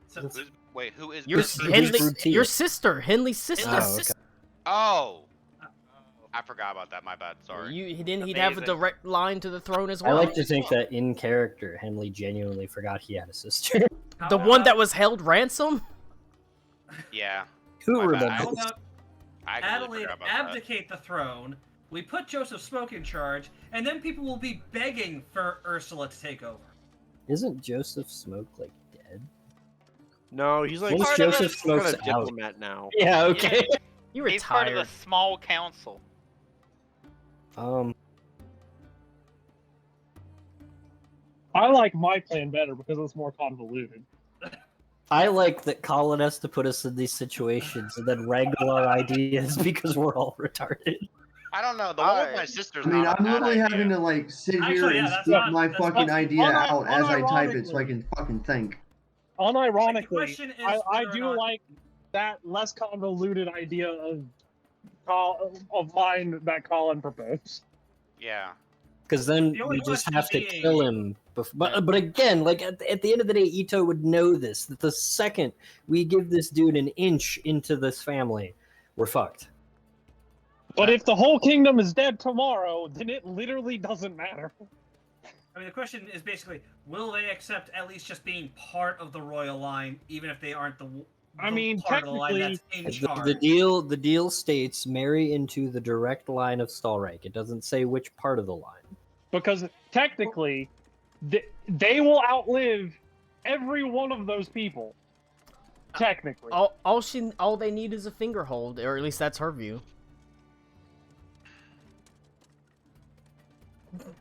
So, Wait, who is Your Who's Henley, Brutina? your sister, Henley's sister. Oh, okay. Oh, I forgot about that. My bad. Sorry. He'd have a Amazing. direct line to the throne as I well. like to think that in character, Henley genuinely forgot he had a sister. how The about- one that was held ransom. Yeah. Who My bad. How remembers? about I completely Adelaide forgot about that. abdicate the throne, we put Joseph Smoke in charge, and then people will be begging for Ursula to take over. Isn't Joseph Smoke like dead? No, he's like Once part of Joseph a- Smoke's kind of out. diplomat now. Yeah, okay. You He's part of retired. the small council. I like my plan better because it's more convoluted. I like that Colin has to put us in these situations and then wrangle our ideas because we're all retarded. I don't know. The one with my sister's I mean, not a I'm bad literally idea. having to like sit here Actually, yeah, and that's speak not- my that's fucking not- idea out as I type it, so I unironically- can fucking think. Unironically, question is I whether or do not- like that less convoluted idea of mine that Colin proposed. Yeah. Because then The only we just question have to being- kill him. But again, like at the end of the day, Ito would know this. That the second we give this dude an inch into this family, we're fucked. But if the whole kingdom is dead tomorrow, then it literally doesn't matter. I mean, the question is basically, will they accept at least just being part of the royal line, even if they aren't the I mean, part of the line that's in The charge? deal states marry into the direct line of Stalreich. It doesn't say which part of the line. Because technically, they will outlive every one of those people. Technically. All they need is a finger hold, or at least that's her view.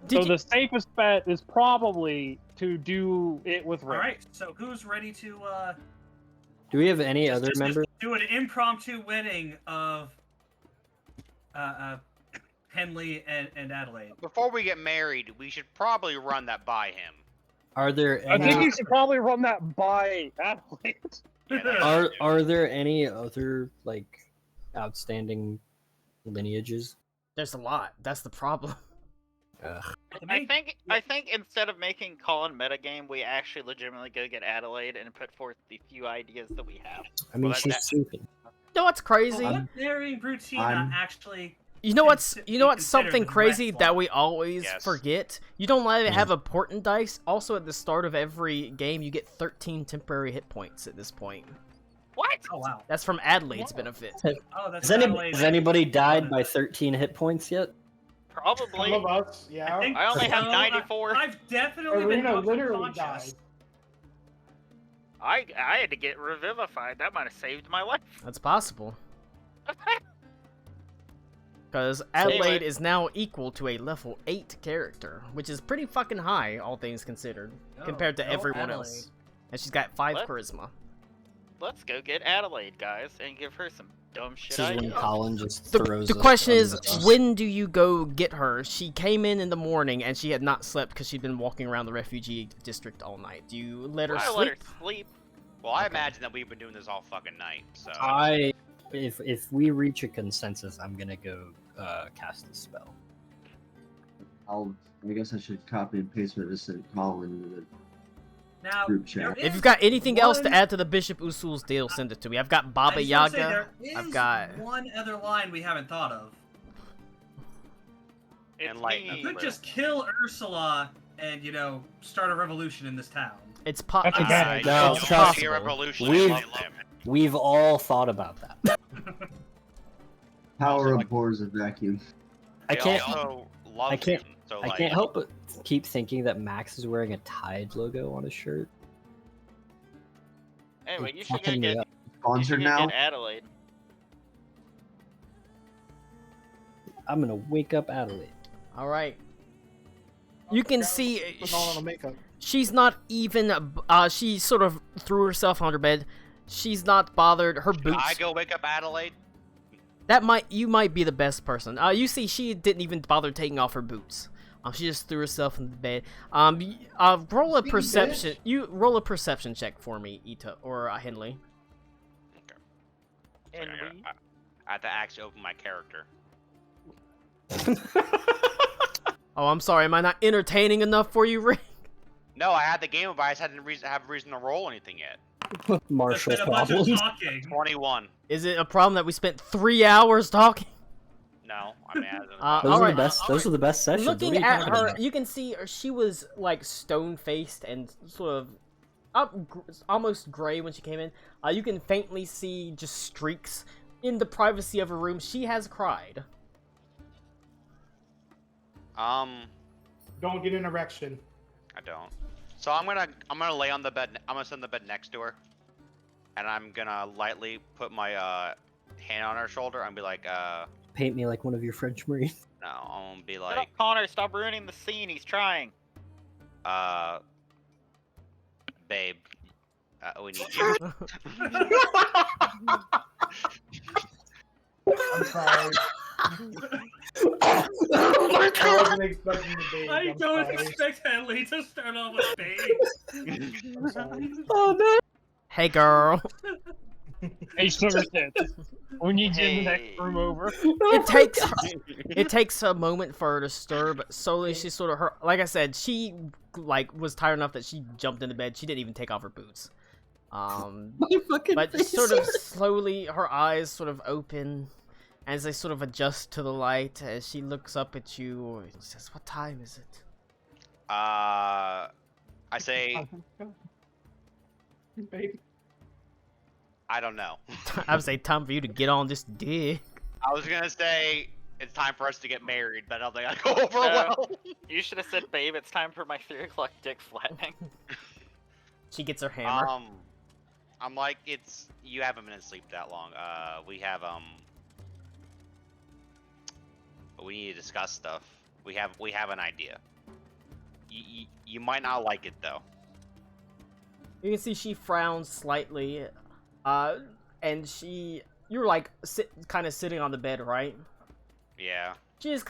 So the safest bet is probably to do it with All Rick. right, so who's ready to Do we have any other just members? do an impromptu wedding of Henley and Adelaide? Before we get married, we should probably run that by him. Are there I think any? you should probably run that by Adelaide. Are there any other like outstanding lineages? There's a lot. That's the problem. Ugh. I think instead of making Colin metagame, we actually legitimately go get Adelaide and put forth the few ideas that we have. I mean, Well, she's that- stupid. You know what's crazy? What marrying Brutina I'm- actually? You know what's consi- you know be what's considered something the crazy rest that line? we always Yes. forget? You don't let it have a portent dice. Also, at the start of every game, you get 13 temporary hit points at this point. What? Oh wow. That's from Adelaide's benefit. Oh, that's Has anybody died by 13 hit points yet? Probably. Some of us, yeah. I only have so. 94. I've definitely been Arena knocked literally unconscious. died. I had to get revivified. That might have saved my life. That's possible. Because Adelaide is now equal to a level 8 character, which is pretty fucking high, all things considered, compared to go everyone Adelaide. else. And she's got 5 What? charisma. Let's go get Adelaide, guys, and give her some dumb shit This is when ideas. Colin just The throws. the us question under is, the bus. when do you go get her? She came in the morning and she had not slept because she'd been walking around the refugee district all night. Do you let her I sleep? let her sleep. Well, I imagine that we've been doing this all fucking night, so. If we reach a consensus, I'm gonna go cast a spell. I guess I should copy and paste what I just sent Colin into the Now, group chat. there If is you've got anything else to one- add to the Bishop Usul's deal, send it to me. I've got Baba I just wanna say Yaga. there I've is got- one other line we haven't thought of. It's Enlighten me. You could just kill Ursula and, start a revolution in this town. It's That's a bad idea. No, it's trust Fear possible. revolution. We've- I love them. We've all thought about that. Power Also, of like- Boar's a vacuum. I They can't. also love I can't- him, so I like, can't help but keep thinking that Max is wearing a Tide logo on his shirt. Anyway, It's you should go fucking me get, up. you should Sponsored go now. get Adelaide. I'm gonna wake up Adelaide. All right. You can see Putting on the makeup. she's not even. She sort of threw herself on her bed. She's not bothered. Her Should boots. I go wake up Adelaide? You might be the best person. You see, she didn't even bother taking off her boots. She just threw herself in the bed. Roll a Sneaky perception. bitch. You roll a perception check for me, Ita or Henley. Sorry, And I have to actually open my character. Oh, I'm sorry. Am I not entertaining enough for you, Rick? No, I had the game, but I just hadn't have a reason to roll anything yet. Marshall There's been a bunch of problems. talking. 21. Is it a problem that we spent 3 hours talking? No, I mean, I don't know. Those All are right, the best. Those are the best sessions. What are Looking you at talking her, about? you can see she was like stone-faced and sort of almost gray when she came in. You can faintly see just streaks in the privacy of her room. She has cried. Don't get an erection. I don't. So I'm gonna lay on the bed. I'm gonna sit on the bed next to her, and I'm gonna lightly put my hand on her shoulder and be like, Paint me like one of your French Marines. no, I'm gonna be Shut like, up, Connor, stop ruining the scene. He's trying. babe, we need you. I'm sorry. I wasn't expecting the bait. I I'm don't sorry. expect Henley to start off with babes. I'm sorry. Oh no! Hey, girl. Hey, Somerset, we need you in the next Hey. room over. It takes a moment for her to stir, but slowly she sort of like I said, she was tired enough that she jumped into bed. She didn't even take off her boots. My fucking But face. sort of slowly, her eyes sort of open as they sort of adjust to the light. As she looks up at you and says, "What time is it?" I say, Baby. I don't know. I would say time for you to get on this dick. I was gonna say it's time for us to get married, but I don't think I go over No. well. You should have said, babe, it's time for my 3 o'clock dick flattening. She gets her hammer. I'm like, you haven't been asleep that long. We have we need to discuss stuff. We have an idea. You might not like it though. You can see she frowns slightly, and you're like kind of sitting on the bed, right? Yeah. She's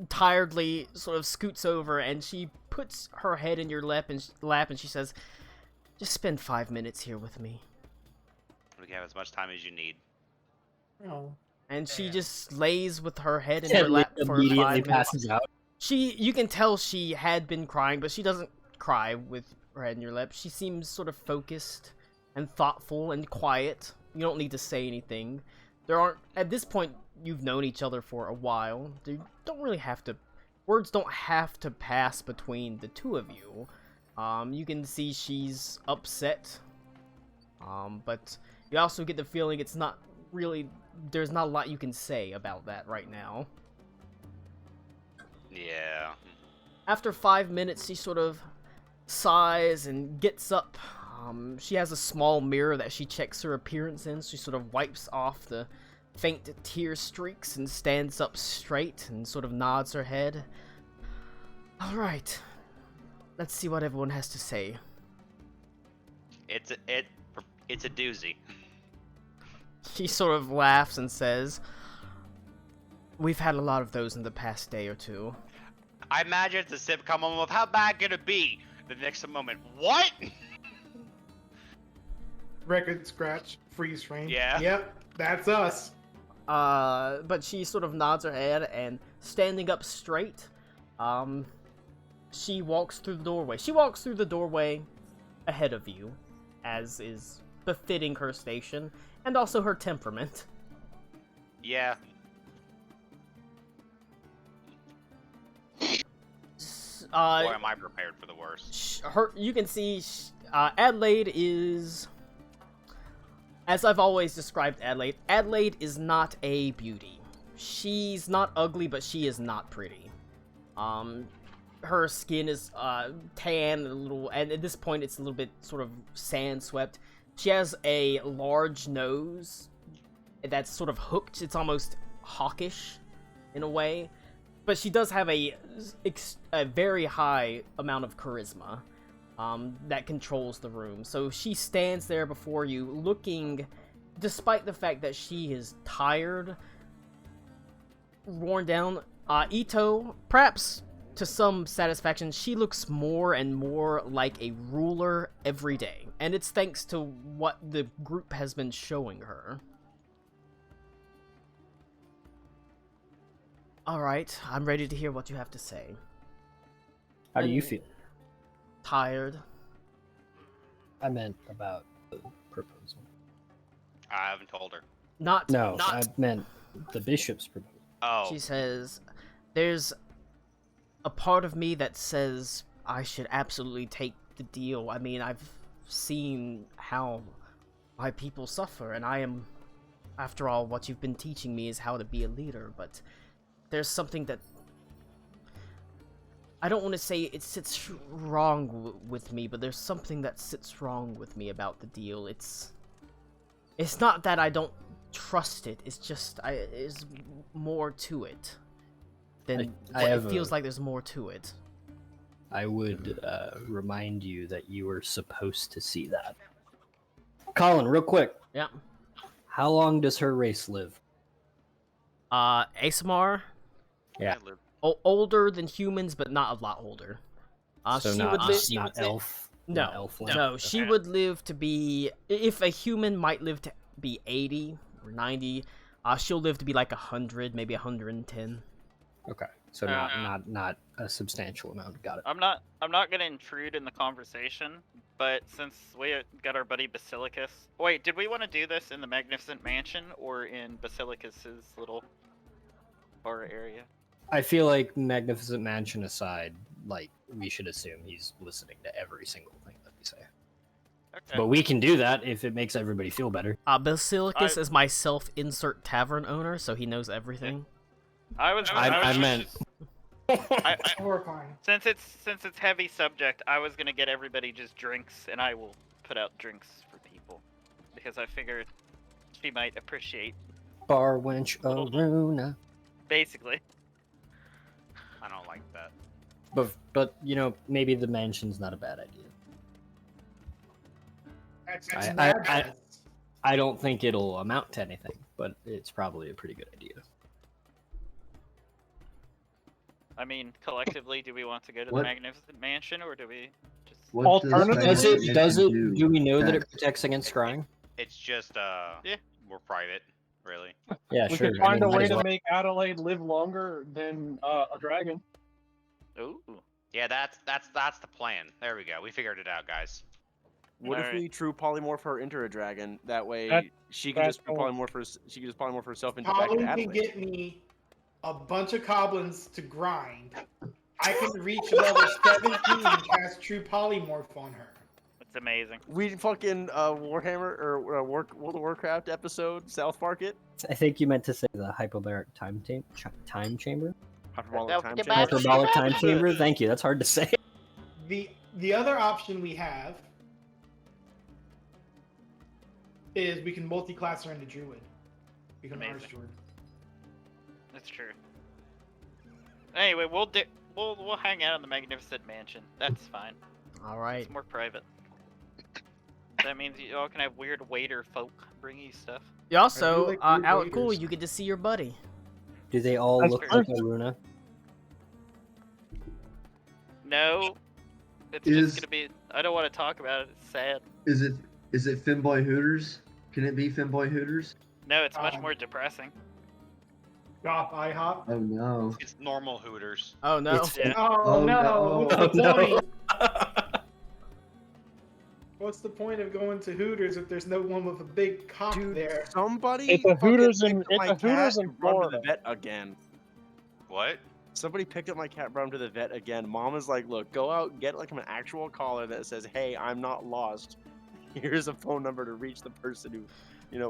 tiredly sort of scoots over and she puts her head in your lap and she says, "Just spend 5 minutes here with me." We have as much time as you need. Oh. And she just lays with her head in Henley your lap for 5 immediately minutes. passes out. You can tell she had been crying, but she doesn't cry with her head in your lap. She seems sort of focused and thoughtful and quiet. You don't need to say anything. At this point, you've known each other for a while. You don't really have to, words don't have to pass between the two of you. You can see she's upset. But you also get the feeling it's not really, there's not a lot you can say about that right now. Yeah. After 5 minutes, she sort of sighs and gets up. She has a small mirror that she checks her appearance in. She sort of wipes off the faint tear streaks and stands up straight and sort of nods her head. All right, let's see what everyone has to say. It's a doozy. She sort of laughs and says, "We've had a lot of those in the past day or two." I imagine it's a sitcom moment of how bad could it be? The next moment, what? Record scratch, freeze frame. Yeah. Yep, that's us. But she sort of nods her head and standing up straight, she walks through the doorway. She walks through the doorway ahead of you, as is befitting her station and also her temperament. Yeah. Boy, am I prepared for the worst. You can see Adelaide is, as I've always described Adelaide is not a beauty. She's not ugly, but she is not pretty. Her skin is tan, and at this point it's a little bit sort of sand swept. She has a large nose that's sort of hooked. It's almost hawkish in a way. But she does have a very high amount of charisma that controls the room. So she stands there before you looking, despite the fact that she is tired, worn down. Ito, perhaps to some satisfaction, she looks more and more like a ruler every day. And it's thanks to what the group has been showing her. Alright, I'm ready to hear what you have to say. How do you feel? Tired. I meant about the proposal. I haven't told her. No, I meant the bishop's proposal. Oh. She says, "There's a part of me that says I should absolutely take the deal. I mean, I've seen how my people suffer, and I am, after all, what you've been teaching me is how to be a leader, but there's something that I don't want to say it sits wrong with me, but there's something that sits wrong with me about the deal. It's not that I don't trust it. It's just there's more to it than it feels like there's more to it." I would remind you that you were supposed to see that. Colin, real quick. Yeah. How long does her race live? ASMR, Yeah. I live. Older than humans, but not a lot older. So she not, would live. not elf. No, not elf no, she would live to be. If a human might live to be 80 or 90, she'll live to be like 100, maybe 110. Okay, so not a substantial amount. Got it. I'm not gonna intrude in the conversation, but since we got our buddy Basilicus. Wait, did we want to do this in the Magnificent Mansion or in Basilicus's little bar area? I feel like Magnificent Mansion aside, like we should assume he's listening to every single thing that we say. Okay. But we can do that if it makes everybody feel better. Basilicus is my self-insert tavern owner, so he knows everything. I was meant. Horrifying. Since it's heavy subject, I was gonna get everybody just drinks, and I will put out drinks for people because I figured she might appreciate. Bar wench Aruna. Basically. I don't like that. But you know, maybe the mansion's not a bad idea. I don't think it'll amount to anything, but it's probably a pretty good idea. I mean, collectively, do we want to go to the What? Magnificent Mansion, or do we just? What does Alternative- Does it? Magnificent Do we know that that- it protects against scrying? It's just Yeah. we're private, really. Yeah, We sure. could find I mean, a might way as to well. make Adelaide live longer than a dragon. Ooh. Yeah, that's the plan. There we go. We figured it out, guys. What if Alright. we true polymorph her into a dragon? That way, That- she can that's just polymorph herself into back Polly into can Adelaide. get me a bunch of goblins to grind. I can reach level 17 and cast True Polymorph on her. It's amazing. We fucking Warhammer or World of Warcraft episode, South Park it. I think you meant to say the hyperbolic time chamber. Hyperbolic time Get chamber. back. Hyperbolic time chamber. Thank you. That's hard to say. The other option we have is we can multi-class her into Druid. Become an Amazing. Archdruid. That's true. Anyway, we'll hang out in the Magnificent Mansion. That's fine. All right. It's more private. That means you all can have weird waiter folk bring you stuff. You also, like weird Alec Cool, waiters. you get to see your buddy. Do they all That's look like perfect. Aruna? No, it's Is- just gonna be. I don't want to talk about it. It's sad. Is it Finboy Hooters? Can it be Finboy Hooters? No, it's much Um, more depressing. Goth IHOP. Oh no. It's normal Hooters. Oh no. It's- Yeah. Oh, Oh, no. no. What's the Oh, no. point? What's the point of going to Hooters if there's no one with a big cock Dude, there? somebody It's a fucking Hooters picked in- up it's my a Hooters cat in and brought him to Florida. the vet again. What? Somebody picked up my cat, brought him to the vet again. Mom is like, look, go out and get like an actual collar that says, hey, I'm not lost. Here's a phone number to reach the person who,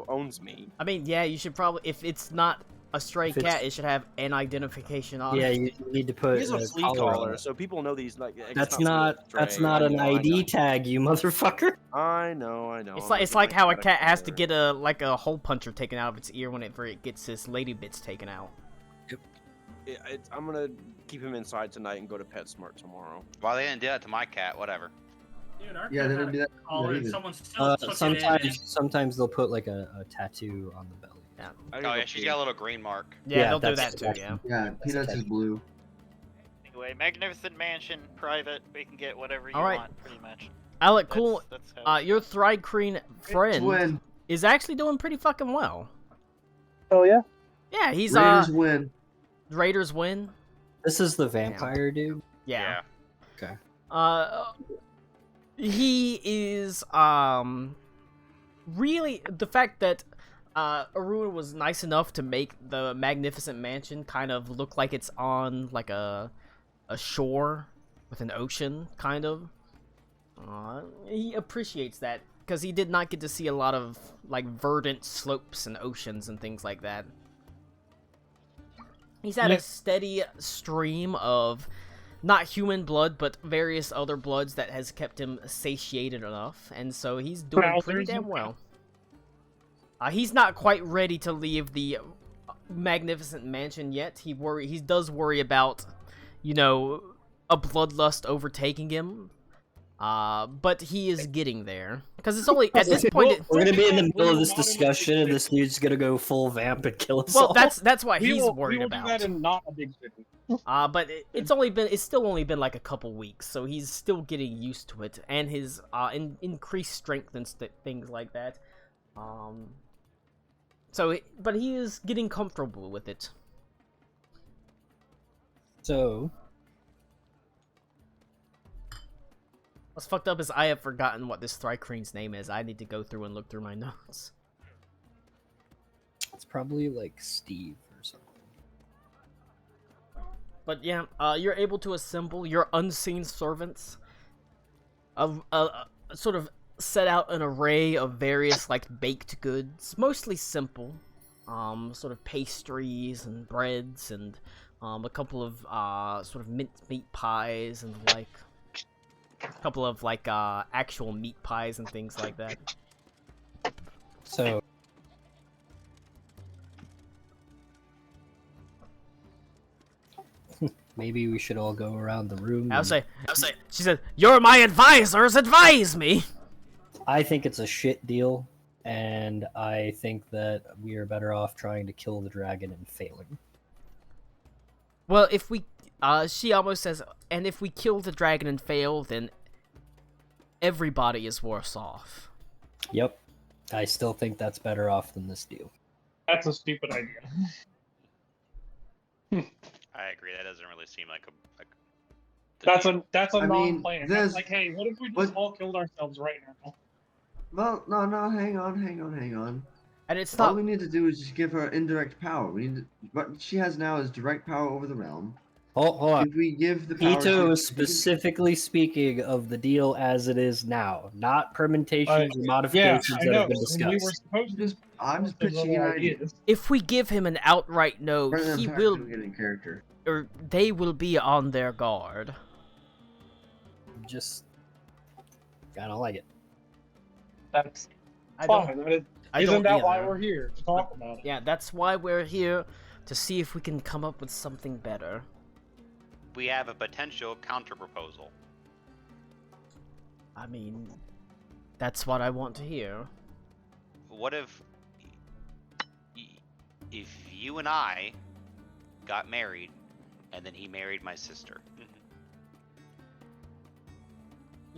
owns me. I mean, yeah, you should probably, if it's not a stray If it's- cat, it should have an identification on Yeah, it. you need to put He has a flea collar on collar, it. so people know these like. it's That's stray. not I an know, I ID know. tag, you motherfucker. I know. It's like how a cat has to get a hole puncher taken out of its ear whenever it gets his lady bits taken out. I'm gonna keep him inside tonight and go to PetSmart tomorrow. Well, they didn't do that to my cat. Whatever. Dude, our Yeah, cat they had don't a do that. collar and either. someone still took it in. Sometimes they'll put like a tattoo on the belly. Yeah. Oh yeah, she's got a little green mark. Yeah, Yeah, they'll do that's that too, yeah. Yeah, Peanuts is blue. Anyway, Magnificent Mansion, private. We can get whatever you Alright. want, pretty much. Alec, cool. That's how Your Thrycreen friend Win. is actually doing pretty fucking well. Oh yeah. Yeah, he's Raiders win. Raiders win. This is the vampire dude. Yeah. Okay. He is really the fact that Aruna was nice enough to make the Magnificent Mansion kind of look like it's on like a shore with an ocean, kind of. He appreciates that because he did not get to see a lot of like verdant slopes and oceans and things like that. He's had a steady stream of not human blood, but various other bloods that has kept him satiated enough, and so he's doing pretty damn well. He's not quite ready to leave the Magnificent Mansion yet. He does worry about, a bloodlust overtaking him. But he is getting there because it's only at this point. We're gonna be in the middle of this discussion, and this dude's gonna go full vamp and kill us Well, all. that's what We he's will worried do about. that in not a big city. But it's still only been like a couple weeks, so he's still getting used to it, and his increased strength and things like that. But he is getting comfortable with it. So, What's fucked up is I have forgotten what this Thrycrean's name is. I need to go through and look through my notes. it's probably like Steve or something. But yeah, you're able to assemble your unseen servants. Sort of set out an array of various like baked goods, mostly simple, sort of pastries and breads and a couple of sort of minced meat pies and like a couple of like actual meat pies and things like that. So, maybe we should all go around the room. I'll say, she said, "You're my advisors. Advise me." I think it's a shit deal, and I think that we are better off trying to kill the dragon and failing. Well, if we, she almost says, and if we kill the dragon and fail, then everybody is worse off. Yep. I still think that's better off than this deal. That's a stupid idea. I agree. That doesn't really seem like a That's a I mean, non-plan. there's- That's like, hey, what if we just what- all killed ourselves right now? Well, no, hang on. And it's All not. we need to do is just give her indirect power. What she has now is direct power over the realm. Hold on. If we give the power Ito to- is specifically speaking of the deal as it is now, not permutations or Yeah, modifications I that know. have been and we were discussed. supposed to I'm just those pitching an little idea. ideas. If we give him an outright no, Rather than he Patrick will, doing it in character. or they will be on their guard. Just, I don't like it. That's I don't. fine. I mean, I isn't don't that why either. we're here to talk about it? Yeah, that's why we're here, to see if we can come up with something better. we have a potential counter proposal. I mean, that's what I want to hear. What if you and I got married and then he married my sister?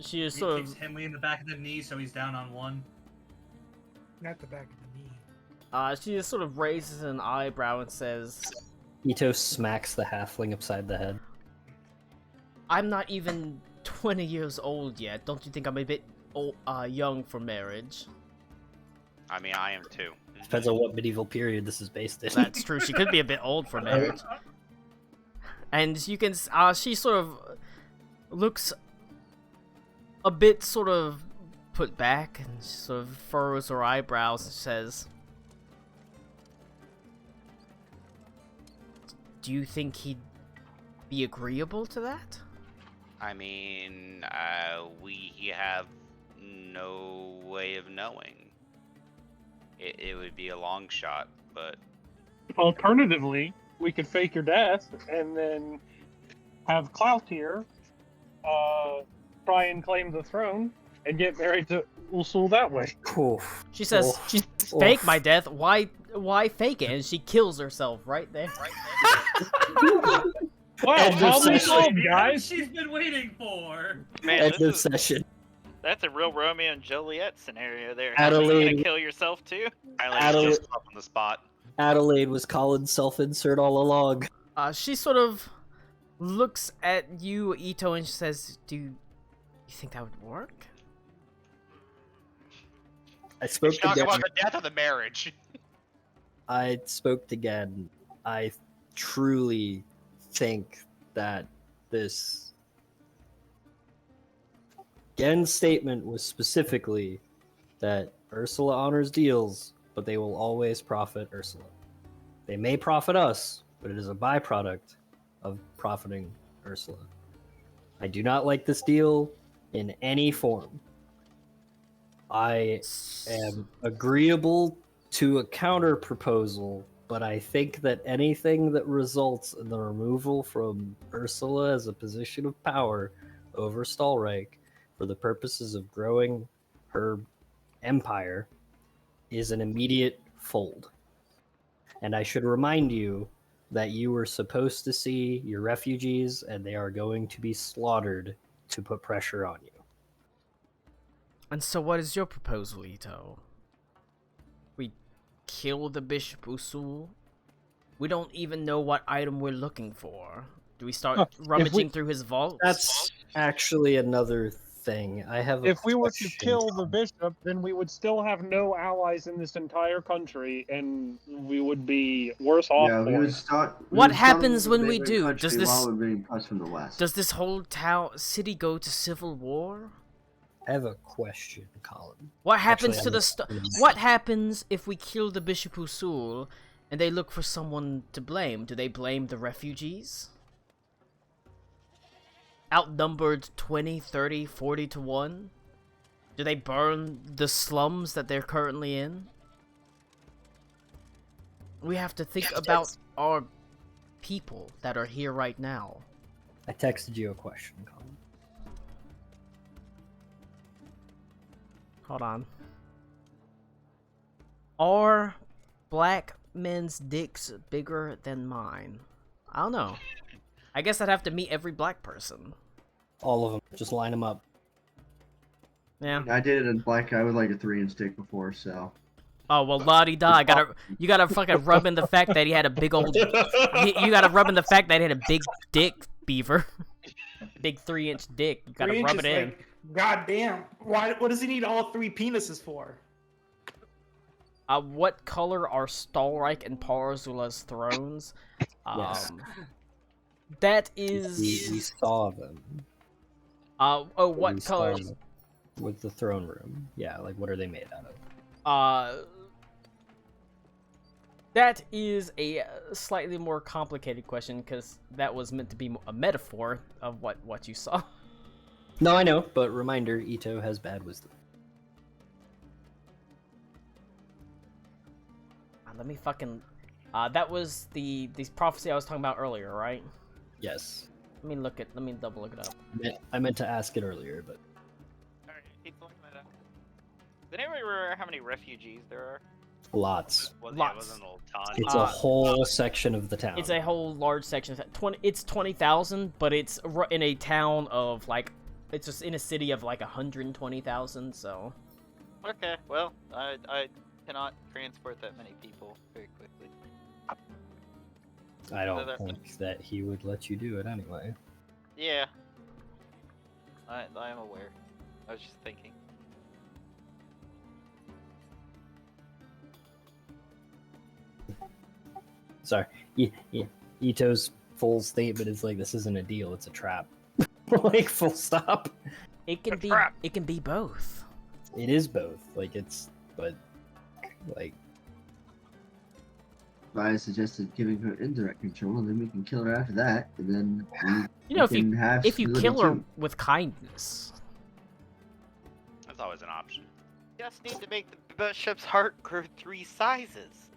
She is He sort kicks of, Henley in the back of the knee, so he's down on one. Not the back of the knee. she just sort of raises an eyebrow and says, Ito smacks the halfling upside the head. "I'm not even 20 years old yet. Don't you think I'm a bit young for marriage?" I mean, I am too. Depends on what medieval period this is based in. That's true. She could be a bit old for marriage. And you can, she sort of looks a bit sort of put back and sort of furrows her eyebrows and says, "Do you think he'd be agreeable to that?" I mean, we have no way of knowing. It would be a long shot, but Alternatively, we could fake your death and then have Clout here try and claim the throne and get married to Usul that way. Oof. She says, Oof. "She's fake Oof. my death. Why fake it?" And she kills herself right there. Wow, End of problem session. solved, guys. She's been waiting for. Man, End of this is, session. that's a real Romeo and Juliet scenario there. Adelaide- You gonna kill yourself too? Eileen just up on the spot. Adelaide was Colin's self-insert all along. She sort of looks at you, Ito, and she says, "Do you think that would work?" I spoke Talk to about Gen. the death of the marriage. I spoke to Gen. I truly think that this Gen's statement was specifically that Ursula honors deals, but they will always profit Ursula. They may profit us, but it is a byproduct of profiting Ursula. I do not like this deal in any form. I am agreeable to a counter proposal, but I think that anything that results in the removal from Ursula as a position of power over Stallreich for the purposes of growing her empire is an immediate fold. And I should remind you that you were supposed to see your refugees, and they are going to be slaughtered to put pressure on you. And so what is your proposal, Ito? We kill the Bishop Usul? We don't even know what item we're looking for. Do we start rummaging through his vaults? That's actually another thing. I have. If we were to kill the bishop, then we would still have no allies in this entire country, and we would be worse off. Yeah, we for would it. start. What happens when we do? Does this While we're being pushed from the west. does this whole city go to civil war? I have a question, Colin. What happens Actually, What happens if we kill the Bishop Usul and they look for someone to blame? Do they blame the refugees? Outnumbered 20, 30, 40 to 1? Do they burn the slums that they're currently in? We have to think about our people that are here right now. I texted you a question, Colin. Hold on. Are black men's dicks bigger than mine? I don't know. I guess I'd have to meet every black person. All of them. Just line them up. Yeah. I dated a black guy with like a 3-inch dick before, so. Oh well, la-di-da. You gotta fucking rub in the fact that he had a big old. You gotta rub in the fact that he had a big dick, Beaver. Big 3-inch dick. You gotta 3 rub inches, it in. like, God damn. What does he need all 3 penises for? What color are Stalreich and Parzula's thrones? Yes. That is. We saw them. What We color? saw them with the throne room. Yeah, like what are they made out of? That is a slightly more complicated question because that was meant to be a metaphor of what you saw. No, I know, but reminder: Ito has bad wisdom. Let me fucking. That was the prophecy I was talking about earlier, right? Yes. Let me double look it up. I meant to ask it earlier, but Alright, keep looking that up. Does anybody remember how many refugees there are? lots. Well, Lots. yeah, it wasn't a little ton. It's a whole section of the town. It's a whole large section. It's 20,000, but it's in a town of like. It's just in a city of like 120,000. So. Okay, well, I cannot transport that many people very quickly. I don't that- think that he would let you do it anyway. Yeah. I am aware. I was just thinking. Sorry. Ito's full statement is like, this isn't a deal, it's a trap. Like, full stop. It can A be. trap. It can be both. It is both. Like, but, like, I suggested giving her indirect control, and then we can kill her after that, and then You know, we can have if you stability kill her too. with kindness. That's always an option. Just need to make the bishop's heart grow 3 sizes.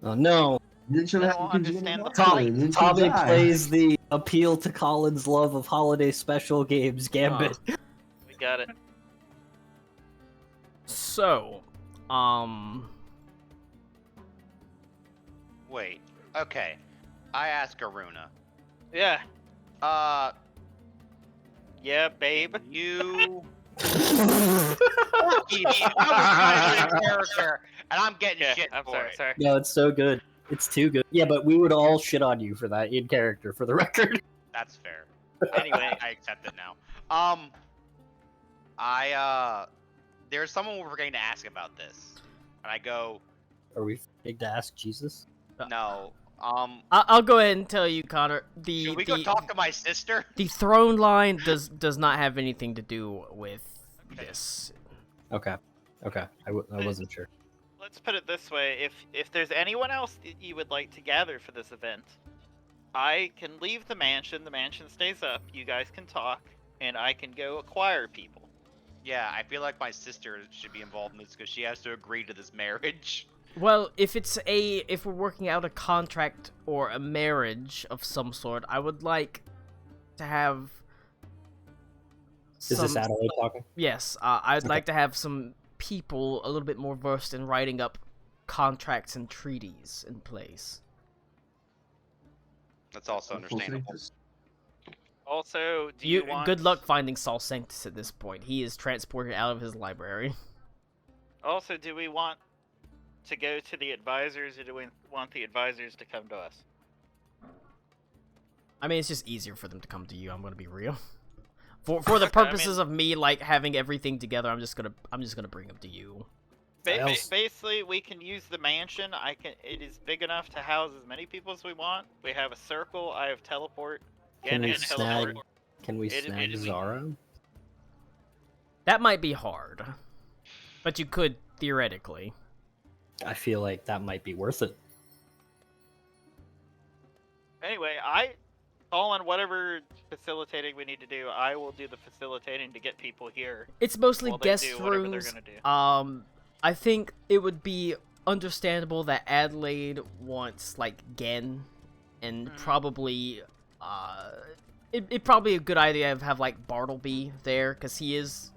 oh no. Then she'll I have don't to continue understand to the walk, point. and then she'll Tommy die. plays the appeal to Colin's love of holiday special games Gambit. We got it. So, Wait. Okay. I ask Aruna. Yeah. Uh, Yeah, babe. you. Fuck you. I was trying to be a character, and I'm getting Yeah, shit I'm for sorry, it. sorry. No, it's so good. It's too good. Yeah, but we would all shit on you for that in character, for the record. That's fair. Anyway. I accept it now. There's someone we're forgetting to ask about this, and I go, Are we big to ask Jesus? no. I'll go ahead and tell you, Connor. Should we go talk to my sister? The throne line does not have anything to do with this. Okay. I wasn't sure. Let's put it this way: if there's anyone else that you would like to gather for this event, I can leave the mansion. The mansion stays up. You guys can talk, and I can go acquire people. Yeah, I feel like my sister should be involved in this because she has to agree to this marriage. Well, if we're working out a contract or a marriage of some sort, I would like to have Is this Adelaide talking? Yes, I'd Okay. like to have some people a little bit more versed in writing up contracts and treaties in place. That's also understandable. Also, do you want? Good luck finding Saul Sanctus at this point. He is transported out of his library. Also, do we want to go to the advisors, or do we want the advisors to come to us? I mean, it's just easier for them to come to you. I'm gonna be real. For the purposes of me like having everything together, I'm just gonna bring them to you. Basically, we can use the mansion. It is big enough to house as many people as we want. We have a circle. I have teleport. Can we teleport. snag Zara? That might be hard, but you could theoretically. I feel like that might be worth it. Anyway, all on whatever facilitating we need to do. I will do the facilitating to get people here. It's mostly while they guest do whatever they're rooms. gonna do. I think it would be understandable that Adelaide wants like Gen, and probably it'd probably a good idea to have like Bartleby there, because he is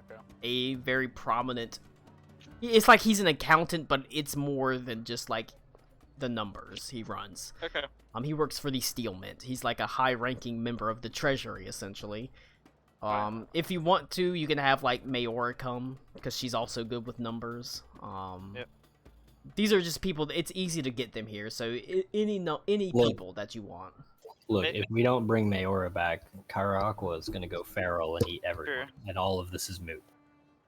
a very prominent. It's like he's an accountant, but it's more than just like the numbers he runs. Okay. He works for the Steel Mint. He's like a high-ranking member of the Treasury, essentially. If you want to, you can have like Mayora come, because she's also good with numbers. Yep. These are just people. It's easy to get them here. So any people that you want. Look, if we don't bring Mayora back, Karakwa is gonna go feral and eat everyone, and all of this is moot.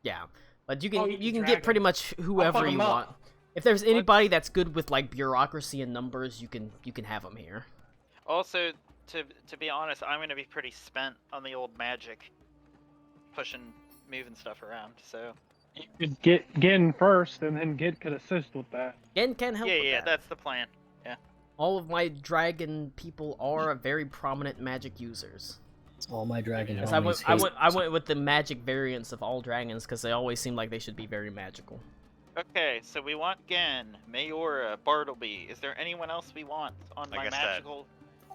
Yeah, but you can you you can can drag get pretty him. much whoever fuck you him up. want. If there's anybody that's good with like bureaucracy and numbers, you can have them here. Also, to be honest, I'm gonna be pretty spent on the old magic, moving stuff around. So. You could get Gin first, and then Gid could assist with that. Gen can help with that. That's the plan. Yeah. All of my dragon people are very prominent magic users. All my dragon Yes, homies I went with the magic variants of all dragons because they always seem like they should be very magical. Okay, so we want Gen, Mayora, Bartleby. Is there anyone else we want on my magical?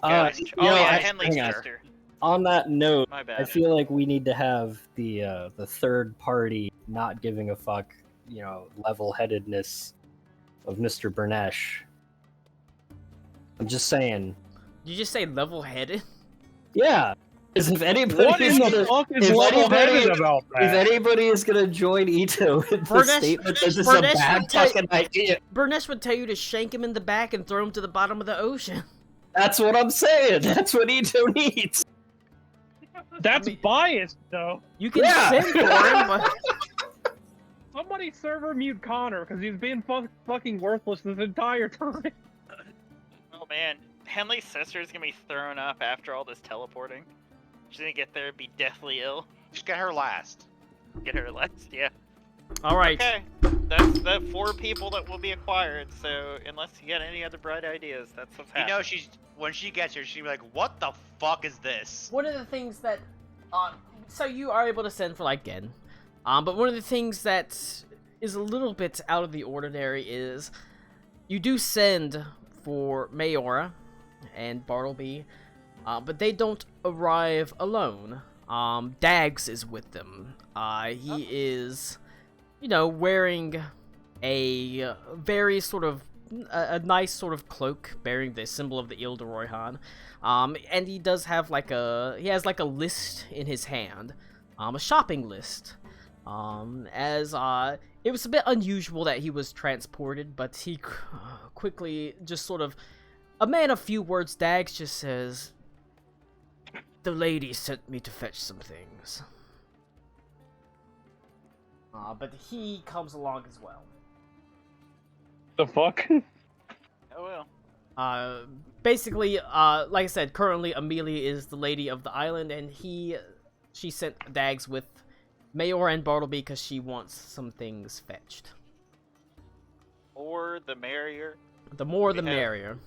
Henley's hang on. sister. On that note, My I bad. feel like we need to have the third party not giving a fuck, level-headedness of Mr. Bernesh. I'm just saying. Did you just say level-headed? Yeah. Because if anybody What in the fuck is level-headed about that? If anybody is gonna join Ito in the statement that this is a bad fucking idea, Bernesh would tell you to shank him in the back and throw him to the bottom of the ocean. that's what I'm saying. That's what Ito needs. That's biased, though. You can send for him, but Somebody server mute Connor because he's been fucking worthless this entire time. Oh man, Henley's sister is gonna be thrown up after all this teleporting. She's gonna get there and be deathly ill. Just get her last. Get her last, yeah. all right. Okay, that's the 4 people that will be acquired. So unless you got any other bright ideas, that's what's happening. When she gets here, she'll be like, "What the fuck is this?" One of the things that, so you are able to send for like Gen, but one of the things that is a little bit out of the ordinary is you do send for Mayora and Bartleby, but they don't arrive alone. Dags is with them. He is, wearing a very sort of a nice sort of cloak bearing the symbol of the Ile de Royhan. And he does have like a list in his hand, a shopping list. As it was a bit unusual that he was transported, but he quickly just sort of, a man of few words, Dags just says, "The lady sent me to fetch some things." But he comes along as well. The fuck? Oh well. Basically, like I said, currently Amelia is the lady of the island, and she sent Dags with Mayor and Bartleby because she wants some things fetched. More the merrier. The more the We have- merrier.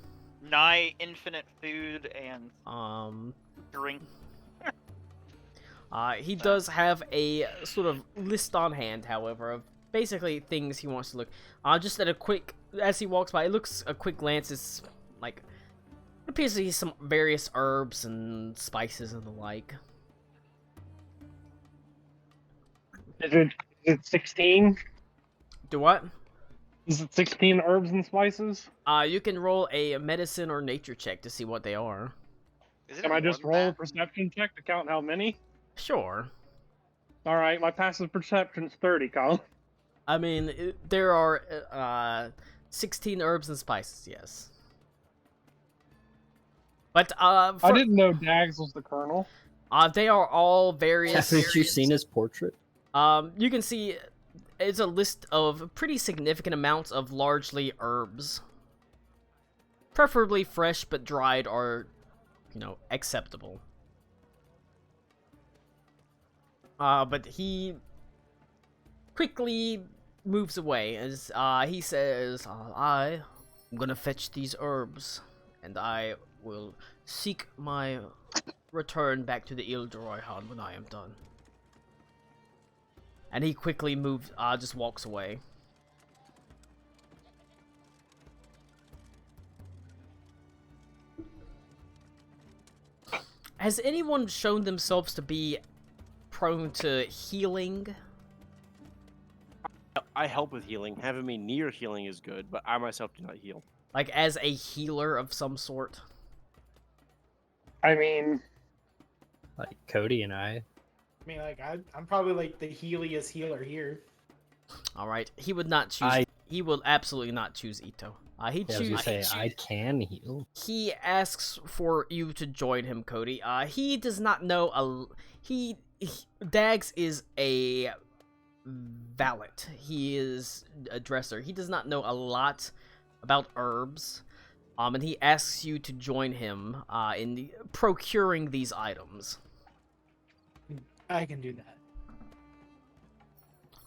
Nigh infinite food and drink. He does have a sort of list on hand, however, of basically things he wants to look. Just at a quick, as he walks by, a quick glance, it's like, it appears to be some various herbs and spices and the like. Is it 16? Do what? Is it 16 herbs and spices? You can roll a medicine or nature check to see what they are. Isn't Can it I more just than roll a that? perception check to count how many? Sure. All right, my passive perception's 30, Colin. I mean, there are 16 herbs and spices, yes. But I didn't know Dags was the colonel. they are all various. Haven't you seen his portrait? You can see it's a list of pretty significant amounts of largely herbs. Preferably fresh, but dried are, acceptable. But he quickly moves away as he says, I'm gonna fetch these herbs, and I will seek my return back to the Ile de Royhan when I am done. And he quickly just walks away. Has anyone shown themselves to be prone to healing? I help with healing. Having me near healing is good, but I myself do not heal. Like, as a healer of some sort? I mean, Like Cody and I. I mean, like, I'm probably like the healiest healer here. Alright, he would not choose. He will absolutely not choose Ito. He I was gonna say I can heal. He asks for you to join him, Cody. He does not know Dags is a valet. He is a dresser. He does not know a lot about herbs. And he asks you to join him in procuring these items. I can do that.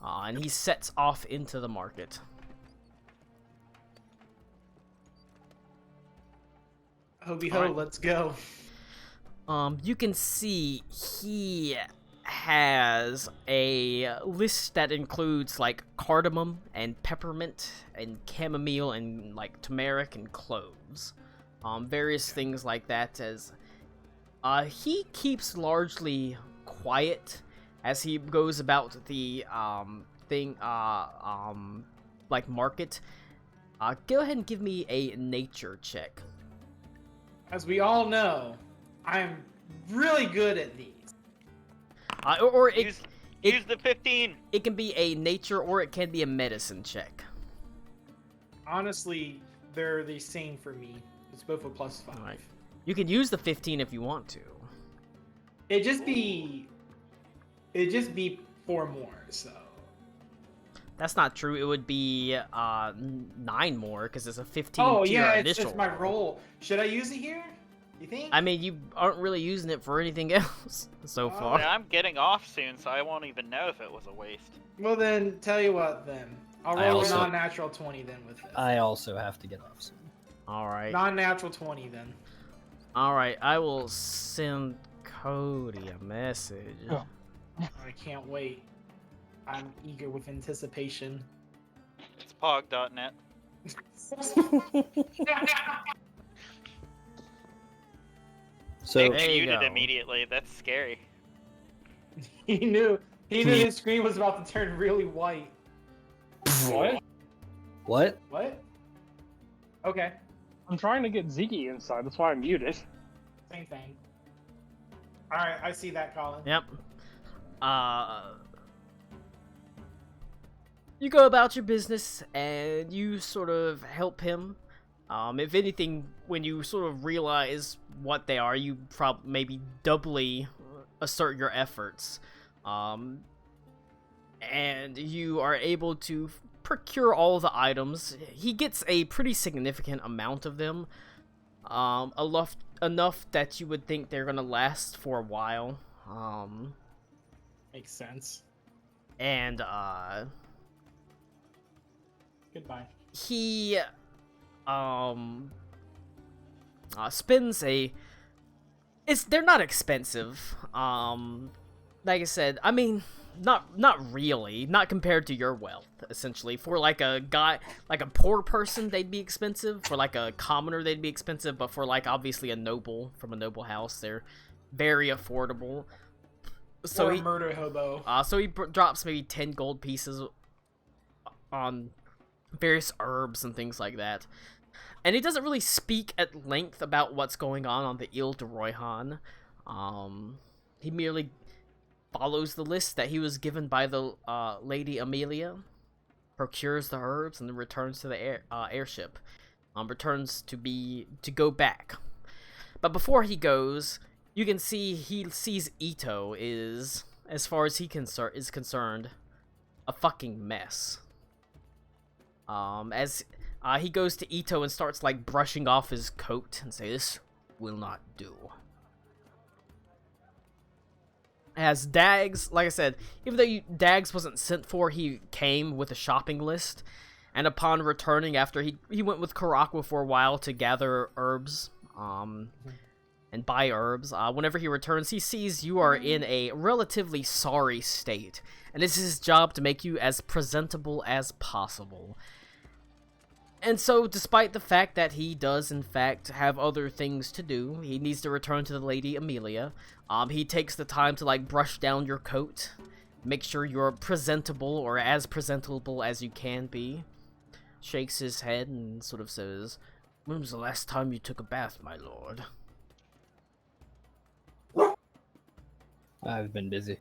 And he sets off into the market. Hobie ho, let's go. You can see he has a list that includes like cardamom and peppermint and chamomile and like turmeric and cloves. Various things like that. As he keeps largely quiet as he goes about the like market. Go ahead and give me a nature check. As we all know, I'm really good at these. Use the 15. It can be a nature or it can be a medicine check. Honestly, they're the same for me. It's both a +5. Alright. You can use the 15 if you want to. It'd just be 4 more, so. That's not true. It would be 9 more because it's a 15 Oh to your yeah, initial it's my roll. Should I use it here? You think? I mean, you aren't really using it for anything else so far. Yeah, I'm getting off soon, so I won't even know if it was a waste. Well then, tell you what then. I'll roll a non-natural 20 then with this. I also have to get off soon. Alright. Non-natural 20 then. Alright, I will send Cody a message. Oh. I can't wait. I'm eager with anticipation. It's pog.net. So They There you muted go. immediately. That's scary. He knew his screen was about to turn really white. what? what? What? Okay, I'm trying to get Ziggy inside. That's why I'm muted. same thing. Alright, I see that, Colin. Yep. You go about your business and you sort of help him. If anything, when you sort of realize what they are, you maybe doubly assert your efforts. And you are able to procure all the items. He gets a pretty significant amount of them. Enough that you would think they're gonna last for a while. Makes sense. And Goodbye. he spends they're not expensive. Like I said, I mean, not really, not compared to your wealth. Essentially, for like a poor person, they'd be expensive. For like a commoner, they'd be expensive. But for like obviously a noble from a noble house, they're very affordable. So or a he murder hobo. drops maybe 10 gold pieces on various herbs and things like that. And he doesn't really speak at length about what's going on the Ile de Royhan. He merely follows the list that he was given by the Lady Amelia, procures the herbs, and then returns to the airship. Returns to go back. But before he goes, you can see he sees Ito is, as far as he is concerned, a fucking mess. As he goes to Ito and starts like brushing off his coat and say, "This will not do." As Dags, like I said, even though Dags wasn't sent for, he came with a shopping list, and upon returning after he went with Karakwa for a while to gather herbs, and buy herbs. Whenever he returns, he sees you are in a relatively sorry state, and it's his job to make you as presentable as possible. And so, despite the fact that he does, in fact, have other things to do, he needs to return to the Lady Amelia. He takes the time to, like, brush down your coat, make sure you're presentable, or as presentable as you can be. Shakes his head and sort of says, "When was the last time you took a bath, my lord?" I've been busy.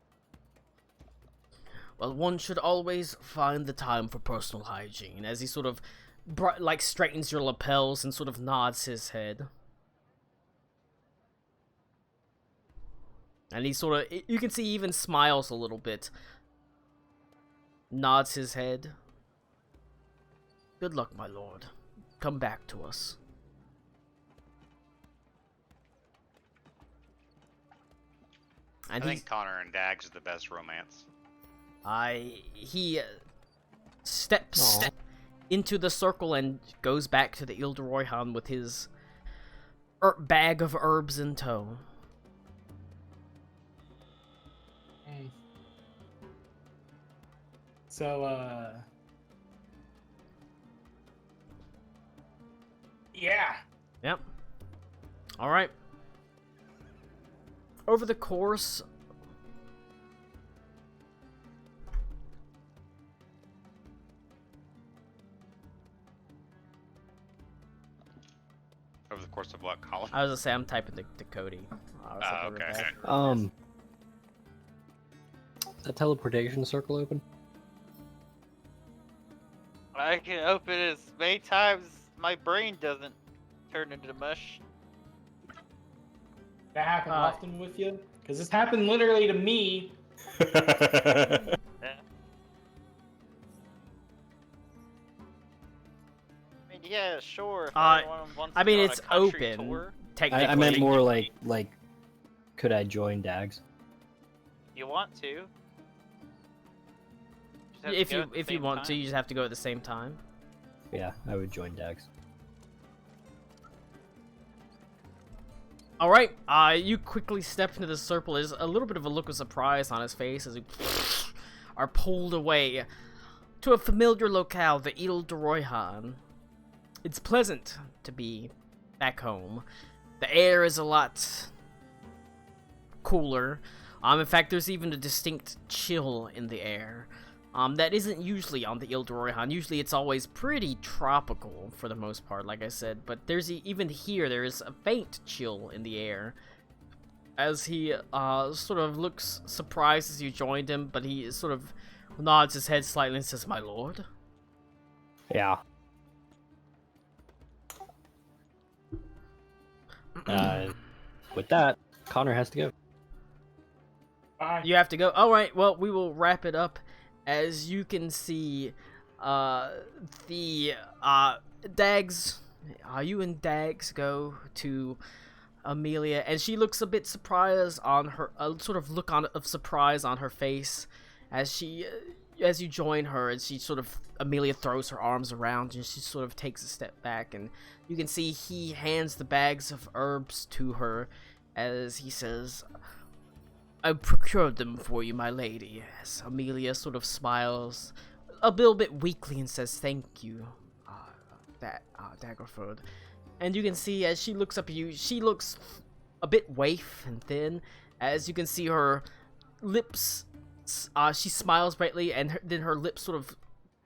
Well, one should always find the time for personal hygiene, as he sort of straightens your lapels and sort of nods his head. And he sort of, you can see he even smiles a little bit. Nods his head. "Good luck, my lord. Come back to us." And I think Connor and Dags is the best romance. He steps into the circle and goes back to the Ile de Royhan with his bag of herbs in tow. So, yeah. Yep. Alright. Over the course... Over the course of what, Colin? I was gonna say, I'm typing to Cody. Okay. That teleportation circle open? I can open it as many times as my brain doesn't turn into mush. That happen often with you? Because this happened literally to me. Yeah. I mean, yeah, sure. If anyone wants I to mean, go on it's a country open. tour, Technically. I meant more like, could I join Dags? you want to. Just have to If go you at the if you same want to, time. you just have to go at the same time. Yeah, I would join Dags. Alright, you quickly step into the circle. There's a little bit of a look of surprise on his face as you are pulled away to a familiar locale, the Ile de Royhan. It's pleasant to be back home. The air is a lot cooler. In fact, there's even a distinct chill in the air. That isn't usually on the Ile de Royhan. Usually it's always pretty tropical for the most part, like I said. But there's even here, there is a faint chill in the air. As he sort of looks surprised as you joined him, but he sort of nods his head slightly and says, "My lord?" Yeah. With that, Connor has to go. Bye. You have to go. Alright, well, we will wrap it up. As you can see, the Dags, you and Dags go to Amelia, and she looks a bit surprised on her, a sort of look of surprise on her face as you join her, and Amelia throws her arms around, and she sort of takes a step back, and you can see he hands the bags of herbs to her as he says, "I procured them for you, my lady." As Amelia sort of smiles a little bit weakly and says, "Thank you, Daggerford." And you can see as she looks up at you, she looks a bit waif and thin, as you can see her lips, she smiles brightly, and then her lips sort of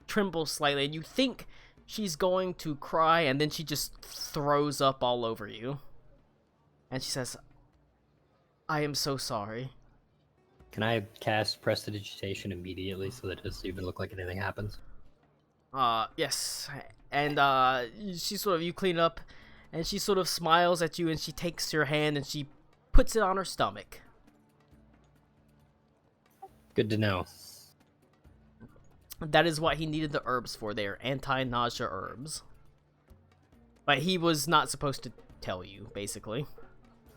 tremble slightly, and you think she's going to cry, and then she just throws up all over you. And she says, I am so sorry. Can I cast Prestidigitation immediately so that it doesn't even look like anything happens? Yes. And, you clean up, and she sort of smiles at you, and she takes your hand, and she puts it on her stomach. Good to know. That is what he needed the herbs for. They are anti-nausea herbs. But he was not supposed to tell you, basically.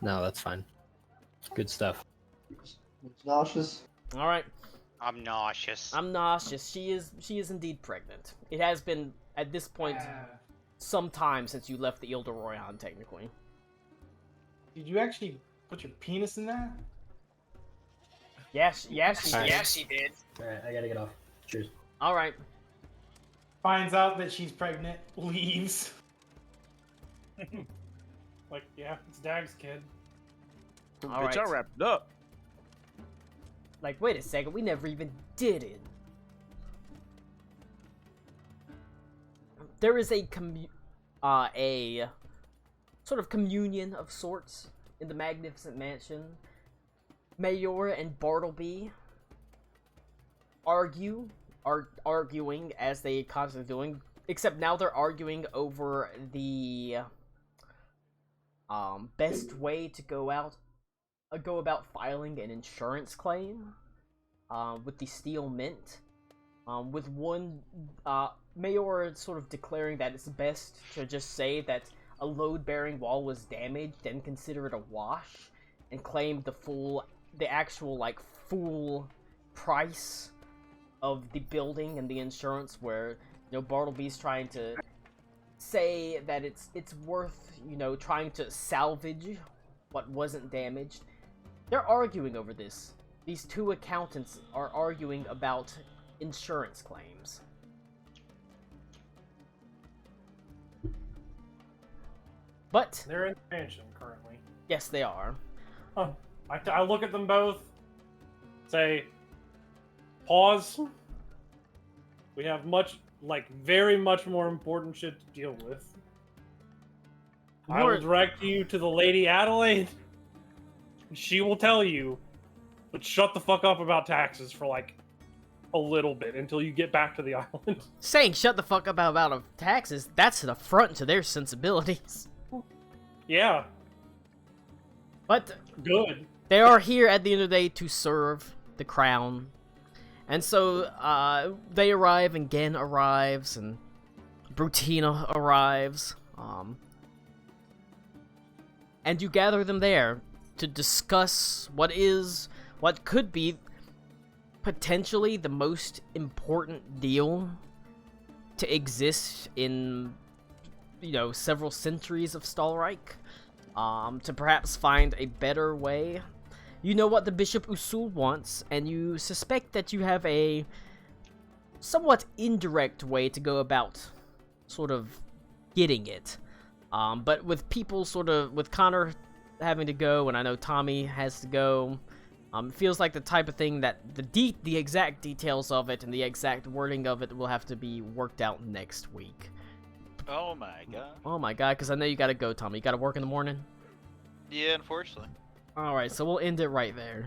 No, that's fine. Good stuff. It's nauseous. Alright. I'm nauseous. I'm nauseous. She is indeed pregnant. It has been, at this point, some time since you left the Ile de Royan, technically. Did you actually put your penis in that? Yes, she did. Yes, she did. Alright, I gotta get off. Cheers. Alright. Finds out that she's pregnant, leaves. Like, yeah, it's Dag's kid. Alright. Bitch, I wrapped it up. Like, wait a second, we never even did it. There is a sort of communion of sorts in the Magnificent Mansion. Mayor and Bartleby arguing as they constantly doing, except now they're arguing over the best way to go about filing an insurance claim with the Steel Mint. With one Mayor sort of declaring that it's best to just say that a load-bearing wall was damaged and consider it a wash, and claim the actual full price of the building and the insurance, where Bartleby's trying to say that it's worth trying to salvage what wasn't damaged. They're arguing over this. These two accountants are arguing about insurance claims. But They're in the mansion currently. yes, they are. Huh. I look at them both, say, pause. We have very much more important shit to deal with. I will direct you to the Lady Adelaide. She will tell you, but shut the fuck up about taxes for a little bit until you get back to the island. Saying shut the fuck up about taxes, that's an affront to their sensibilities. Yeah. But Good. they are here at the end of the day to serve the crown. And so they arrive, and Gen arrives, and Brutina arrives. And you gather them there to discuss what could be potentially the most important deal to exist in, several centuries of Stahlreich. To perhaps find a better way. You know what the Bishop Usul wants, and you suspect that you have a somewhat indirect way to go about sort of getting it. But with people with Connor having to go, and I know Tommy has to go, it feels like the type of thing that the exact details of it and the exact wording of it will have to be worked out next week. Oh my god. Oh my god, because I know you gotta go, Tommy. You gotta work in the morning? Yeah, unfortunately. Alright, so we'll end it right there.